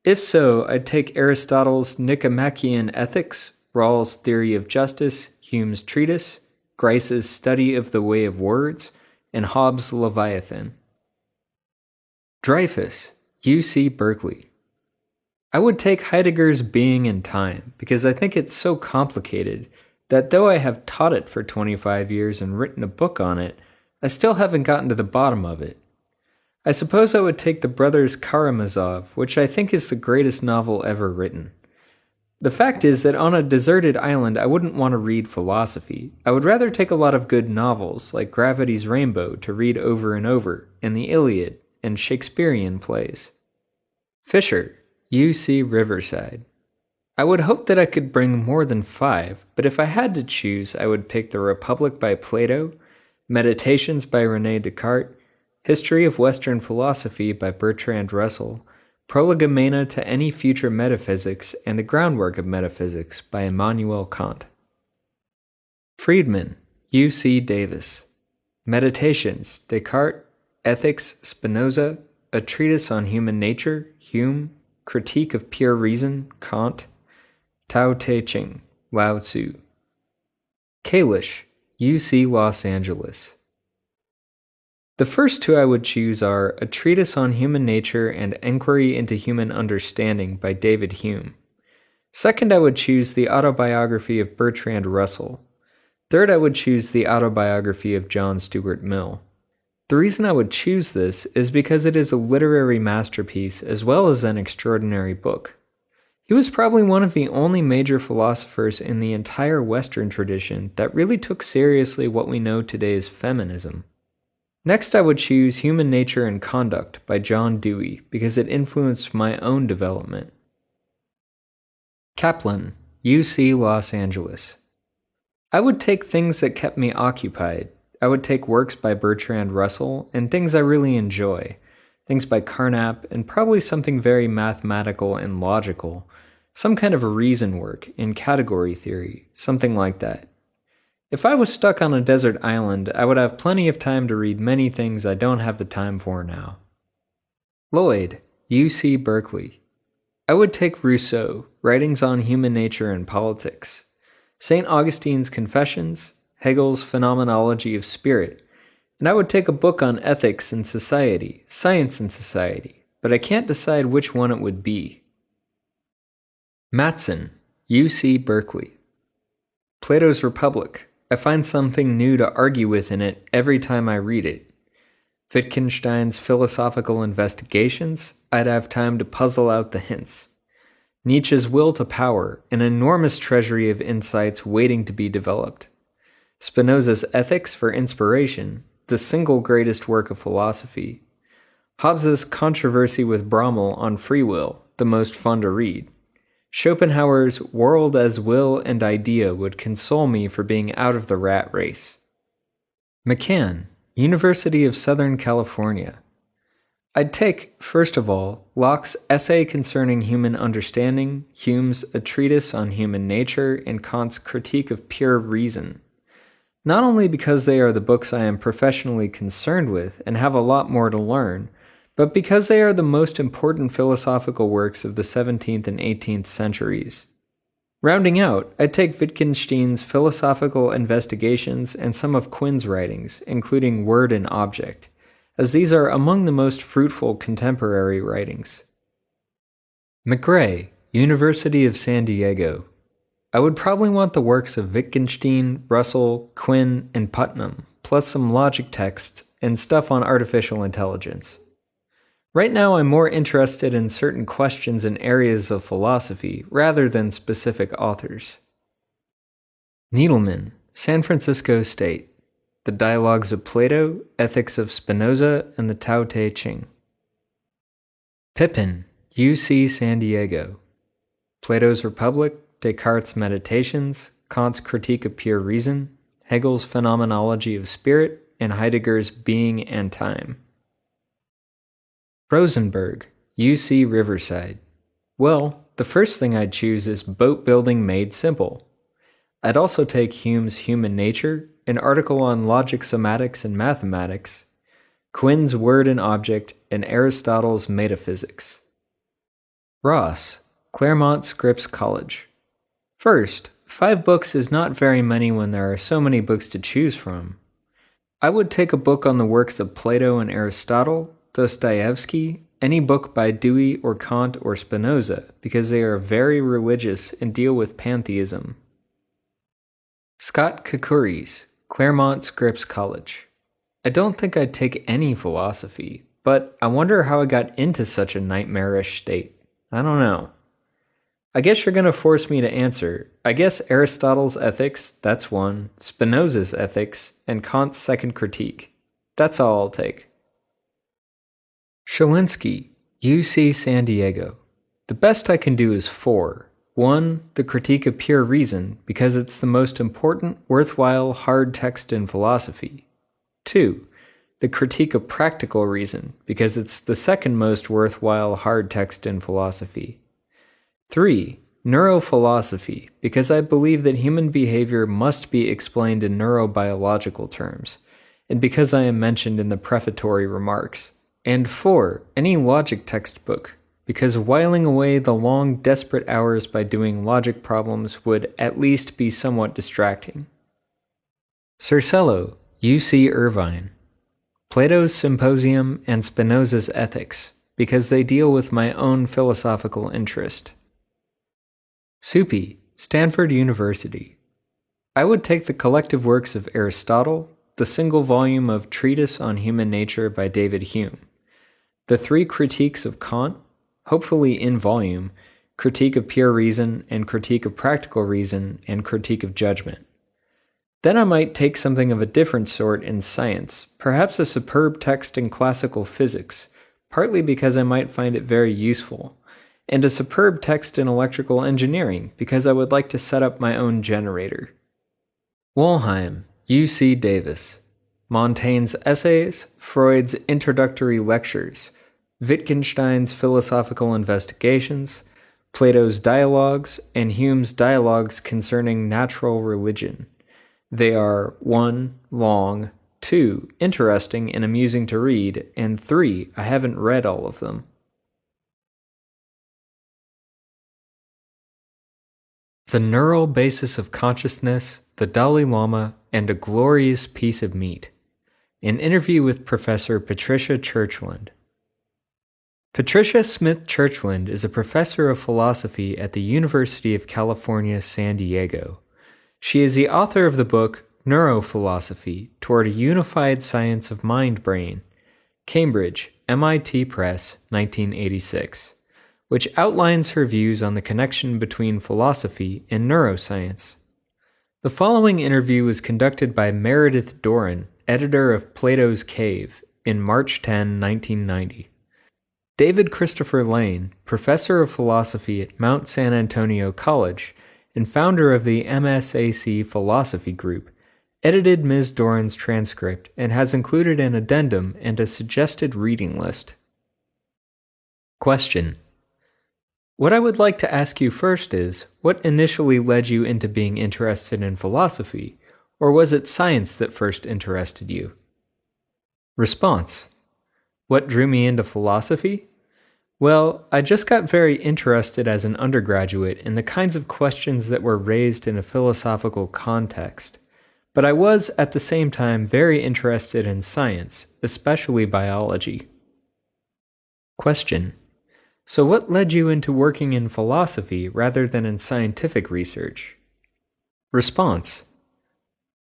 If so, I'd take Aristotle's Nicomachean Ethics, Rawls' Theory of Justice, Hume's Treatise, Grice's Study of the Way of Words, and Hobbes' Leviathan. Dreyfus, UC Berkeley. I would take Heidegger's Being and Time, because I think it's so complicated that though I have taught it for 25 years and written a book on it, I still haven't gotten to the bottom of it. I suppose I would take the Brothers Karamazov, which I think is the greatest novel ever written. The fact is that on a deserted island I wouldn't want to read philosophy. I would rather take a lot of good novels, like Gravity's Rainbow, to read over and over, and the Iliad, and Shakespearean plays. Fisher, UC Riverside. I would hope that I could bring more than 5, but if I had to choose, I would pick The Republic by Plato, Meditations by René Descartes, History of Western Philosophy by Bertrand Russell, Prolegomena to Any Future Metaphysics, and The Groundwork of Metaphysics by Immanuel Kant. Friedman, UC Davis. Meditations, Descartes, Ethics, Spinoza, A Treatise on Human Nature, Hume, Critique of Pure Reason, Kant, Tao Te Ching, Lao Tzu. Kalish, UC Los Angeles. The first two I would choose are A Treatise on Human Nature and Enquiry into Human Understanding by David Hume. Second, I would choose the autobiography of Bertrand Russell. Third, I would choose the autobiography of John Stuart Mill. The reason I would choose this is because it is a literary masterpiece as well as an extraordinary book. He was probably one of the only major philosophers in the entire Western tradition that really took seriously what we know today as feminism. Next, I would choose Human Nature and Conduct by John Dewey because it influenced my own development. Kaplan, UC Los Angeles. I would take things that kept me occupied. I would take works by Bertrand Russell and things I really enjoy, things by Carnap, and probably something very mathematical and logical, some kind of a reason work in category theory, something like that. If I was stuck on a desert island, I would have plenty of time to read many things I don't have the time for now. Lloyd, UC Berkeley. I would take Rousseau, Writings on Human Nature and Politics, St. Augustine's Confessions, Hegel's Phenomenology of Spirit, and I would take a book on ethics and society, science and society, but I can't decide which one it would be. Matson, UC Berkeley. Plato's Republic. I find something new to argue with in it every time I read it. Wittgenstein's Philosophical Investigations, I'd have time to puzzle out the hints. Nietzsche's Will to Power, an enormous treasury of insights waiting to be developed. Spinoza's Ethics for Inspiration, the single greatest work of philosophy. Hobbes's Controversy with Bramall on Free Will, the most fun to read. Schopenhauer's World as Will and Idea would console me for being out of the rat race. McCann, University of Southern California. I'd take, first of all, Locke's Essay Concerning Human Understanding, Hume's A Treatise on Human Nature, and Kant's Critique of Pure Reason. Not only because they are the books I am professionally concerned with and have a lot more to learn, but because they are the most important philosophical works of the 17th and 18th centuries. Rounding out, I'd take Wittgenstein's Philosophical Investigations and some of Quinn's writings, including Word and Object, as these are among the most fruitful contemporary writings. McGray, University of San Diego. I would probably want the works of Wittgenstein, Russell, Quinn, and Putnam, plus some logic texts and stuff on artificial intelligence. Right now I'm more interested in certain questions and areas of philosophy rather than specific authors. Needleman, San Francisco State. The Dialogues of Plato, Ethics of Spinoza, and the Tao Te Ching. Pippin, UC San Diego. Plato's Republic, Descartes' Meditations, Kant's Critique of Pure Reason, Hegel's Phenomenology of Spirit, and Heidegger's Being and Time. Rosenberg, UC Riverside. Well, the first thing I'd choose is Boat Building Made Simple. I'd also take Hume's Human Nature, an article on logic, somatics, and mathematics, Quinn's Word and Object, and Aristotle's Metaphysics. Ross, Claremont Scripps College. First, 5 books is not very many when there are so many books to choose from. I would take a book on the works of Plato and Aristotle, Dostoevsky, any book by Dewey or Kant or Spinoza, because they are very religious and deal with pantheism. Scott Kukuri's, Claremont Scripps College. I don't think I'd take any philosophy, but I wonder how I got into such a nightmarish state. I don't know. I guess you're going to force me to answer. I guess Aristotle's Ethics, that's one, Spinoza's Ethics, and Kant's Second Critique. That's all I'll take. Shalinsky, UC San Diego. The best I can do is 4. 1. The Critique of Pure Reason, because it's the most important, worthwhile, hard text in philosophy. 2. The Critique of Practical Reason, because it's the second most worthwhile, hard text in philosophy. 3. Neurophilosophy, because I believe that human behavior must be explained in neurobiological terms, and because I am mentioned in the prefatory remarks. And 4. Any logic textbook, because whiling away the long, desperate hours by doing logic problems would at least be somewhat distracting. Cercello, U.C. Irvine. Plato's Symposium and Spinoza's Ethics, because they deal with my own philosophical interest. Suppi, Stanford University. I would take the collective works of Aristotle, the single volume of Treatise on Human Nature by David Hume, the 3 critiques of Kant, hopefully in volume, Critique of Pure Reason and Critique of Practical Reason and Critique of Judgment. Then I might take something of a different sort in science, perhaps a superb text in classical physics, partly because I might find it very useful, and a superb text in electrical engineering because I would like to set up my own generator. Wollheim, U.C. Davis. Montaigne's Essays, Freud's Introductory Lectures, Wittgenstein's Philosophical Investigations, Plato's Dialogues, and Hume's Dialogues Concerning Natural Religion. They are 1. Long, 2. Interesting and amusing to read, and 3. I haven't read all of them. The Neural Basis of Consciousness, the Dalai Lama, and a Glorious Piece of Meat. An interview with Professor Patricia Churchland. Patricia Smith Churchland is a professor of philosophy at the University of California, San Diego. She is the author of the book Neurophilosophy Toward a Unified Science of Mind-Brain, Cambridge, MIT Press, 1986, which outlines her views on the connection between philosophy and neuroscience. The following interview was conducted by Meredith Doran, editor of Plato's Cave, in March 10, 1990. David Christopher Lane, professor of philosophy at Mount San Antonio College and founder of the MSAC Philosophy Group, edited Ms. Doran's transcript and has included an addendum and a suggested reading list. Question. What I would like to ask you first is, what initially led you into being interested in philosophy, or was it science that first interested you? Response. What drew me into philosophy? Well, I just got very interested as an undergraduate in the kinds of questions that were raised in a philosophical context, but I was at the same time very interested in science, especially biology. Question. So what led you into working in philosophy rather than in scientific research? Response.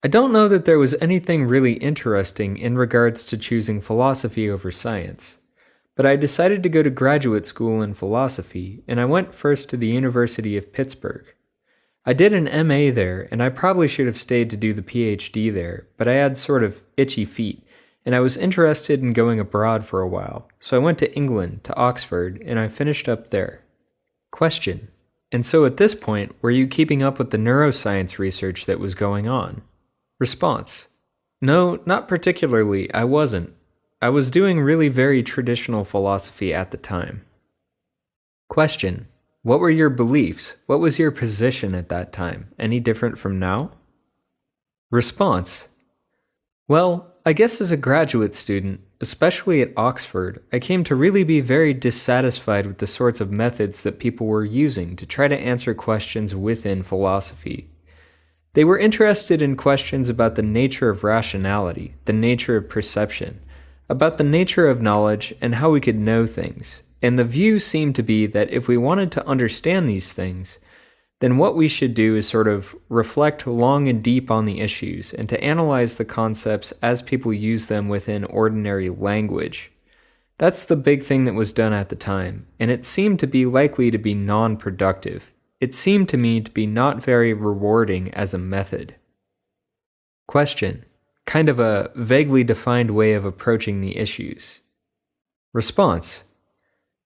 I don't know that there was anything really interesting in regards to choosing philosophy over science, but I decided to go to graduate school in philosophy, and I went first to the University of Pittsburgh. I did an MA there, and I probably should have stayed to do the PhD there, but I had sort of itchy feet, and I was interested in going abroad for a while, so I went to England, to Oxford, and I finished up there. Question. And so at this point, were you keeping up with the neuroscience research that was going on? Response. No, not particularly, I wasn't. I was doing really very traditional philosophy at the time. Question. What were your beliefs? What was your position at that time? Any different from now? Response. Well, I guess as a graduate student, especially at Oxford, I came to really be very dissatisfied with the sorts of methods that people were using to try to answer questions within philosophy. They were interested in questions about the nature of rationality, the nature of perception, about the nature of knowledge and how we could know things, and the view seemed to be that if we wanted to understand these things, then what we should do is sort of reflect long and deep on the issues and to analyze the concepts as people use them within ordinary language. That's the big thing that was done at the time, and it seemed to be likely to be non-productive. It seemed to me to be not very rewarding as a method. Question. Kind of a vaguely defined way of approaching the issues. Response.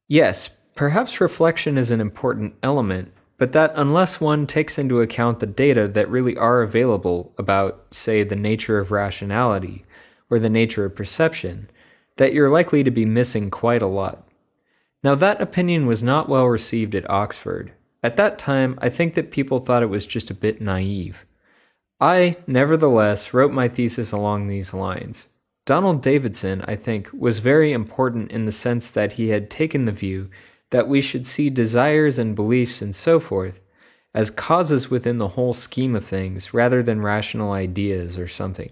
Yes, perhaps reflection is an important element, but that unless one takes into account the data that really are available about, say, the nature of rationality or the nature of perception, that you're likely to be missing quite a lot. Now that opinion was not well received at Oxford. At that time, I think that people thought it was just a bit naive. I, nevertheless, wrote my thesis along these lines. Donald Davidson, I think, was very important in the sense that he had taken the view that we should see desires and beliefs and so forth as causes within the whole scheme of things rather than rational ideas or something.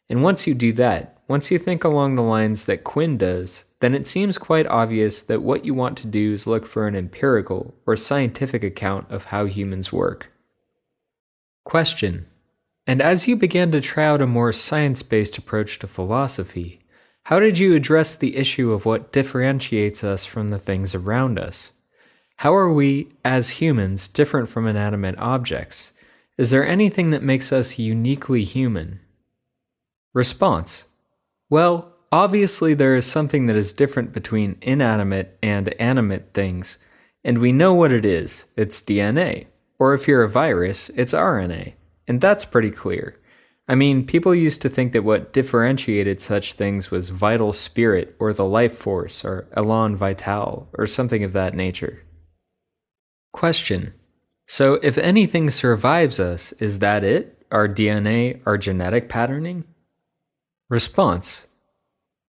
And once you do that, once you think along the lines that Quinn does, then it seems quite obvious that what you want to do is look for an empirical or scientific account of how humans work. Question: and as you began to try out a more science-based approach to philosophy, how did you address the issue of what differentiates us from the things around us? How are we, as humans, different from inanimate objects? Is there anything that makes us uniquely human? Response: well, obviously there is something that is different between inanimate and animate things, and we know what it is. It's DNA. Or if you're a virus, it's RNA. And that's pretty clear. I mean, people used to think that what differentiated such things was vital spirit or the life force or élan vital or something of that nature. Question: so if anything survives us, is that it? Our DNA, our genetic patterning? Response: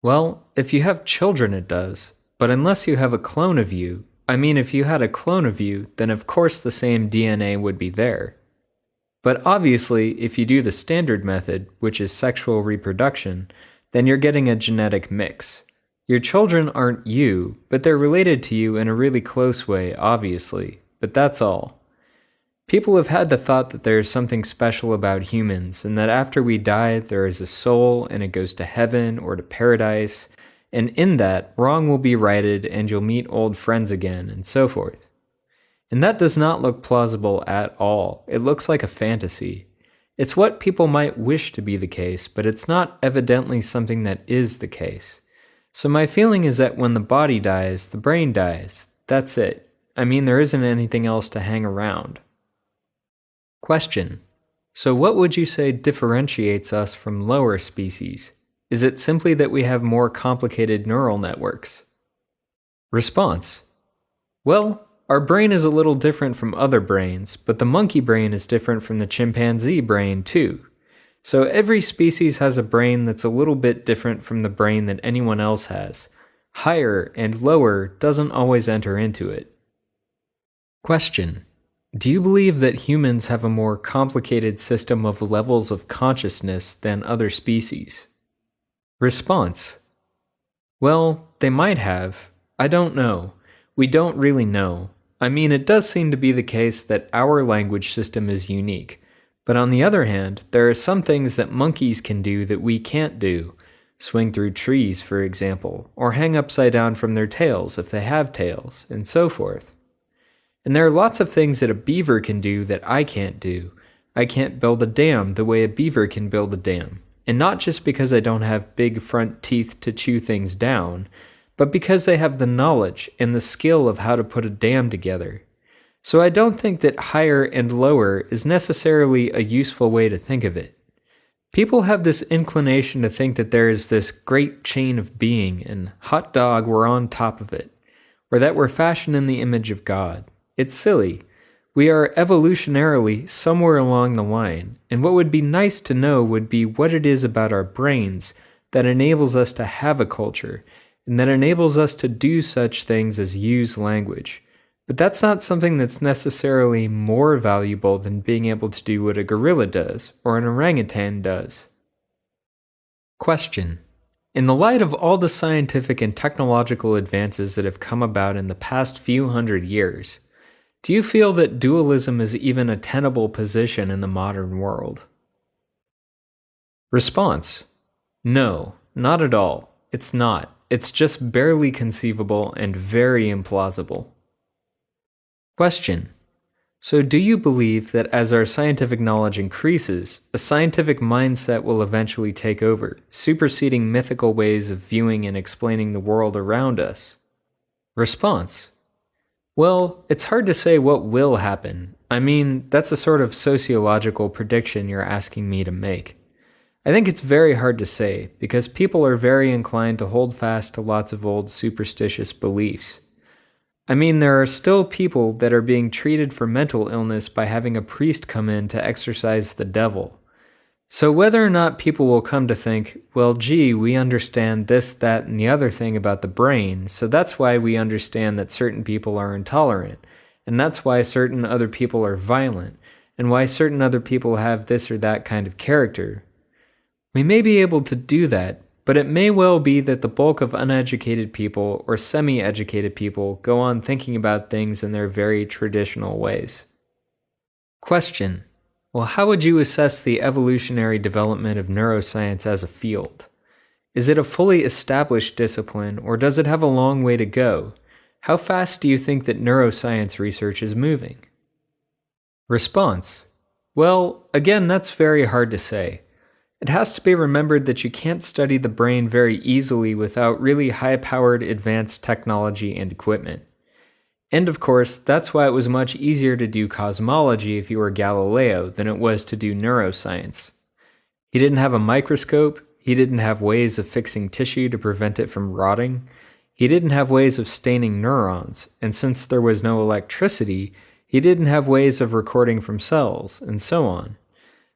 well, if you have children it does, but unless you have a clone of you, if you had a clone of you, then of course the same DNA would be there. But obviously, if you do the standard method, which is sexual reproduction, then you're getting a genetic mix. Your children aren't you, but they're related to you in a really close way, obviously, but that's all. People have had the thought that there is something special about humans, and that after we die, there is a soul and it goes to heaven or to paradise, and in that, wrong will be righted and you'll meet old friends again, and so forth. And that does not look plausible at all. It looks like a fantasy. It's what people might wish to be the case, but it's not evidently something that is the case. So my feeling is that when the body dies, the brain dies. That's it. There isn't anything else to hang around. Question: so what would you say differentiates us from lower species? Is it simply that we have more complicated neural networks? Response: well, our brain is a little different from other brains, but the monkey brain is different from the chimpanzee brain too. So every species has a brain that's a little bit different from the brain that anyone else has. Higher and lower doesn't always enter into it. Question: do you believe that humans have a more complicated system of levels of consciousness than other species? Response: well, they might have. I don't know. We don't really know. It does seem to be the case that our language system is unique. But on the other hand, there are some things that monkeys can do that we can't do. Swing through trees, for example, or hang upside down from their tails if they have tails, and so forth. And there are lots of things that a beaver can do that I can't do. I can't build a dam the way a beaver can build a dam. And not just because I don't have big front teeth to chew things down, but because they have the knowledge and the skill of how to put a dam together. So I don't think that higher and lower is necessarily a useful way to think of it. People have this inclination to think that there is this great chain of being and hot dog we're on top of it, or that we're fashioned in the image of God. It's silly. We are evolutionarily somewhere along the line, and what would be nice to know would be what it is about our brains that enables us to have a culture, and that enables us to do such things as use language. But that's not something that's necessarily more valuable than being able to do what a gorilla does, or an orangutan does. Question: in the light of all the scientific and technological advances that have come about in the past few hundred years, do you feel that dualism is even a tenable position in the modern world? Response: no, not at all. It's not. It's just barely conceivable and very implausible. Question: so do you believe that as our scientific knowledge increases, a scientific mindset will eventually take over, superseding mythical ways of viewing and explaining the world around us? Response: well, it's hard to say what will happen. That's a sort of sociological prediction you're asking me to make. I think it's very hard to say, because people are very inclined to hold fast to lots of old superstitious beliefs. There are still people that are being treated for mental illness by having a priest come in to exorcise the devil. So whether or not people will come to think, well, gee, we understand this, that, and the other thing about the brain, so that's why we understand that certain people are intolerant, and that's why certain other people are violent, and why certain other people have this or that kind of character. We may be able to do that, but it may well be that the bulk of uneducated people or semi-educated people go on thinking about things in their very traditional ways. Question. Well, how would you assess the evolutionary development of neuroscience as a field? Is it a fully established discipline, or does it have a long way to go? How fast do you think that neuroscience research is moving? Response. Well, again, that's very hard to say. It has to be remembered that you can't study the brain very easily without really high-powered advanced technology and equipment. And of course, that's why it was much easier to do cosmology if you were Galileo than it was to do neuroscience. He didn't have a microscope, he didn't have ways of fixing tissue to prevent it from rotting, he didn't have ways of staining neurons, and since there was no electricity, he didn't have ways of recording from cells, and so on.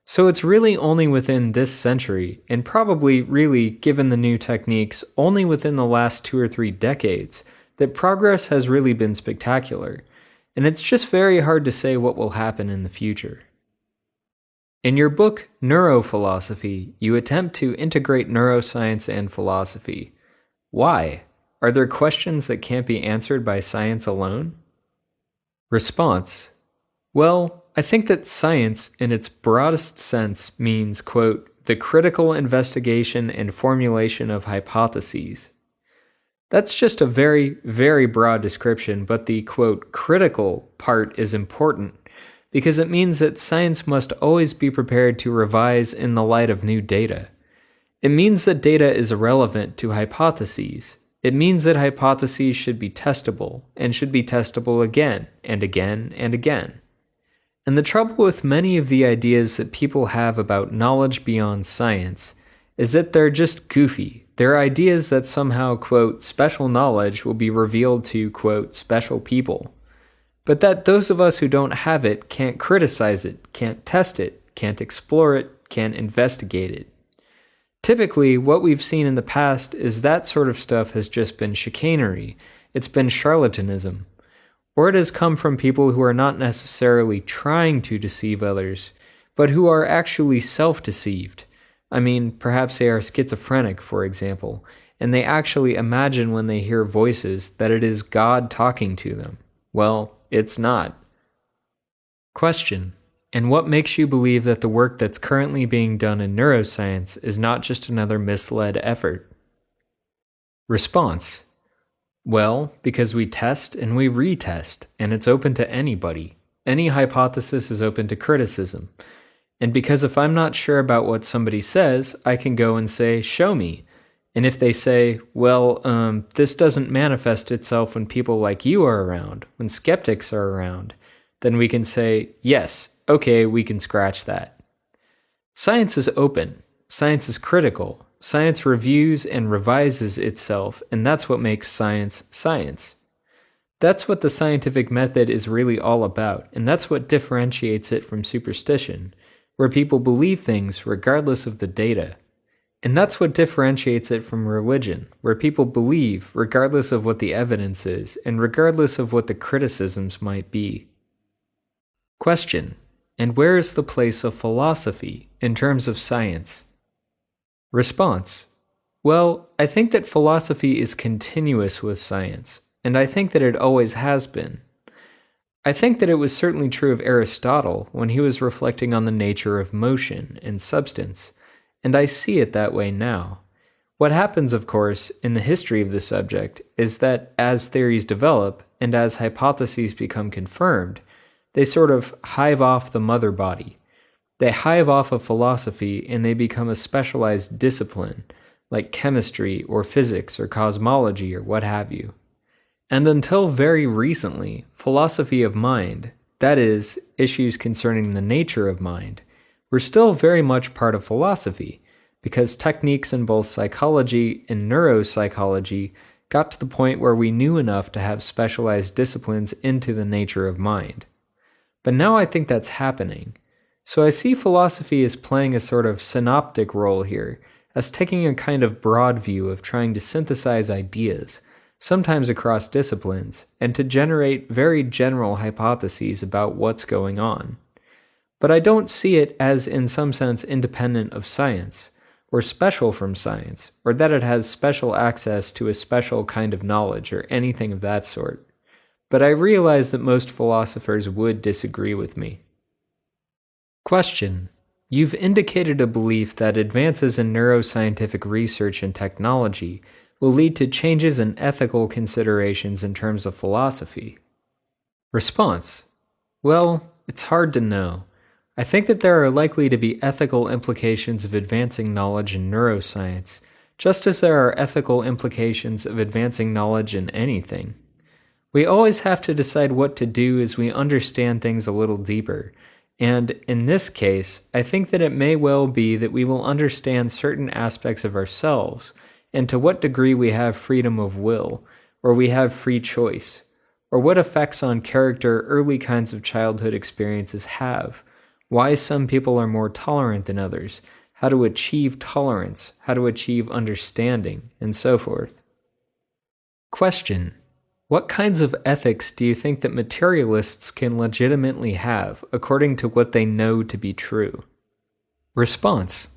So it's really only within this century, and probably really, given the new techniques, only within the last 2 or 3 decades, that progress has really been spectacular, and it's just very hard to say what will happen in the future. In your book, Neurophilosophy, you attempt to integrate neuroscience and philosophy. Why? Are there questions that can't be answered by science alone? Response. Well, I think that science, in its broadest sense, means, quote, the critical investigation and formulation of hypotheses. That's just a very, very broad description, but the, quote, critical part is important, because it means that science must always be prepared to revise in the light of new data. It means that data is irrelevant to hypotheses. It means that hypotheses should be testable, and should be testable again, and again, and again. And the trouble with many of the ideas that people have about knowledge beyond science is that they're just goofy. They're ideas that somehow, quote, special knowledge will be revealed to, quote, special people. But that those of us who don't have it can't criticize it, can't test it, can't explore it, can't investigate it. Typically, what we've seen in the past is that sort of stuff has just been chicanery. It's been charlatanism. Or it has come from people who are not necessarily trying to deceive others, but who are actually self-deceived. I mean, perhaps they are schizophrenic, for example, and they actually imagine when they hear voices that it is God talking to them. Well, it's not. Question. And what makes you believe that the work that's currently being done in neuroscience is not just another misled effort? Response. Well, because we test and we retest, and it's open to anybody. Any hypothesis is open to criticism. And because if I'm not sure about what somebody says, I can go and say, show me. And if they say, well, this doesn't manifest itself when people like you are around, when skeptics are around, then we can say, yes, okay, we can scratch that. Science is open. Science is critical. Science reviews and revises itself, and that's what makes science science. That's what the scientific method is really all about, and that's what differentiates it from superstition, where people believe things regardless of the data. And that's what differentiates it from religion, where people believe regardless of what the evidence is, and regardless of what the criticisms might be. Question. And where is the place of philosophy in terms of science? Response. Well, I think that philosophy is continuous with science, and I think that it always has been. I think that it was certainly true of Aristotle when he was reflecting on the nature of motion and substance, and I see it that way now. What happens, of course, in the history of the subject is that as theories develop and as hypotheses become confirmed, they sort of hive off the mother body. They hive off of philosophy and they become a specialized discipline, like chemistry or physics or cosmology or what have you. And until very recently, philosophy of mind, that is, issues concerning the nature of mind, were still very much part of philosophy, because techniques in both psychology and neuropsychology got to the point where we knew enough to have specialized disciplines into the nature of mind. But now I think that's happening. So I see philosophy as playing a sort of synoptic role here, as taking a kind of broad view of trying to synthesize ideas, sometimes across disciplines, and to generate very general hypotheses about what's going on. But I don't see it as in some sense independent of science, or special from science, or that it has special access to a special kind of knowledge or anything of that sort. But I realize that most philosophers would disagree with me. Question. You've indicated a belief that advances in neuroscientific research and technology will lead to changes in ethical considerations in terms of philosophy. Response. Well, it's hard to know. I think that there are likely to be ethical implications of advancing knowledge in neuroscience, just as there are ethical implications of advancing knowledge in anything. We always have to decide what to do as we understand things a little deeper, and in this case, I think that it may well be that we will understand certain aspects of ourselves, and to what degree we have freedom of will, or we have free choice, or what effects on character early kinds of childhood experiences have, why some people are more tolerant than others, how to achieve tolerance, how to achieve understanding, and so forth. Question. What kinds of ethics do you think that materialists can legitimately have according to what they know to be true? Response.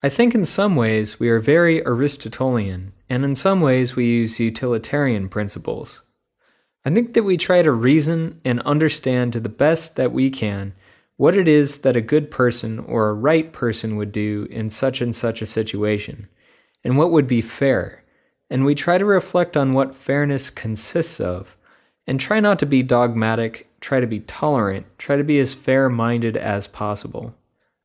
I think in some ways we are very Aristotelian, and in some ways we use utilitarian principles. I think that we try to reason and understand to the best that we can what it is that a good person or a right person would do in such and such a situation, and what would be fair. And we try to reflect on what fairness consists of, and try not to be dogmatic, try to be tolerant, try to be as fair-minded as possible.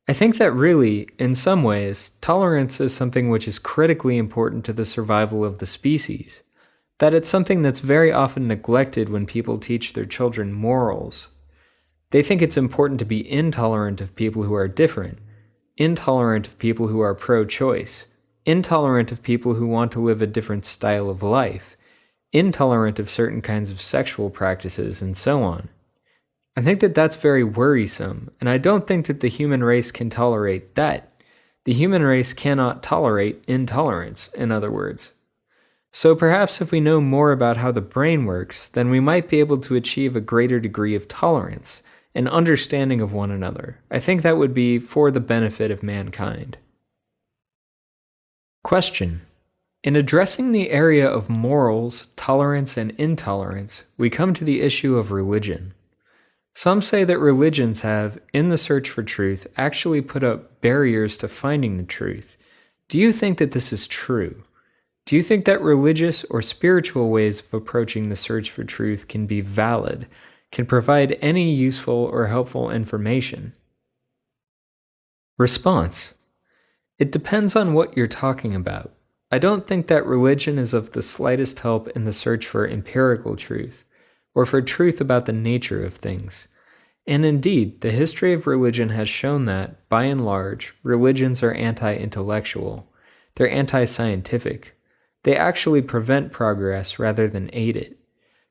I think that really, in some ways, tolerance is something which is critically important to the survival of the species, that it's something that's very often neglected when people teach their children morals. They think it's important to be intolerant of people who are different, intolerant of people who are pro-choice, intolerant of people who want to live a different style of life, intolerant of certain kinds of sexual practices, and so on. I think that that's very worrisome, and I don't think that the human race can tolerate that. The human race cannot tolerate intolerance, in other words. So perhaps if we know more about how the brain works, then we might be able to achieve a greater degree of tolerance and understanding of one another. I think that would be for the benefit of mankind. Question. In addressing the area of morals, tolerance, and intolerance, we come to the issue of religion. Some say that religions have, in the search for truth, actually put up barriers to finding the truth. Do you think that this is true? Do you think that religious or spiritual ways of approaching the search for truth can be valid, can provide any useful or helpful information? Response. It depends on what you're talking about. I don't think that religion is of the slightest help in the search for empirical truth, or for truth about the nature of things. And indeed, the history of religion has shown that, by and large, religions are anti-intellectual. They're anti-scientific. They actually prevent progress rather than aid it.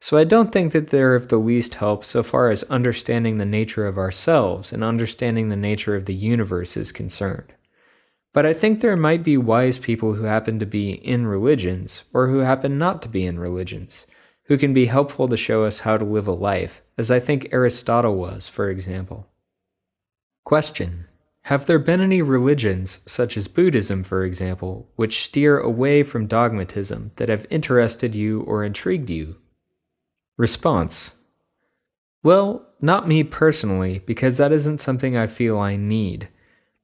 So I don't think that they're of the least help so far as understanding the nature of ourselves and understanding the nature of the universe is concerned. But I think there might be wise people who happen to be in religions, or who happen not to be in religions, who can be helpful to show us how to live a life, as I think Aristotle was, for example. Question. Have there been any religions, such as Buddhism, for example, which steer away from dogmatism that have interested you or intrigued you? Response. Well, not me personally, because that isn't something I feel I need.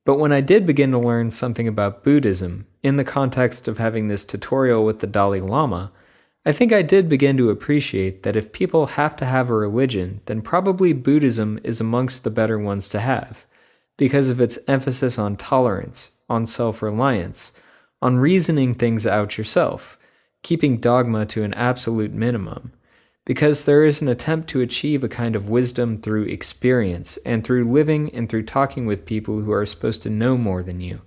But when I did begin to learn something about Buddhism, in the context of having this tutorial with the Dalai Lama, I think I did begin to appreciate that if people have to have a religion, then probably Buddhism is amongst the better ones to have, because of its emphasis on tolerance, on self-reliance, on reasoning things out yourself, keeping dogma to an absolute minimum, because there is an attempt to achieve a kind of wisdom through experience, and through living and through talking with people who are supposed to know more than you,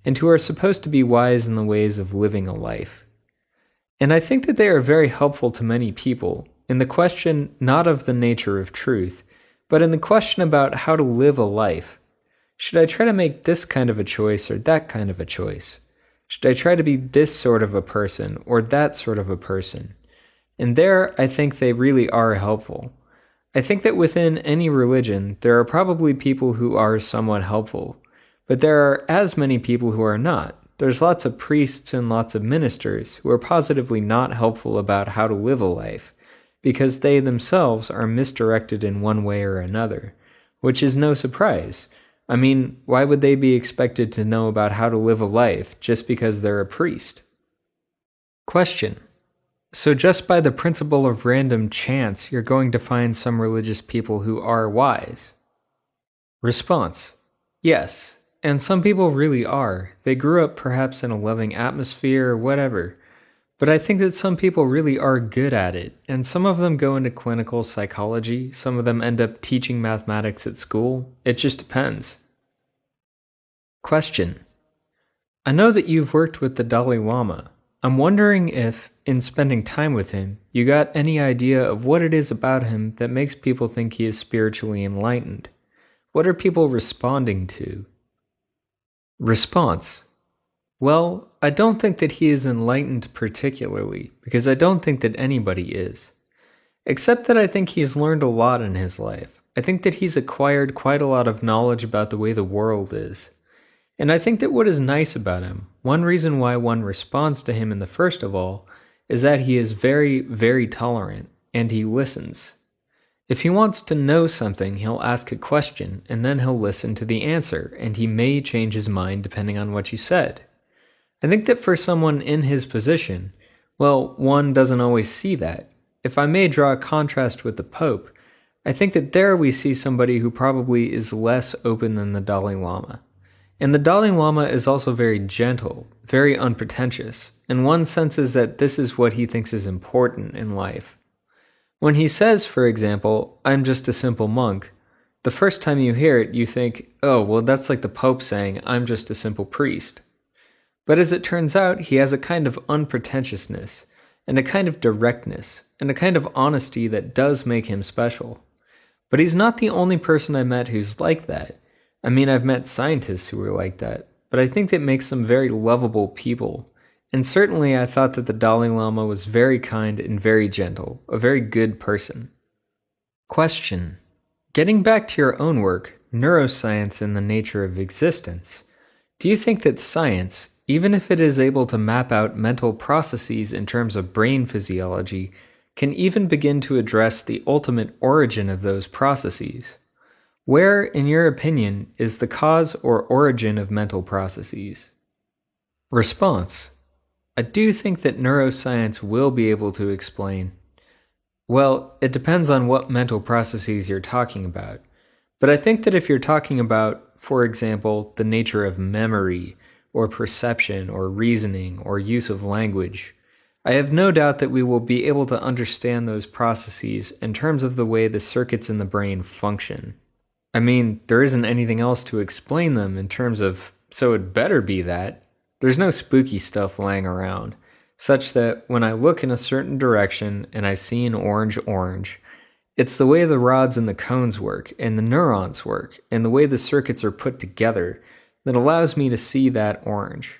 and who are supposed to be wise in the ways of living a life. And I think that they are very helpful to many people, in the question not of the nature of truth, But in the question about how to live a life, should I try to make this kind of a choice or that kind of a choice? Should I try to be this sort of a person or that sort of a person? And there, I think they really are helpful. I think that within any religion, there are probably people who are somewhat helpful, but there are as many people who are not. There's lots of priests and lots of ministers who are positively not helpful about how to live a life, because they themselves are misdirected in one way or another, which is no surprise. I mean, why would they be expected to know about how to live a life just because they're a priest? Question. So just by the principle of random chance, you're going to find some religious people who are wise? Response. Yes, and some people really are. They grew up perhaps in a loving atmosphere or whatever. But I think that some people really are good at it, and some of them go into clinical psychology, some of them end up teaching mathematics at school. It just depends. Question. I know that you've worked with the Dalai Lama. I'm wondering if, in spending time with him, you got any idea of what it is about him that makes people think he is spiritually enlightened. What are people responding to? Response. Well, I don't think that he is enlightened particularly, because I don't think that anybody is. Except that I think he's learned a lot in his life. I think that he's acquired quite a lot of knowledge about the way the world is. And I think that what is nice about him, one reason why one responds to him in the first of all, is that he is very, very tolerant, and he listens. If he wants to know something, he'll ask a question, and then he'll listen to the answer, and he may change his mind depending on what you said. I think that for someone in his position, well, one doesn't always see that. If I may draw a contrast with the Pope, I think that there we see somebody who probably is less open than the Dalai Lama. And the Dalai Lama is also very gentle, very unpretentious, and one senses that this is what he thinks is important in life. When he says, for example, I'm just a simple monk, the first time you hear it, you think, oh, well, that's like the Pope saying, I'm just a simple priest. But as it turns out, he has a kind of unpretentiousness, and a kind of directness, and a kind of honesty that does make him special. But he's not the only person I met who's like that. I mean, I've met scientists who are like that, but I think that makes them very lovable people. And certainly I thought that the Dalai Lama was very kind and very gentle, a very good person. Question. Getting back to your own work, neuroscience and the nature of existence, do you think that science, even if it is able to map out mental processes in terms of brain physiology, can even begin to address the ultimate origin of those processes? Where, in your opinion, is the cause or origin of mental processes? Response. I do think that neuroscience will be able to explain. Well, it depends on what mental processes you're talking about. But I think that if you're talking about, for example, the nature of memory, or perception, or reasoning, or use of language, I have no doubt that we will be able to understand those processes in terms of the way the circuits in the brain function. I mean, there isn't anything else to explain them in terms of, so it better be that. There's no spooky stuff lying around, such that when I look in a certain direction and I see an orange, it's the way the rods and the cones work, and the neurons work, and the way the circuits are put together that allows me to see that orange.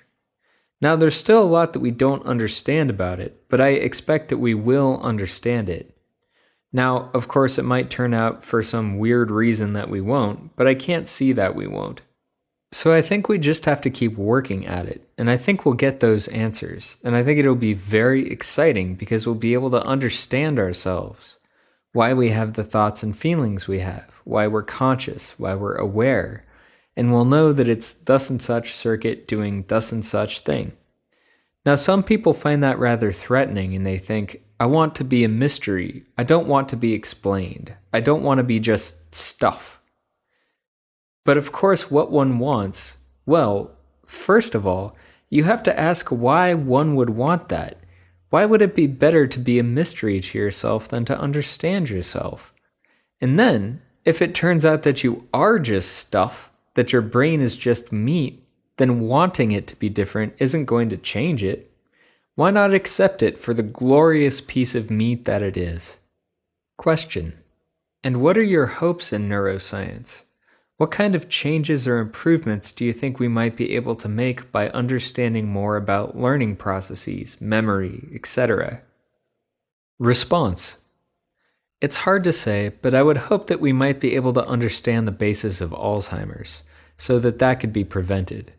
Now, there's still a lot that we don't understand about it, but I expect that we will understand it. Now, of course, it might turn out for some weird reason that we won't, but I can't see that we won't. So I think we just have to keep working at it, and I think we'll get those answers, and I think it'll be very exciting because we'll be able to understand ourselves, why we have the thoughts and feelings we have, why we're conscious, why we're aware, and we'll know that it's thus and such circuit doing thus and such thing. Now, some people find that rather threatening, and they think, I want to be a mystery. I don't want to be explained. I don't want to be just stuff. But of course, what one wants, well, first of all, you have to ask why one would want that. Why would it be better to be a mystery to yourself than to understand yourself? And then, if it turns out that you are just stuff, that your brain is just meat, then wanting it to be different isn't going to change it. Why not accept it for the glorious piece of meat that it is? Question. And what are your hopes in neuroscience? What kind of changes or improvements do you think we might be able to make by understanding more about learning processes, memory, etc.? Response: it's hard to say, but I would hope that we might be able to understand the basis of Alzheimer's, so that that could be prevented.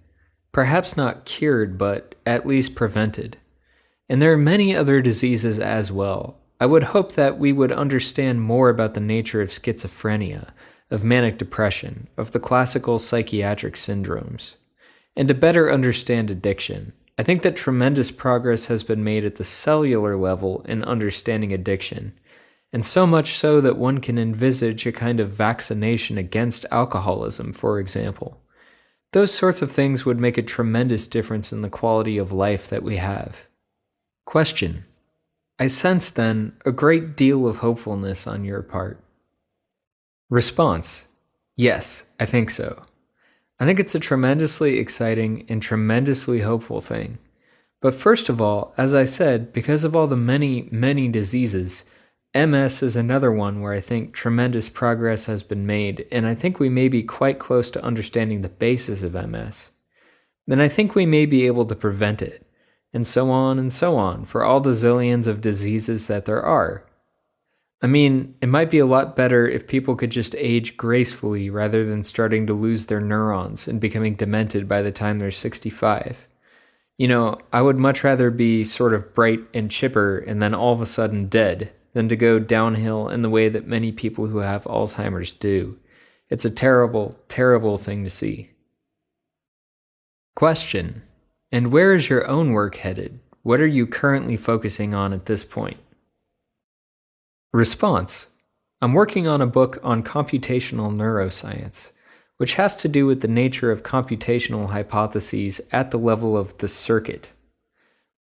Perhaps not cured, but at least prevented. And there are many other diseases as well. I would hope that we would understand more about the nature of schizophrenia, of manic depression, of the classical psychiatric syndromes, and to better understand addiction. I think that tremendous progress has been made at the cellular level in understanding addiction, and so much so that one can envisage a kind of vaccination against alcoholism, for example. Those sorts of things would make a tremendous difference in the quality of life that we have. Question: I sense, then, a great deal of hopefulness on your part. Response: yes, I think so. I think it's a tremendously exciting and tremendously hopeful thing. But first of all, as I said, because of all the many, many diseases, MS is another one where I think tremendous progress has been made, and I think we may be quite close to understanding the basis of MS. Then I think we may be able to prevent it, and so on, for all the zillions of diseases that there are. I mean, it might be a lot better if people could just age gracefully rather than starting to lose their neurons and becoming demented by the time they're 65. You know, I would much rather be sort of bright and chipper and then all of a sudden dead than to go downhill in the way that many people who have Alzheimer's do. It's a terrible, terrible thing to see. Question: and where is your own work headed? What are you currently focusing on at this point? Response: I'm working on a book on computational neuroscience, which has to do with the nature of computational hypotheses at the level of the circuit.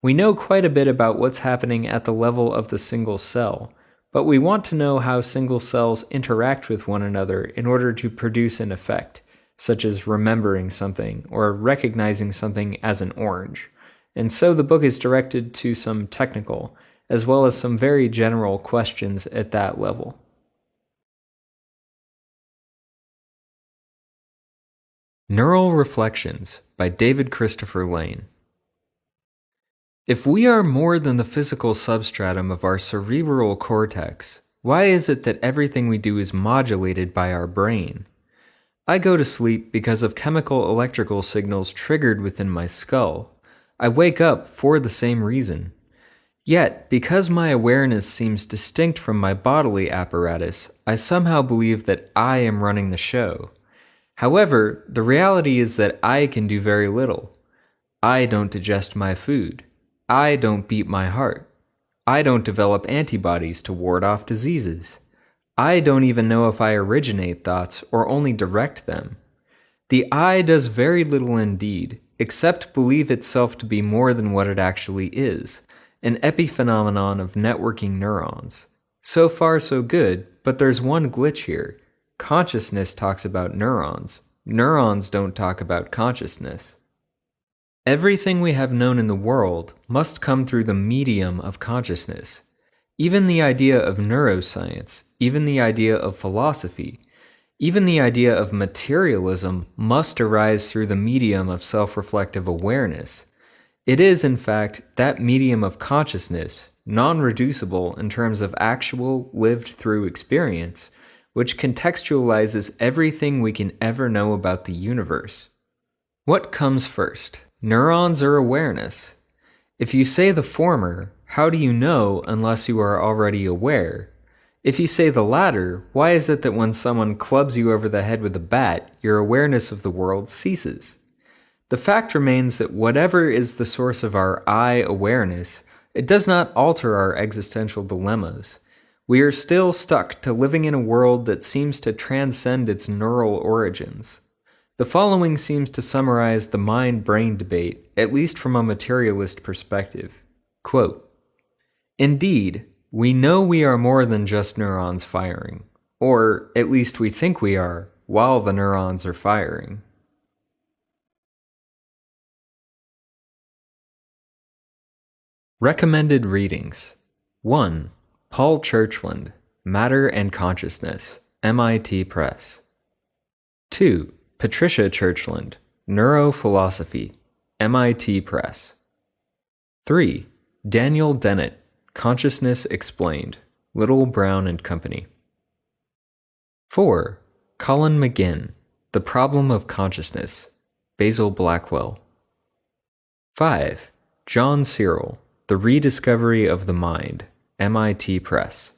We know quite a bit about what's happening at the level of the single cell, but we want to know how single cells interact with one another in order to produce an effect, such as remembering something or recognizing something as an orange. And so the book is directed to some technical, as well as some very general questions at that level. Neural Reflections by David Christopher Lane. If we are more than the physical substratum of our cerebral cortex, why is it that everything we do is modulated by our brain? I go to sleep because of chemical electrical signals triggered within my skull. I wake up for the same reason. Yet, because my awareness seems distinct from my bodily apparatus, I somehow believe that I am running the show. However, the reality is that I can do very little. I don't digest my food. I don't beat my heart. I don't develop antibodies to ward off diseases. I don't even know if I originate thoughts or only direct them. The I does very little indeed, except believe itself to be more than what it actually is, an epiphenomenon of networking neurons. So far so good, but there's one glitch here. Consciousness talks about neurons. Neurons don't talk about consciousness. Everything we have known in the world must come through the medium of consciousness. Even the idea of neuroscience, even the idea of philosophy, even the idea of materialism must arise through the medium of self-reflective awareness. It is, in fact, that medium of consciousness, non-reducible in terms of actual, lived-through experience, which contextualizes everything we can ever know about the universe. What comes first, neurons or awareness? If you say the former, how do you know unless you are already aware? If you say the latter, why is it that when someone clubs you over the head with a bat, your awareness of the world ceases? The fact remains that whatever is the source of our I awareness, it does not alter our existential dilemmas. We are still stuck to living in a world that seems to transcend its neural origins. The following seems to summarize the mind-brain debate, at least from a materialist perspective. Quote, indeed, we know we are more than just neurons firing, or at least we think we are, while the neurons are firing. Recommended readings. 1. Paul Churchland, Matter and Consciousness, MIT Press. 2. Patricia Churchland, Neurophilosophy, MIT Press. 3. Daniel Dennett, Consciousness Explained, Little Brown and Company. 4. Colin McGinn, The Problem of Consciousness, Basil Blackwell. 5. John Searle, The Rediscovery of the Mind, MIT Press.